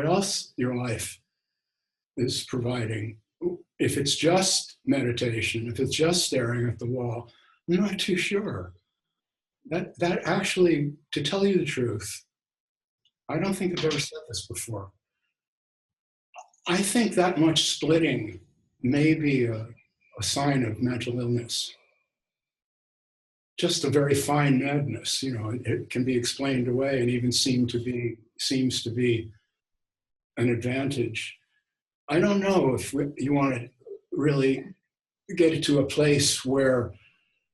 A: else your life is providing. If it's just meditation, if it's just staring at the wall, I'm not too sure. That actually, to tell you the truth, I don't think I've ever said this before. I think that much splitting may be a sign of mental illness. Just a very fine madness, it can be explained away and even seems to be an advantage. I don't know if you want to really get it to a place where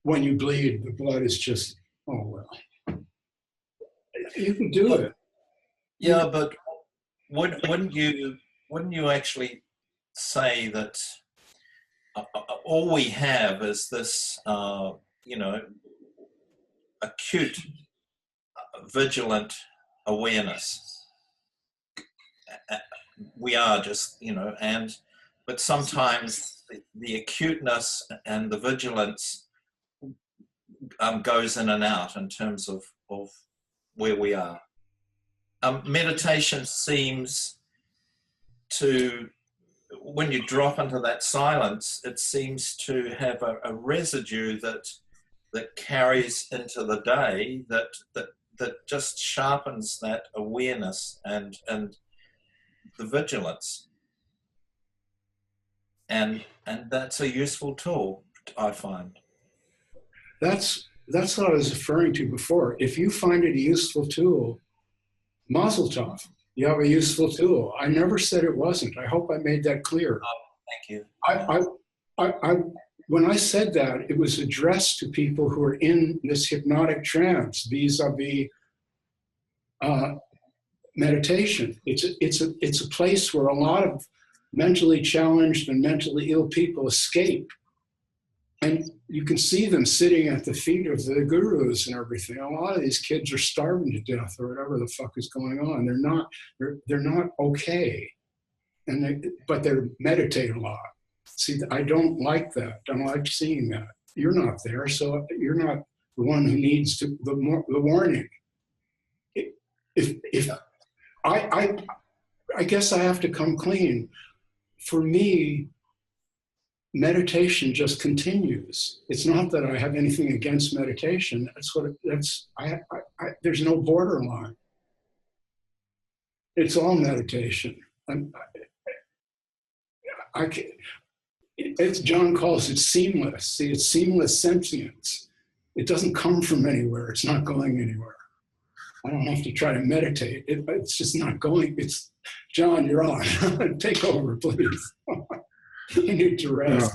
A: when you bleed, the blood is just, oh, well. You can do it.
J: Yeah, but wouldn't you actually say that all we have is this, acute, vigilant awareness? We are just, but sometimes the acuteness and the vigilance goes in and out in terms of where we are. Meditation seems to, when you drop into that silence, it seems to have a residue that carries into the day that that just sharpens that awareness and the vigilance. And that's a useful tool, I find.
A: That's what I was referring to before. If you find it a useful tool, mazel tov, you have a useful tool. I never said it wasn't. I hope I made that clear.
J: Thank you.
A: When I said that, it was addressed to people who are in this hypnotic trance vis-a-vis meditation. It's a place where a lot of mentally challenged and mentally ill people escape. And you can see them sitting at the feet of the gurus and everything. A lot of these kids are starving to death or whatever the fuck is going on. They're not okay. But they meditate a lot. See, I don't like that. I don't like seeing that. You're not there, so you're not the one who needs the warning. I guess I have to come clean. For me, meditation just continues. It's not that I have anything against meditation. There's no borderline. It's all meditation. As John calls it, seamless. See, it's seamless sentience. It doesn't come from anywhere. It's not going anywhere. I don't have to try to meditate. It's just not going. John, you're on. Take over, please. You need to rest.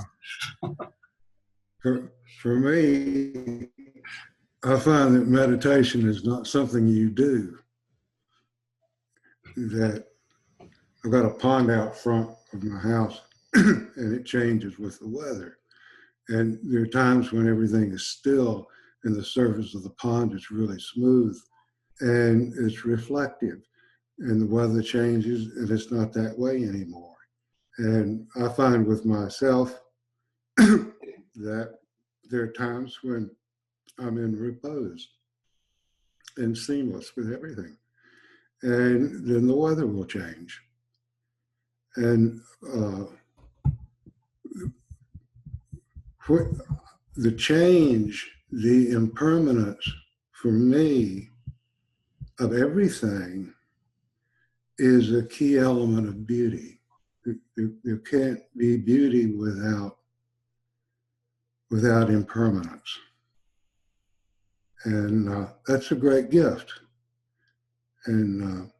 G: For me, I find that meditation is not something you do. That I've got a pond out front of my house, and it changes with the weather. And there are times when everything is still, and the surface of the pond is really smooth, and it's reflective. And the weather changes, and it's not that way anymore. And I find with myself that there are times when I'm in repose and seamless with everything. And then the weather will change. And the change, the impermanence for me of everything is a key element of beauty. There can't be beauty without impermanence. And that's a great gift. And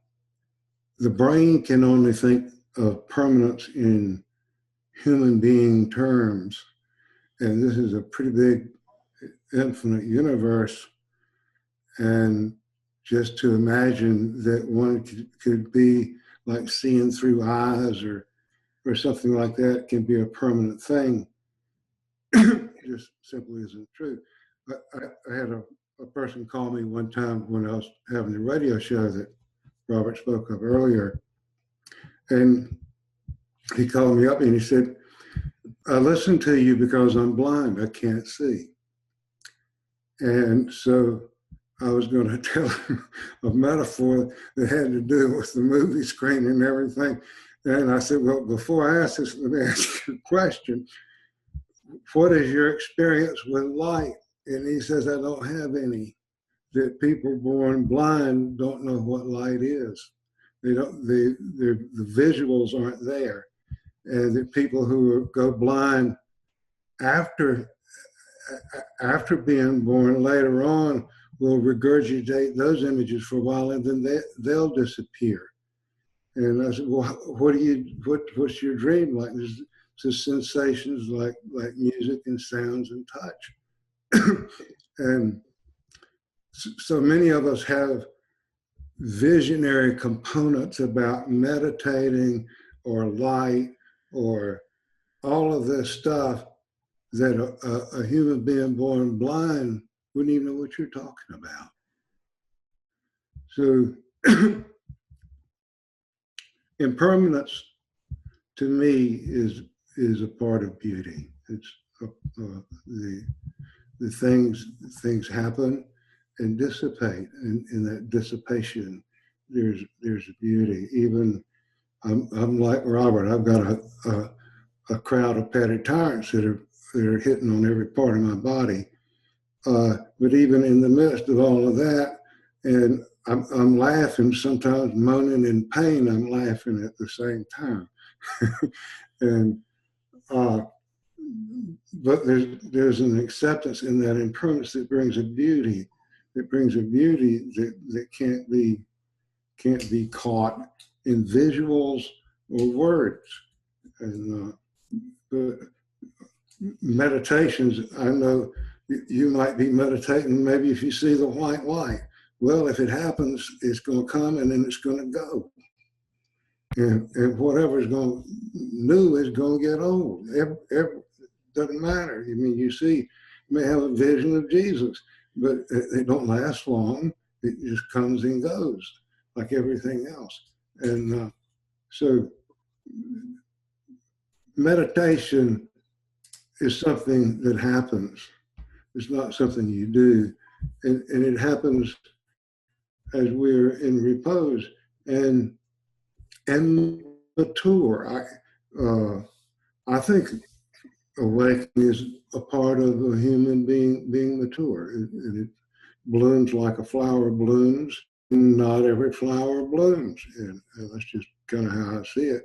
G: the brain can only think of permanence in human being terms. And this is a pretty big infinite universe. And just to imagine that one could be like seeing through eyes or something like that can be a permanent thing, just simply isn't true. I had a person call me one time when I was having the radio show that Robert spoke of earlier. And he called me up and he said, I listen to you because I'm blind, I can't see. And so I was going to tell him a metaphor that had to do with the movie screen and everything. And I said, well, before I ask this, let me ask you a question. What is your experience with light? And he says, I don't have any. That people born blind don't know what light is. They don't. The visuals aren't there. And that people who go blind after being born later on will regurgitate those images for a while, and then they'll disappear. And I said, well, what's your dream like? There's just sensations like music and sounds and touch. And so many of us have visionary components about meditating or light or all of this stuff that a human being born blind wouldn't even know what you're talking about. So impermanence to me is a part of beauty. It's the things happen and dissipate, and in that dissipation there's beauty. Even I'm like Robert, I've got a crowd of petty tyrants that are hitting on every part of my body. But even in the midst of all of that, And I'm laughing, sometimes moaning in pain, I'm laughing at the same time. And but there's an acceptance in that impermanence that brings a beauty. It brings a beauty that can't be caught in visuals or words. And the meditations, I know you might be meditating, maybe if you see the white light. Well, if it happens, it's going to come and then it's going to go. And whatever's new is going to get old. Doesn't matter. I mean, you may have a vision of Jesus, but it don't last long. It just comes and goes like everything else. And so meditation is something that happens. It's not something you do. And it happens as we're in repose and mature. I think awakening is a part of a human being mature. It blooms like a flower blooms. Not every flower blooms, and that's just kind of how I see it.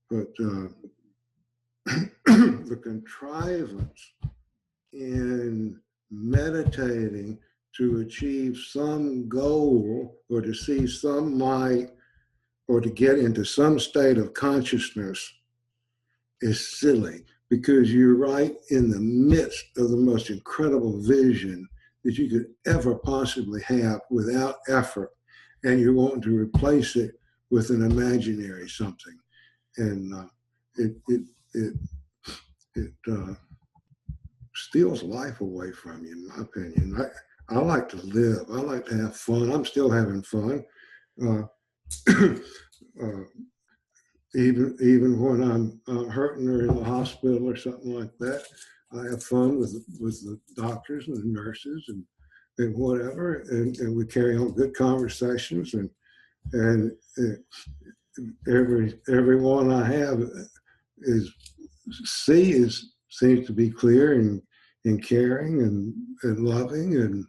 G: But the contrivance in meditating to achieve some goal or to see some light or to get into some state of consciousness is silly, because you're right in the midst of the most incredible vision that you could ever possibly have without effort, and you're wanting to replace it with an imaginary something. And it steals life away from you, in my opinion. I like to live. I like to have fun. I'm still having fun. Even when I'm hurting or in the hospital or something like that, I have fun with the doctors and the nurses and whatever, and we carry on good conversations, and everyone I have seems to be clear and caring and loving, and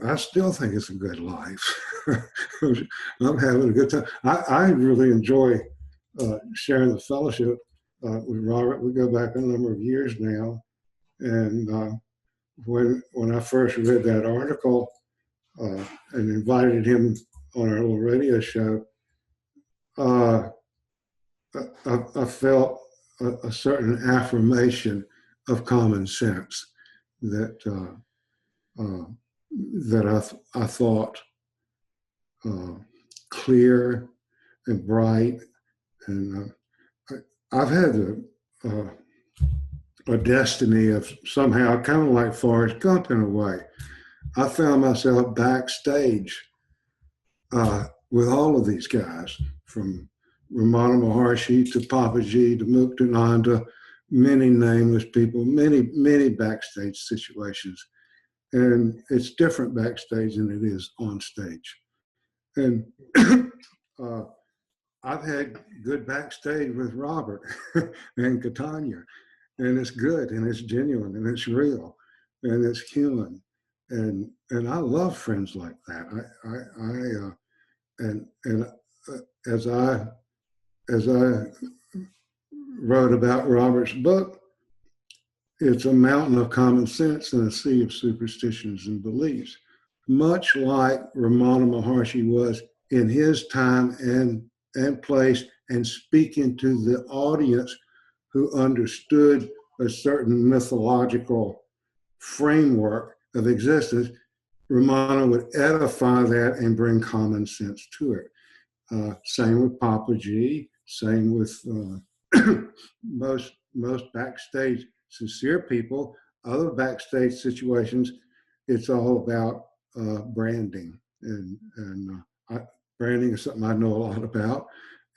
G: I still think it's a good life. I'm having a good time. I really enjoy sharing the fellowship with Robert. We go back a number of years now, and when I first read that article and invited him on our little radio show, I felt a certain affirmation of common sense that I thought clear and bright. And I've had a destiny of somehow, kind of like Forrest Gump in a way. I found myself backstage with all of these guys, from Ramana Maharshi to Papaji to Muktananda, many nameless people, many backstage situations. And it's different backstage than it is on stage. And I've had good backstage with Robert and Katanya, and it's good, and it's genuine, and it's real, and it's human. And I love friends like that. As I wrote about Robert's book, it's a mountain of common sense and a sea of superstitions and beliefs, much like Ramana Maharshi was in his time and place, and speaking to the audience who understood a certain mythological framework of existence. Ramana would edify that and bring common sense to it. Same with Papaji, same with most backstage sincere people. Other backstage situations, it's all about branding, and branding is something I know a lot about,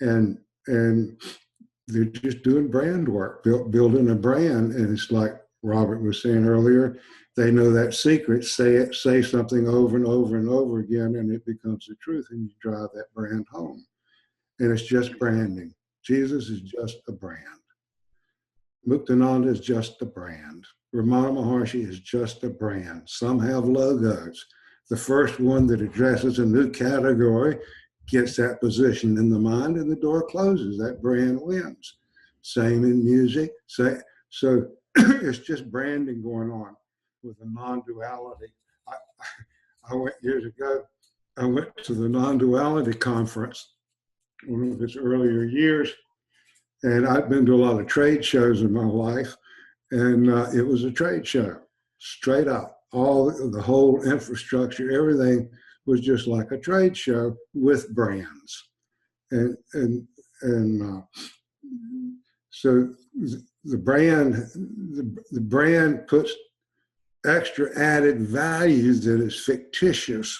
G: and they're just doing brand work, building a brand. And it's like Robert was saying earlier, they know that secret. Say something over and over and over again, and it becomes the truth, and you drive that brand home. And it's just branding. Jesus is just a brand. Muktananda is just a brand. Ramana Maharshi is just a brand. Some have logos. the first one that addresses a new category gets that position in the mind, and the door closes. That brand wins. Same in music. So it's just branding going on with a non-duality. I went years ago, I went to the non-duality conference, one of its earlier years, and I've been to a lot of trade shows in my life, and it was a trade show, straight up. The whole infrastructure, everything was just like a trade show with brands. So the brand puts extra added values that is fictitious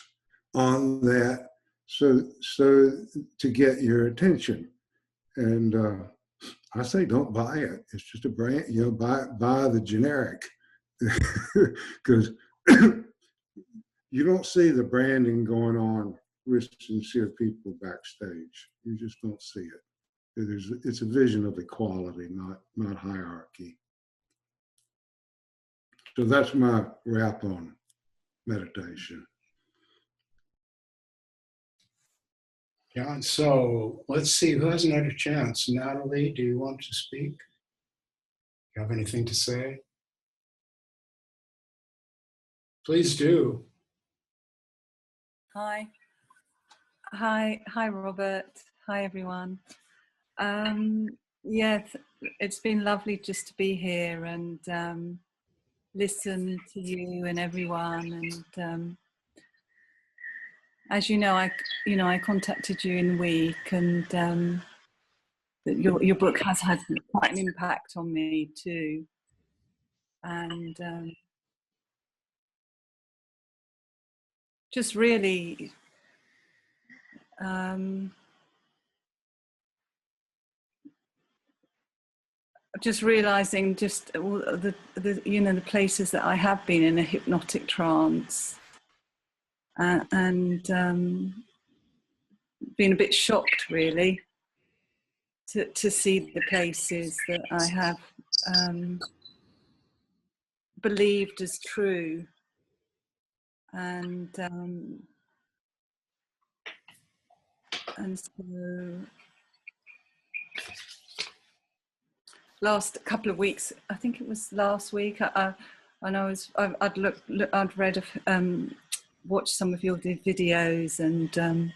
G: on that, so to get your attention. And I say don't buy it. It's just a brand. Buy the generic, because you don't see the branding going on with sincere people backstage. You just don't see it. It's a vision of equality, not hierarchy. So that's my wrap on meditation.
A: John, so let's see who hasn't had a chance. Natalie, do you want to speak? You have anything to say? Please do.
K: Hi, Robert. Hi, everyone. Yes, it's been lovely just to be here and listen to you and everyone. And as you know, I contacted you in a week, and your book has had quite an impact on me too. And just really. Just realizing just the places that I have been in a hypnotic trance, and been a bit shocked really to see the places that I have believed as true, and so last couple of weeks, I think it was last week, I'd read watched some of your videos and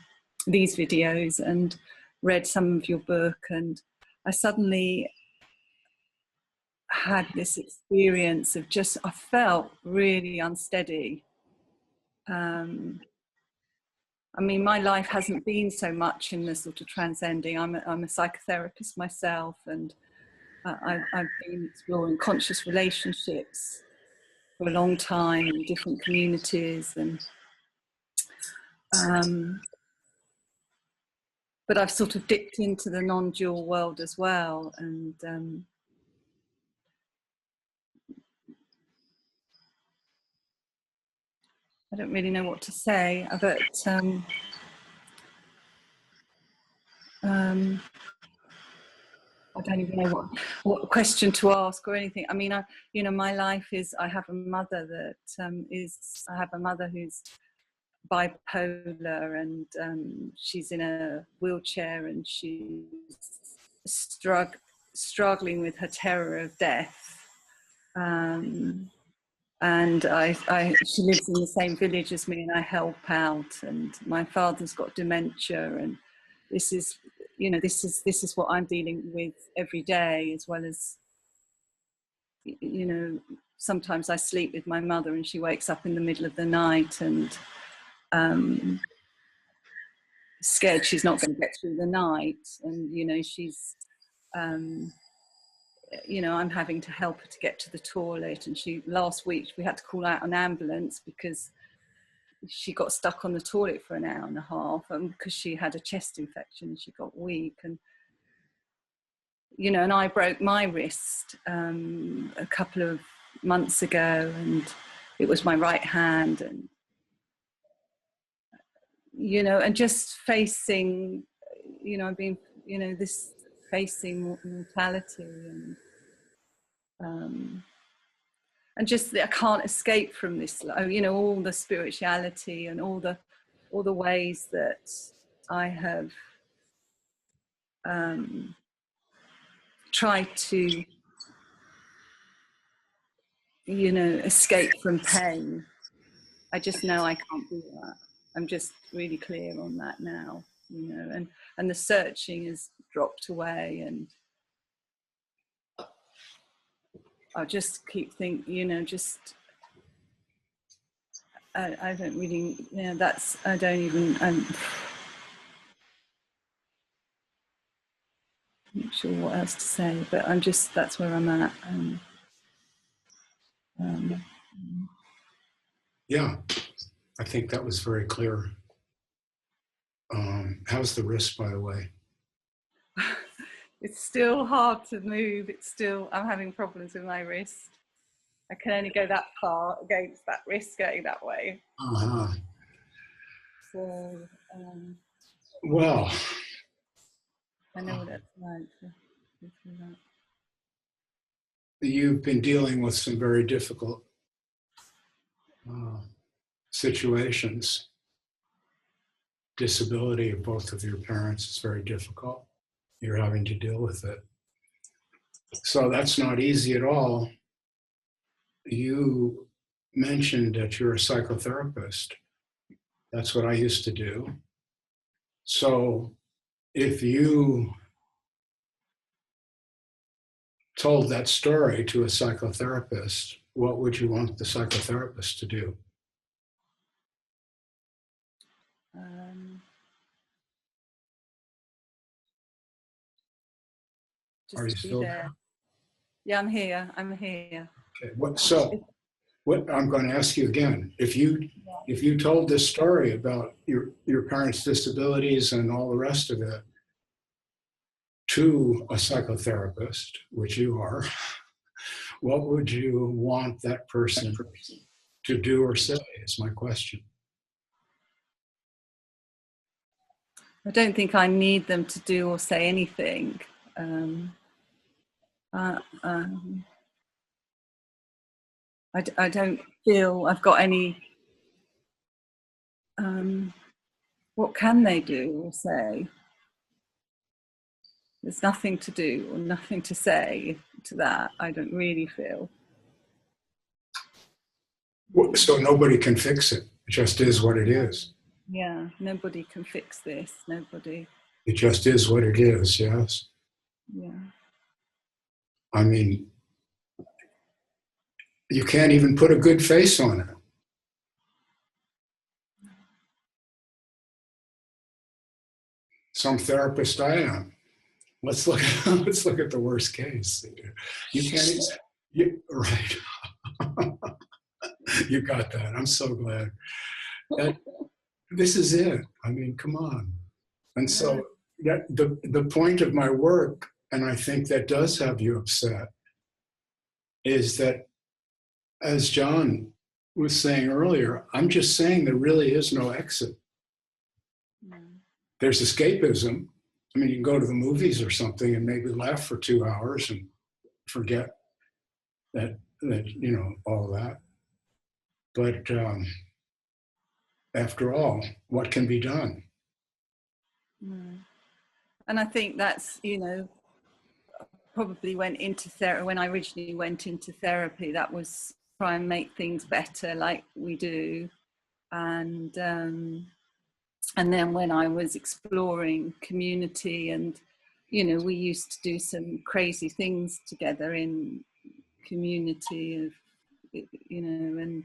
K: these videos, and read some of your book, and I suddenly had this experience of I felt really unsteady. I mean, my life hasn't been so much in the sort of transcending. I'm a psychotherapist myself, and I've been exploring conscious relationships for a long time in different communities, and but I've sort of dipped into the non-dual world as well, and I don't really know what to say, but I don't even know what question to ask or anything. I mean, my life is, I have a mother who's bipolar, and she's in a wheelchair, and she's struggling with her terror of death. And she lives in the same village as me, and I help out, and my father's got dementia, and this is what I'm dealing with every day, as well as, sometimes I sleep with my mother and she wakes up in the middle of the night and scared she's not going to get through the night, and she's I'm having to help her to get to the toilet, and last week we had to call out an ambulance because she got stuck on the toilet for an hour and a half, and because she had a chest infection and she got weak, and and I broke my wrist a couple of months ago, and it was my right hand, and and just facing this facing mortality, and just that I can't escape from this, you know, all the spirituality and all the ways that I have tried to, you know, escape from pain. I just know I can't do that. I'm just really clear on that now, you know, and the searching has dropped away, and I just keep thinking, you know, just I don't really, yeah, that's, I don't even, I'm not sure what else to say, but I'm just, that's where I'm at.
A: Yeah, I think that was very clear. How's the wrist, by the way?
K: It's still hard to move. It's still, I'm having problems with my wrist. I can only go that far against that wrist going that way.
A: Uh-huh.
K: So,
A: Well,
K: I know what that's like to go through that.
A: you've been dealing with some very difficult situations. Disability of both of your parents is very difficult. You're having to deal with it. So that's not easy at all. You mentioned that you're a psychotherapist. That's what I used to do. So if you told that story to a psychotherapist, what would you want the psychotherapist to do?
K: Just
A: Are you
K: to be
A: still
K: there. Yeah, I'm here. Okay.
A: What I'm going to ask you again, if you told this story about your parents' disabilities and all the rest of it to a psychotherapist, which you are, what would you want that person to do or say is my question.
K: I don't think I need them to do or say anything. I don't feel I've got any, what can they do or say? There's nothing to do or nothing to say to that, I don't really feel.
A: So nobody can fix it. It just is what it is.
K: Yeah, nobody can fix this, nobody.
A: It just is what it is, yes.
K: Yeah.
A: I mean, you can't even put a good face on it. Some therapist I am. Let's look at the worst case. You can't. Right. You got that. I'm so glad. This is it. I mean, come on. And so that the point of my work, and I think that does have you upset, is that, as John was saying earlier, I'm just saying there really is no exit. There's escapism. I mean, you can go to the movies or something and maybe laugh for 2 hours and forget that you know, all that. But after all, what can be done?
K: And I think that's, you know, probably went into therapy when I originally went into therapy. That was try and make things better, like we do, and then when I was exploring community, and you know, we used to do some crazy things together in community, of, you know, and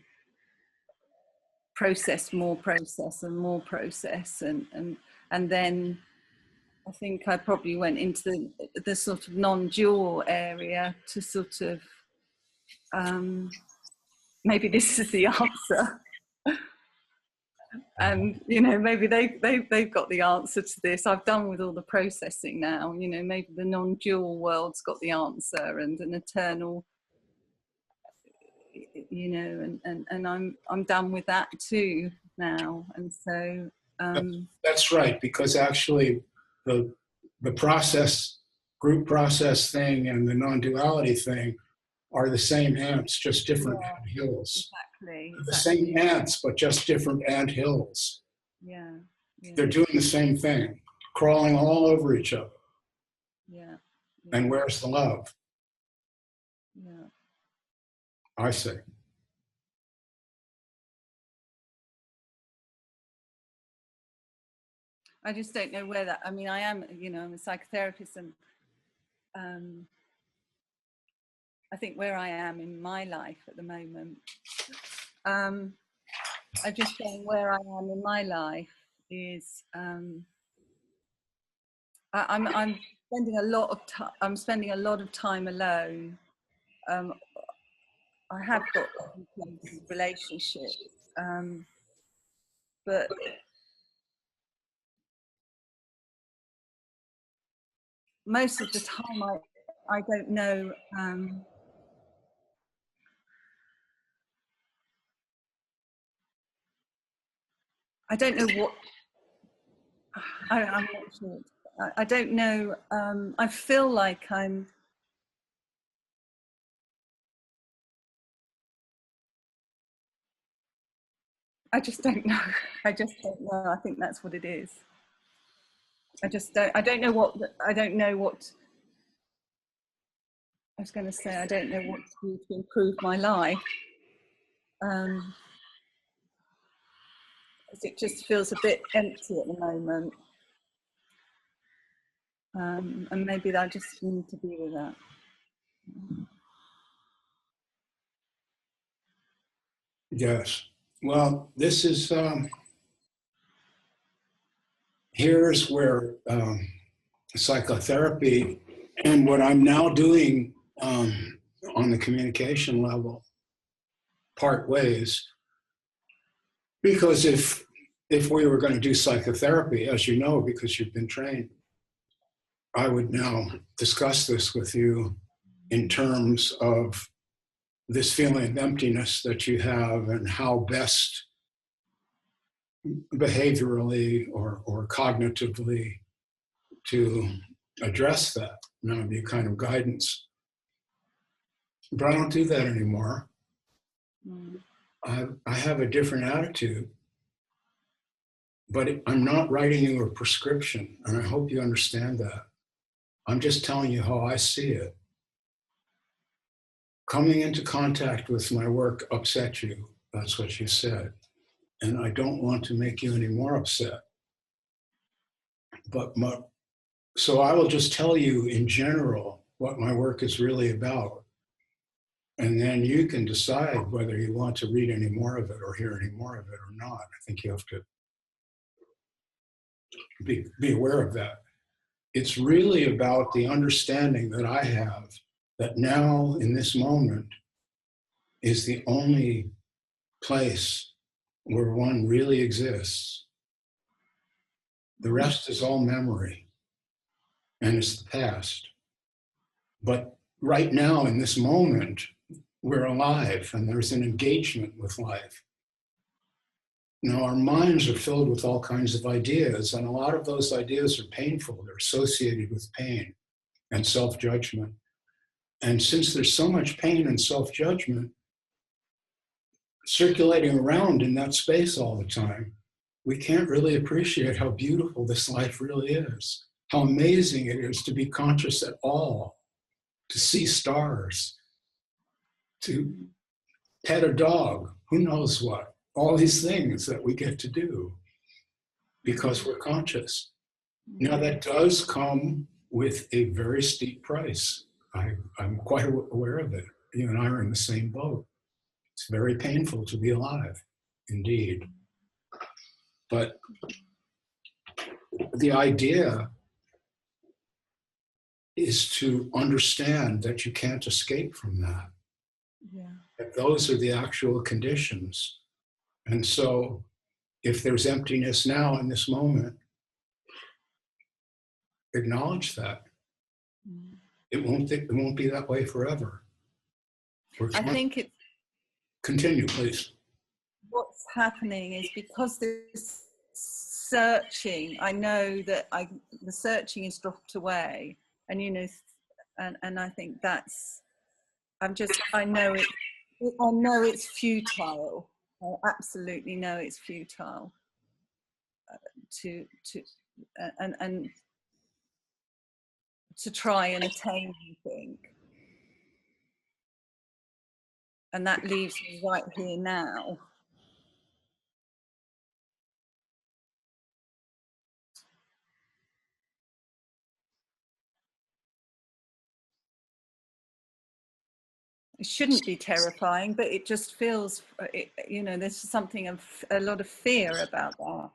K: more process, and then I think I probably went into the sort of non-dual area to sort of, maybe this is the answer. And, you know, maybe they've got the answer to this. I've done with all the processing now, you know, maybe the non-dual world's got the answer, and an eternal, you know, and I'm done with that too now. And so...
A: That's right, because actually the process, group process thing and the non-duality thing are the same ants, just different
K: Yeah,
A: ant hills.
K: exactly.
A: The same ants, but just different ant hills.
K: Yeah, yeah,
A: They're doing the same thing, crawling all over each other.
K: yeah,
A: And where's the love?
K: yeah.
A: I say.
K: I just don't know where that, I mean, I am, you know, I'm a psychotherapist, and I think where I am in my life at the moment, I just saying where I am in my life is, I'm spending a lot of time, I'm spending a lot of time alone. I have got relationships, but most of the time I don't know, I don't know what, I'm not sure. I don't know, I feel like I just don't know. I just don't know. I think that's what it is. I don't know what, I was going to say, I don't know what to do to improve my life. It just feels a bit empty at the moment. And maybe I just need to be with that.
A: Yes. Well, this is, here's where psychotherapy and what I'm now doing on the communication level part ways. Because if we were going to do psychotherapy, as you know, because you've been trained, I would now discuss this with you in terms of this feeling of emptiness that you have and how best behaviorally or cognitively to address that. And that would be a kind of guidance. But I don't do that anymore. I have a different attitude. But I'm not writing you a prescription, and I hope you understand that. I'm just telling you how I see it. Coming into contact with my work upset you. That's what you said. And I don't want to make you any more upset. So I will just tell you in general what my work is really about. And then you can decide whether you want to read any more of it or hear any more of it or not. I think you have to be aware of that. It's really about the understanding that I have that now in this moment is the only place where one really exists. The rest is all memory and it's the past. But right now in this moment, we're alive and there's an engagement with life. Now, our minds are filled with all kinds of ideas, and a lot of those ideas are painful. They're associated with pain and self-judgment. And since there's so much pain and self-judgment circulating around in that space all the time, we can't really appreciate how beautiful this life really is, how amazing it is to be conscious at all, to see stars, to pet a dog, who knows what. All these things that we get to do because we're conscious. Now that does come with a very steep price. I'm quite aware of it. You and I are in the same boat. It's very painful to be alive, indeed. But the idea is to understand that you can't escape from that.
K: Yeah.
A: That those are the actual conditions. And so if there's emptiness now in this moment, acknowledge that. It won't be that way forever.
K: I think it's,
A: continue, please.
K: what's happening is because there's searching, I know that the searching is dropped away, and you know, and I think that's I know it's futile. I absolutely know it's futile and to try and attain anything. And that leaves me right here now. It shouldn't be terrifying, but it just feels, you know, there's something of a lot of fear about that.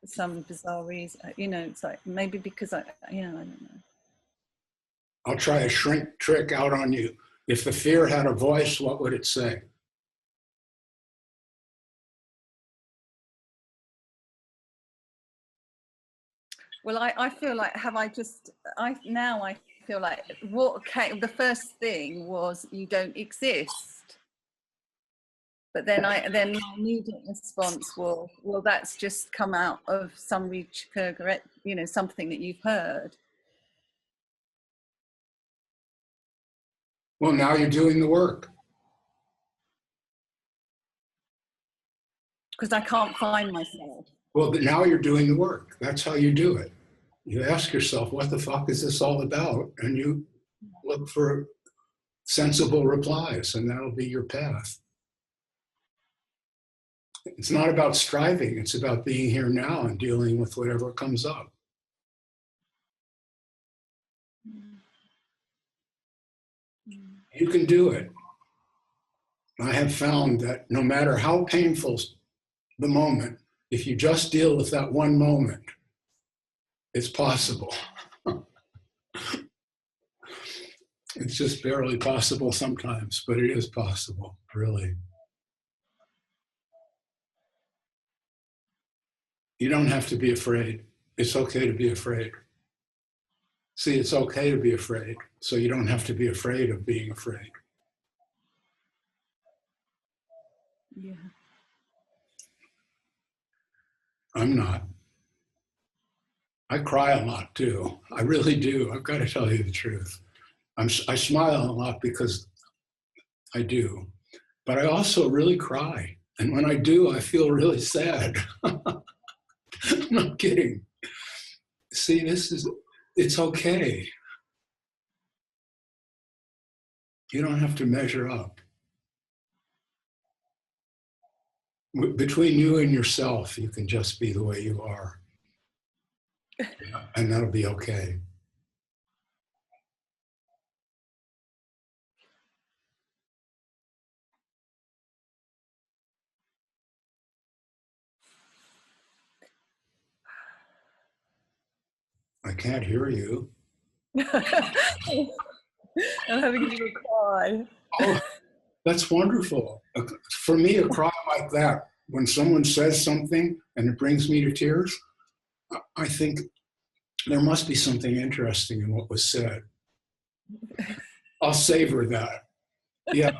K: For some bizarre reason, you know, it's like maybe because I don't know.
A: I'll try a shrink trick out on you. If the fear had a voice, what would it say?
K: Well, I feel like, I feel like what came, the first thing was you don't exist. But then my immediate response was, well, that's just come out of some you know, something that you've heard.
A: Well, now you're doing the work.
K: Because I can't find myself.
A: Well, but now you're doing the work. That's how you do it. You ask yourself, what the fuck is this all about? And you look for sensible replies, and that'll be your path. It's not about striving. It's about being here now and dealing with whatever comes up. You can do it. I have found that no matter how painful the moment, if you just deal with that one moment, it's possible. It's just barely possible sometimes, but it is possible, really. You don't have to be afraid. It's okay to be afraid. See, it's okay to be afraid, so you don't have to be afraid of being afraid.
K: Yeah.
A: I'm not. I cry a lot too. I really do. I've got to tell you the truth. I smile a lot because I do, but I also really cry. And when I do, I feel really sad. I'm not kidding. See, it's okay. You don't have to measure up. Between you and yourself, you can just be the way you are. And that'll be okay. I can't hear you.
K: I'm having a little cry.
A: Oh, that's wonderful. For me, a cry like that, when someone says something and it brings me to tears, I think there must be something interesting in what was said. I'll savor that. Yeah.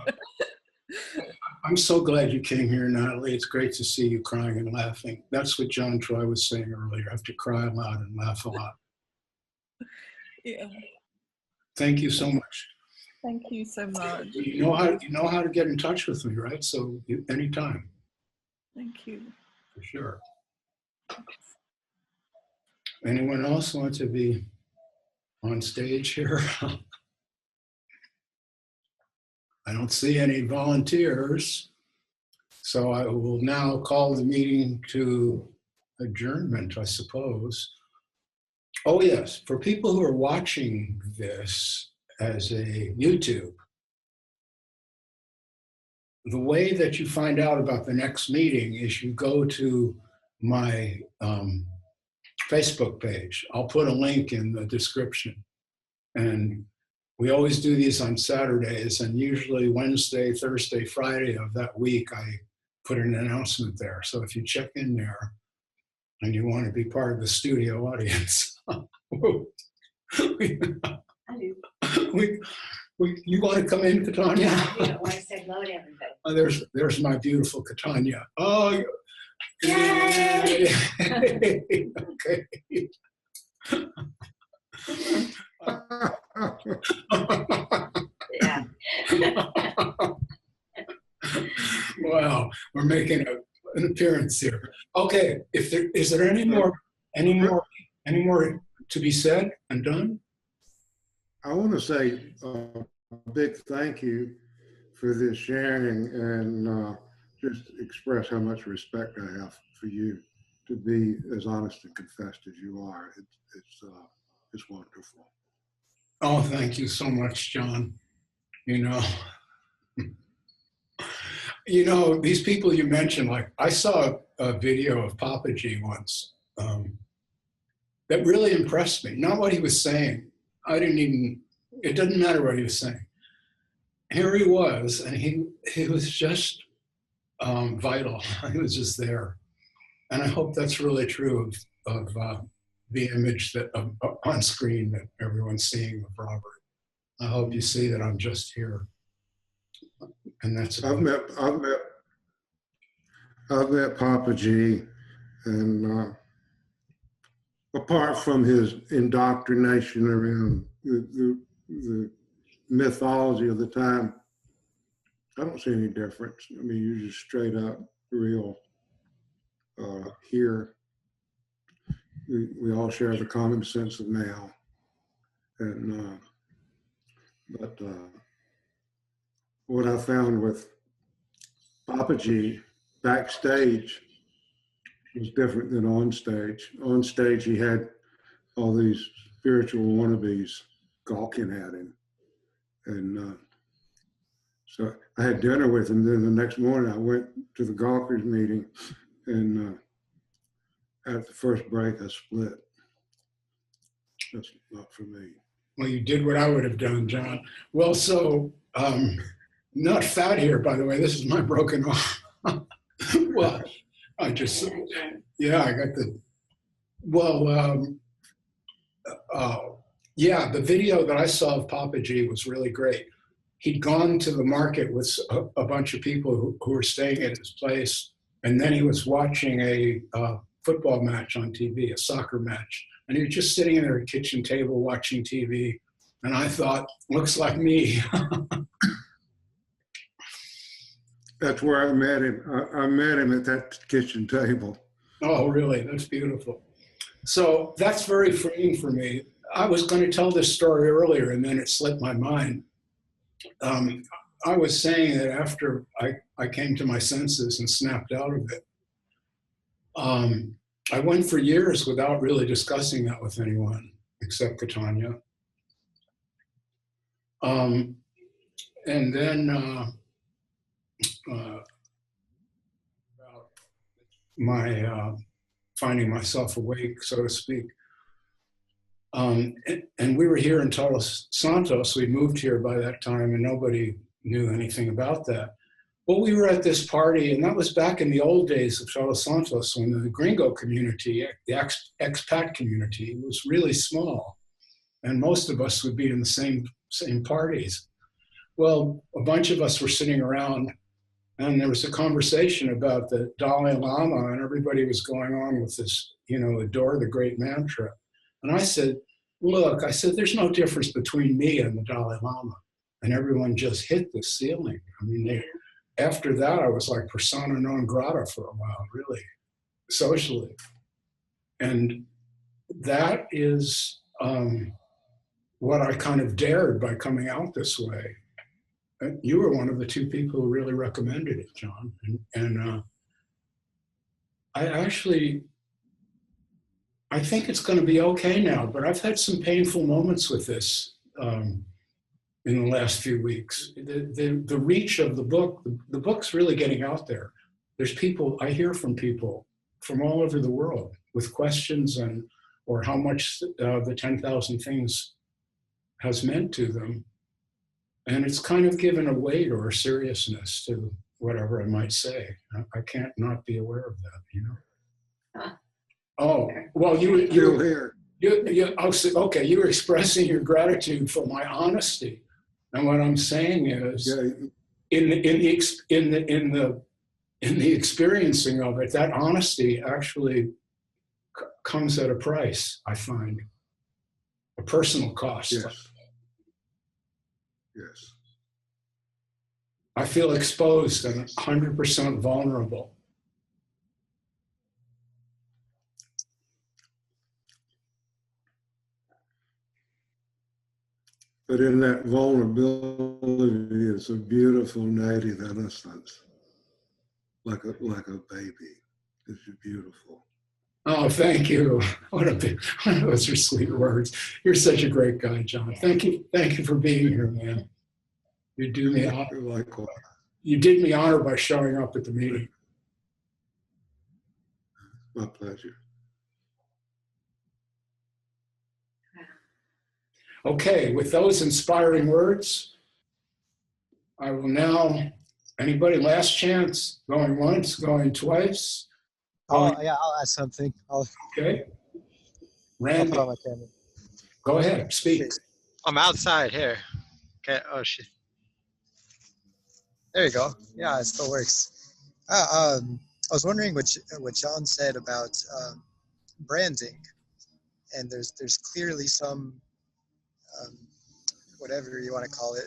A: I'm so glad you came here, Natalie. It's great to see you crying and laughing. That's what John Troy was saying earlier. I have to cry a lot and laugh a lot.
K: Yeah.
A: Thank you so much.
K: Thank you so much.
A: You know how to get in touch with me, right? So anytime.
K: Thank you.
A: For sure. Anyone else want to be on stage here? I don't see any volunteers. So I will now call the meeting to adjournment, I suppose. Oh yes, for people who are watching this as a YouTube, the way that you find out about the next meeting is you go to my Facebook page. I'll put a link in the description. And we always do these on Saturdays, and usually Wednesday, Thursday, Friday of that week, I put an announcement there. So if you check in there and you want to be part of the studio audience, you want to come in, Katanya?
L: I want to say hello to everybody.
A: Oh, there's my beautiful Katanya. Oh,
L: yay!
A: Okay.
L: Yeah.
A: we're making an appearance here. Okay, is there any more to be said and done?
G: I want to say a big thank you for this sharing, and just express how much respect I have for you to be as honest and confessed as you are. It's wonderful.
A: Oh, thank you so much, John. These people you mentioned, like I saw a video of Papaji once that really impressed me. Not what he was saying. It doesn't matter what he was saying. Here he was, and he was just vital. He was just there. And I hope that's really true of the image that on screen that everyone's seeing of Robert. I hope you see that I'm just here. And that's
G: I've met Papaji, and apart from his indoctrination around the mythology of the time, I don't see any difference. I mean, you're just straight up real here. We all share the common sense of now, and but what I found with Papaji backstage was different than on stage. On stage, he had all these spiritual wannabes gawking at him, and so I had dinner with him. Then the next morning, I went to the Gawkers meeting, and at the first break, I split. That's not for me.
A: Well, you did what I would have done, John. Well, so not fat here, by the way. This is my broken arm. Well, I just, yeah, I got the, well, yeah, the video that I saw of Papaji was really great. He'd gone to the market with a bunch of people who were staying at his place, and then he was watching a football match on TV, a soccer match. And he was just sitting at a kitchen table watching TV. And I thought, looks like me.
G: That's where I met him. I met him at that kitchen table.
A: Oh, really? That's beautiful. So that's very freeing for me. I was going to tell this story earlier, and then it slipped my mind. I was saying that after I came to my senses and snapped out of it, I went for years without really discussing that with anyone except Katanya. And then about my finding myself awake, so to speak. And we were here in Todos Santos. We moved here by that time, and nobody knew anything about that. Well, we were at this party, and that was back in the old days of Todos Santos, when the gringo community, the expat community, was really small, and most of us would be in the same parties. Well, a bunch of us were sitting around, and there was a conversation about the Dalai Lama, and everybody was going on with this, adore the great mantra. And I said, look, there's no difference between me and the Dalai Lama. And everyone just hit the ceiling. I mean, after that, I was like persona non grata for a while, really, socially. And that is what I kind of dared by coming out this way. You were one of the two people who really recommended it, John. And I think it's going to be okay now, but I've had some painful moments with this in the last few weeks. The reach of the book, the book's really getting out there. There's people, I hear from people from all over the world with questions or how much the 10,000 Things has meant to them. And it's kind of given a weight or a seriousness to whatever I might say. I can't not be aware of that, Oh, well, you were expressing your gratitude for my honesty, and what I'm saying is, in the experiencing of it, that honesty actually comes at a price. I find a personal cost.
G: Yes. Yes.
A: I feel exposed and 100% vulnerable.
G: But in that vulnerability is a beautiful native innocence, like a baby. It's beautiful.
A: Oh, thank you. Those are sweet words. You're such a great guy, John. Thank you for being here, man. You do me honor.
G: Likewise.
A: You did me honor by showing up at the meeting.
G: My pleasure.
A: Okay, with those inspiring words, I will now, anybody, last chance, going once, going twice.
M: I'll add something.
A: Okay.
M: I'll
A: Randy,
M: put on my camera.
A: go ahead, speak.
M: I'm outside here. Okay. Oh shit. There you go. Yeah, it still works. I was wondering what John said about branding, and there's clearly some whatever you want to call it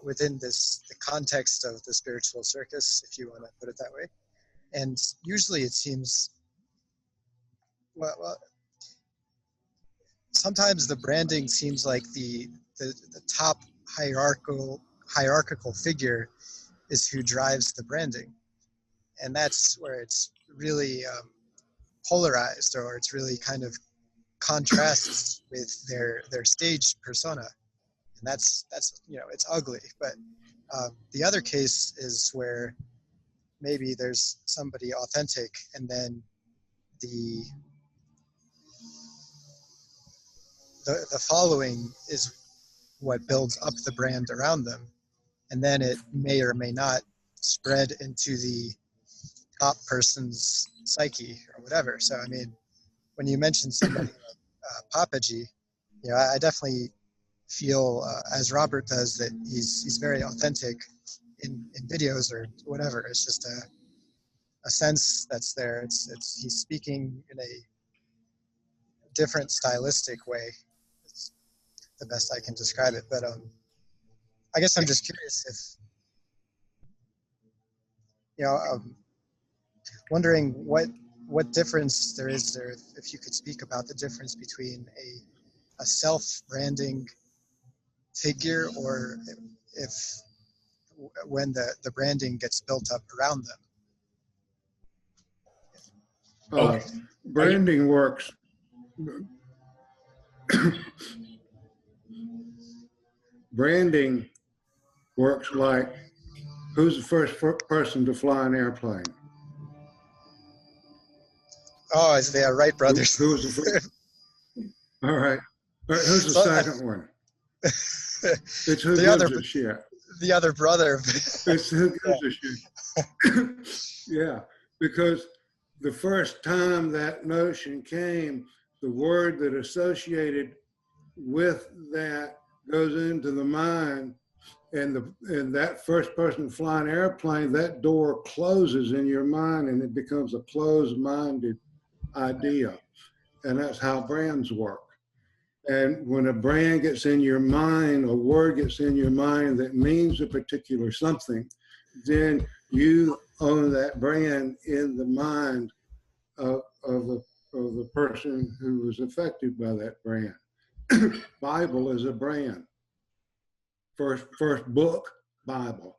M: within the context of the spiritual circus, if you want to put it that way. And usually it seems well sometimes the branding seems like the top hierarchical figure is who drives the branding, and that's where it's really polarized, or it's really kind of contrasts with their stage persona, and that's it's ugly. But the other case is where maybe there's somebody authentic, and then the following is what builds up the brand around them, and then it may or may not spread into the top person's psyche or whatever. So I mean, when you mention somebody like Papaji, I definitely feel as Robert does, that he's very authentic in videos or whatever. It's just a sense that's there. It's he's speaking in a different stylistic way. It's the best I can describe it. But I guess I'm just curious if wondering what difference there is there, if you could speak about the difference between a self-branding figure, or if when the branding gets built up around them.
G: Branding works. Branding works like, who's the first person to fly an airplane?
M: Oh, it's the Wright brothers.
G: Who was the first? All right. Who's the second one? It's who gives a shit.
M: The other brother.
G: It's who gives a shit. Yeah, because the first time that notion came, the word that associated with that goes into the mind, and that first person flying airplane, that door closes in your mind, and it becomes a closed-minded idea. And that's how brands work. And when a brand gets in your mind, a word gets in your mind that means a particular something, then you own that brand in the mind of the person who was affected by that brand. Bible is a brand. First book, Bible.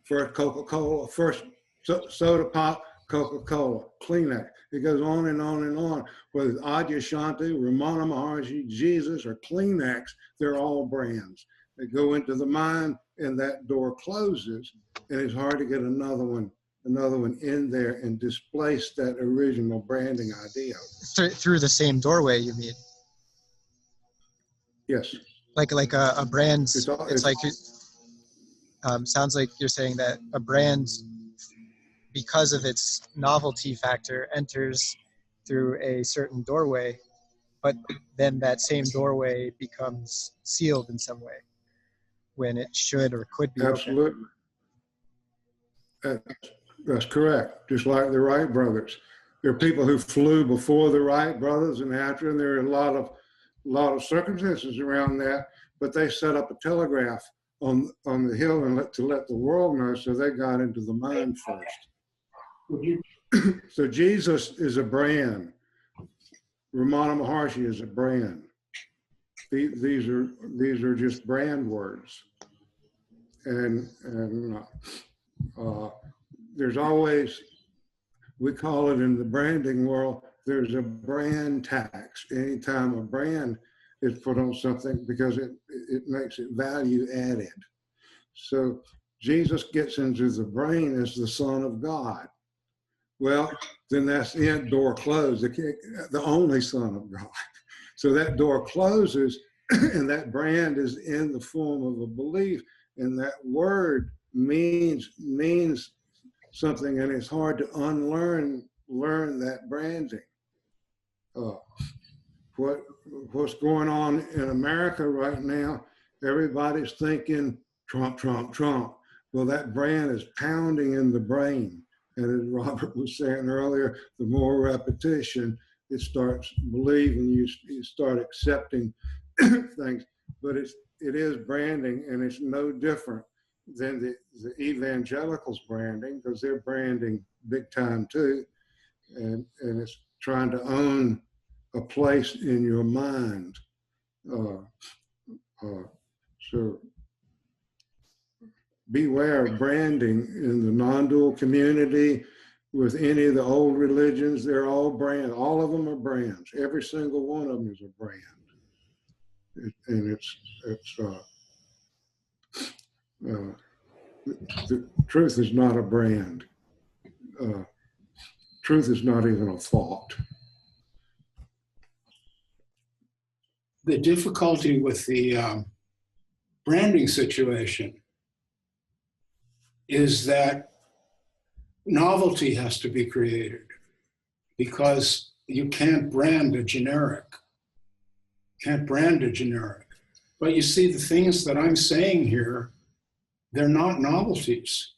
G: First Coca-Cola, first soda pop, Coca-Cola, Kleenex. It goes on and on and on. Whether it's Adyashanti, Ramana Maharshi, Jesus, or Kleenex, they're all brands. They go into the mind, and that door closes, and it's hard to get another one in there and displace that original branding idea.
M: Through the same doorway, you mean?
G: Yes.
M: Like a brand. It's like sounds like you're saying that a brand, because of its novelty factor, enters through a certain doorway, but then that same doorway becomes sealed in some way when it should or could be
G: Absolutely. Open. That's correct. Just like the Wright brothers. There are people who flew before the Wright brothers and after, and there are a lot of circumstances around that, but they set up a telegraph on the hill and to let the world know, so they got into the mind first. So Jesus is a brand. Ramana Maharshi is a brand. These are just brand words. And there's always, we call it in the branding world, there's a brand tax. Anytime a brand is put on something, because it makes it value added. So Jesus gets into the brain as the Son of God. Well, then that's the end, door closed, the only Son of God. So that door closes, and that brand is in the form of a belief, and that word means something, and it's hard to learn that branding. What's going on in America right now, everybody's thinking Trump, Trump, Trump. Well, that brand is pounding in the brain. And as Robert was saying earlier, the more repetition, it starts believing, you start accepting things. But it is branding, and it's no different than the evangelicals branding, because they're branding big time too. And it's trying to own a place in your mind. So beware of branding in the non-dual community. With any of the old religions, they're all brands. All of them are brands. Every single one of them is a brand. And the truth is not a brand. Truth is not even a thought.
A: The difficulty with the branding situation is that novelty has to be created, because you can't brand a generic. But you see, the things that I'm saying here, they're not novelties.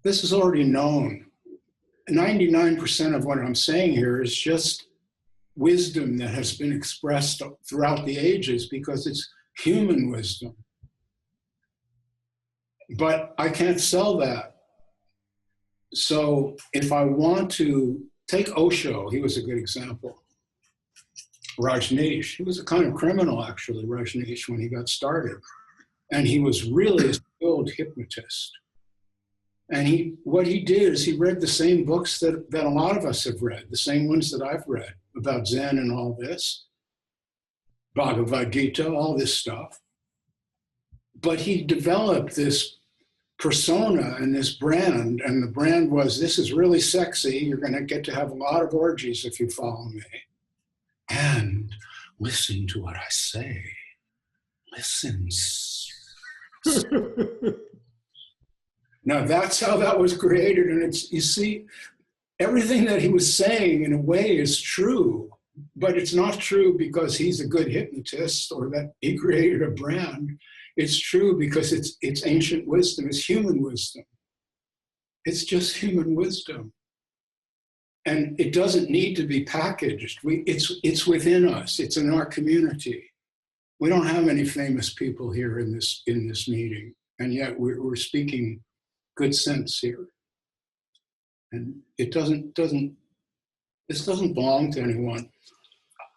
A: This is already known. 99% of what I'm saying here is just wisdom that has been expressed throughout the ages, because it's human wisdom. But I can't sell that. So if I want to take Osho, he was a good example. Rajneesh, he was a kind of criminal, actually, Rajneesh, when he got started. And he was really a skilled hypnotist. And what he did is he read the same books that a lot of us have read, the same ones that I've read about Zen and all this, Bhagavad Gita, all this stuff. But he developed this persona and this brand, and the brand was, this is really sexy, you're going to get to have a lot of orgies if you follow me. And listen to what I say. Listen. Now that's how that was created, and it's, you see, everything that he was saying in a way is true, but it's not true because he's a good hypnotist or that he created a brand. It's true because it's ancient wisdom, it's human wisdom. It's just human wisdom. And it doesn't need to be packaged. It's within us, it's in our community. We don't have any famous people here in this meeting, and yet we're speaking good sense here. And this doesn't belong to anyone.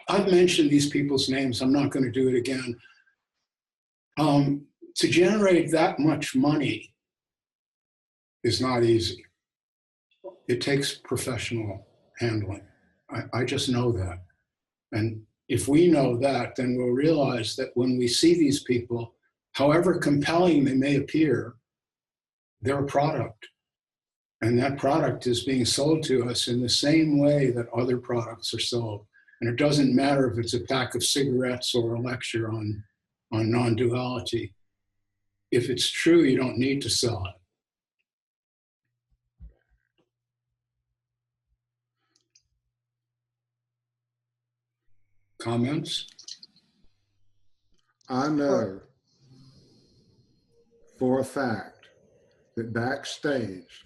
A: I've mentioned these people's names, I'm not going to do it again. To generate that much money is not easy. It takes professional handling. I just know that. And if we know that, then we'll realize that when we see these people, however compelling they may appear, they're a product. And that product is being sold to us in the same way that other products are sold. And it doesn't matter if it's a pack of cigarettes or a lecture on non-duality. If it's true, you don't need to sell it. Comments?
G: I know for a fact that backstage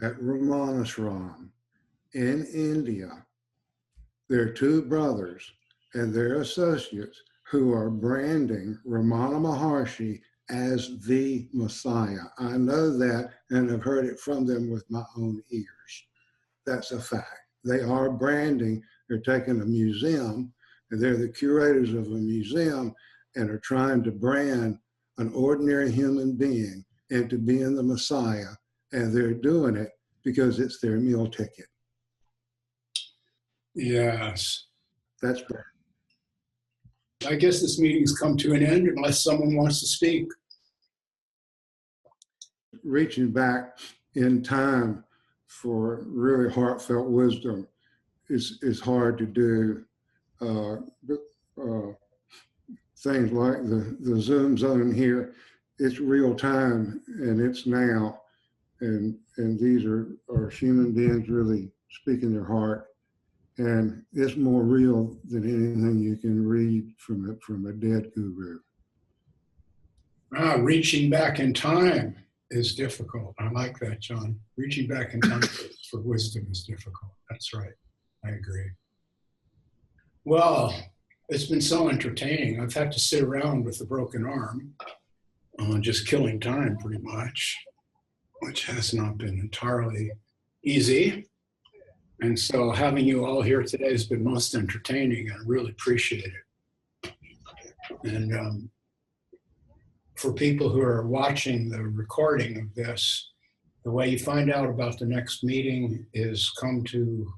G: at Ramanashram in India, there are two brothers and their associates who are branding Ramana Maharshi as the Messiah. I know that, and I've heard it from them with my own ears. That's a fact. They are branding. They're taking a museum, and they're the curators of a museum, and are trying to brand an ordinary human being into being the Messiah, and they're doing it because it's their meal ticket.
A: Yes.
G: That's bad.
A: I guess this meeting's come to an end unless someone wants to speak.
G: Reaching back in time for really heartfelt wisdom is hard to do. Things like the Zoom zone here, it's real time and it's now, and these are human beings really speaking their heart, and it's more real than anything you can read from a dead guru.
A: Reaching back in time is difficult. I like that, John. Reaching back in time for wisdom is difficult. That's right. I agree. Well, it's been so entertaining. I've had to sit around with a broken arm, just killing time pretty much, which has not been entirely easy. And so having you all here today has been most entertaining. I really appreciate it. And for people who are watching the recording of this, the way you find out about the next meeting is come to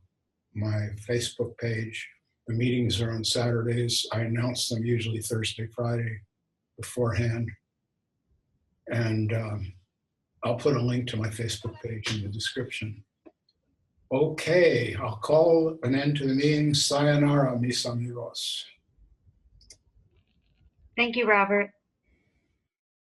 A: my Facebook page. The meetings are on Saturdays. I announce them usually Thursday, Friday beforehand. And I'll put a link to my Facebook page in the description. Okay, I'll call an end to the meeting. Sayonara, mis amigos.
I: Thank you, Robert.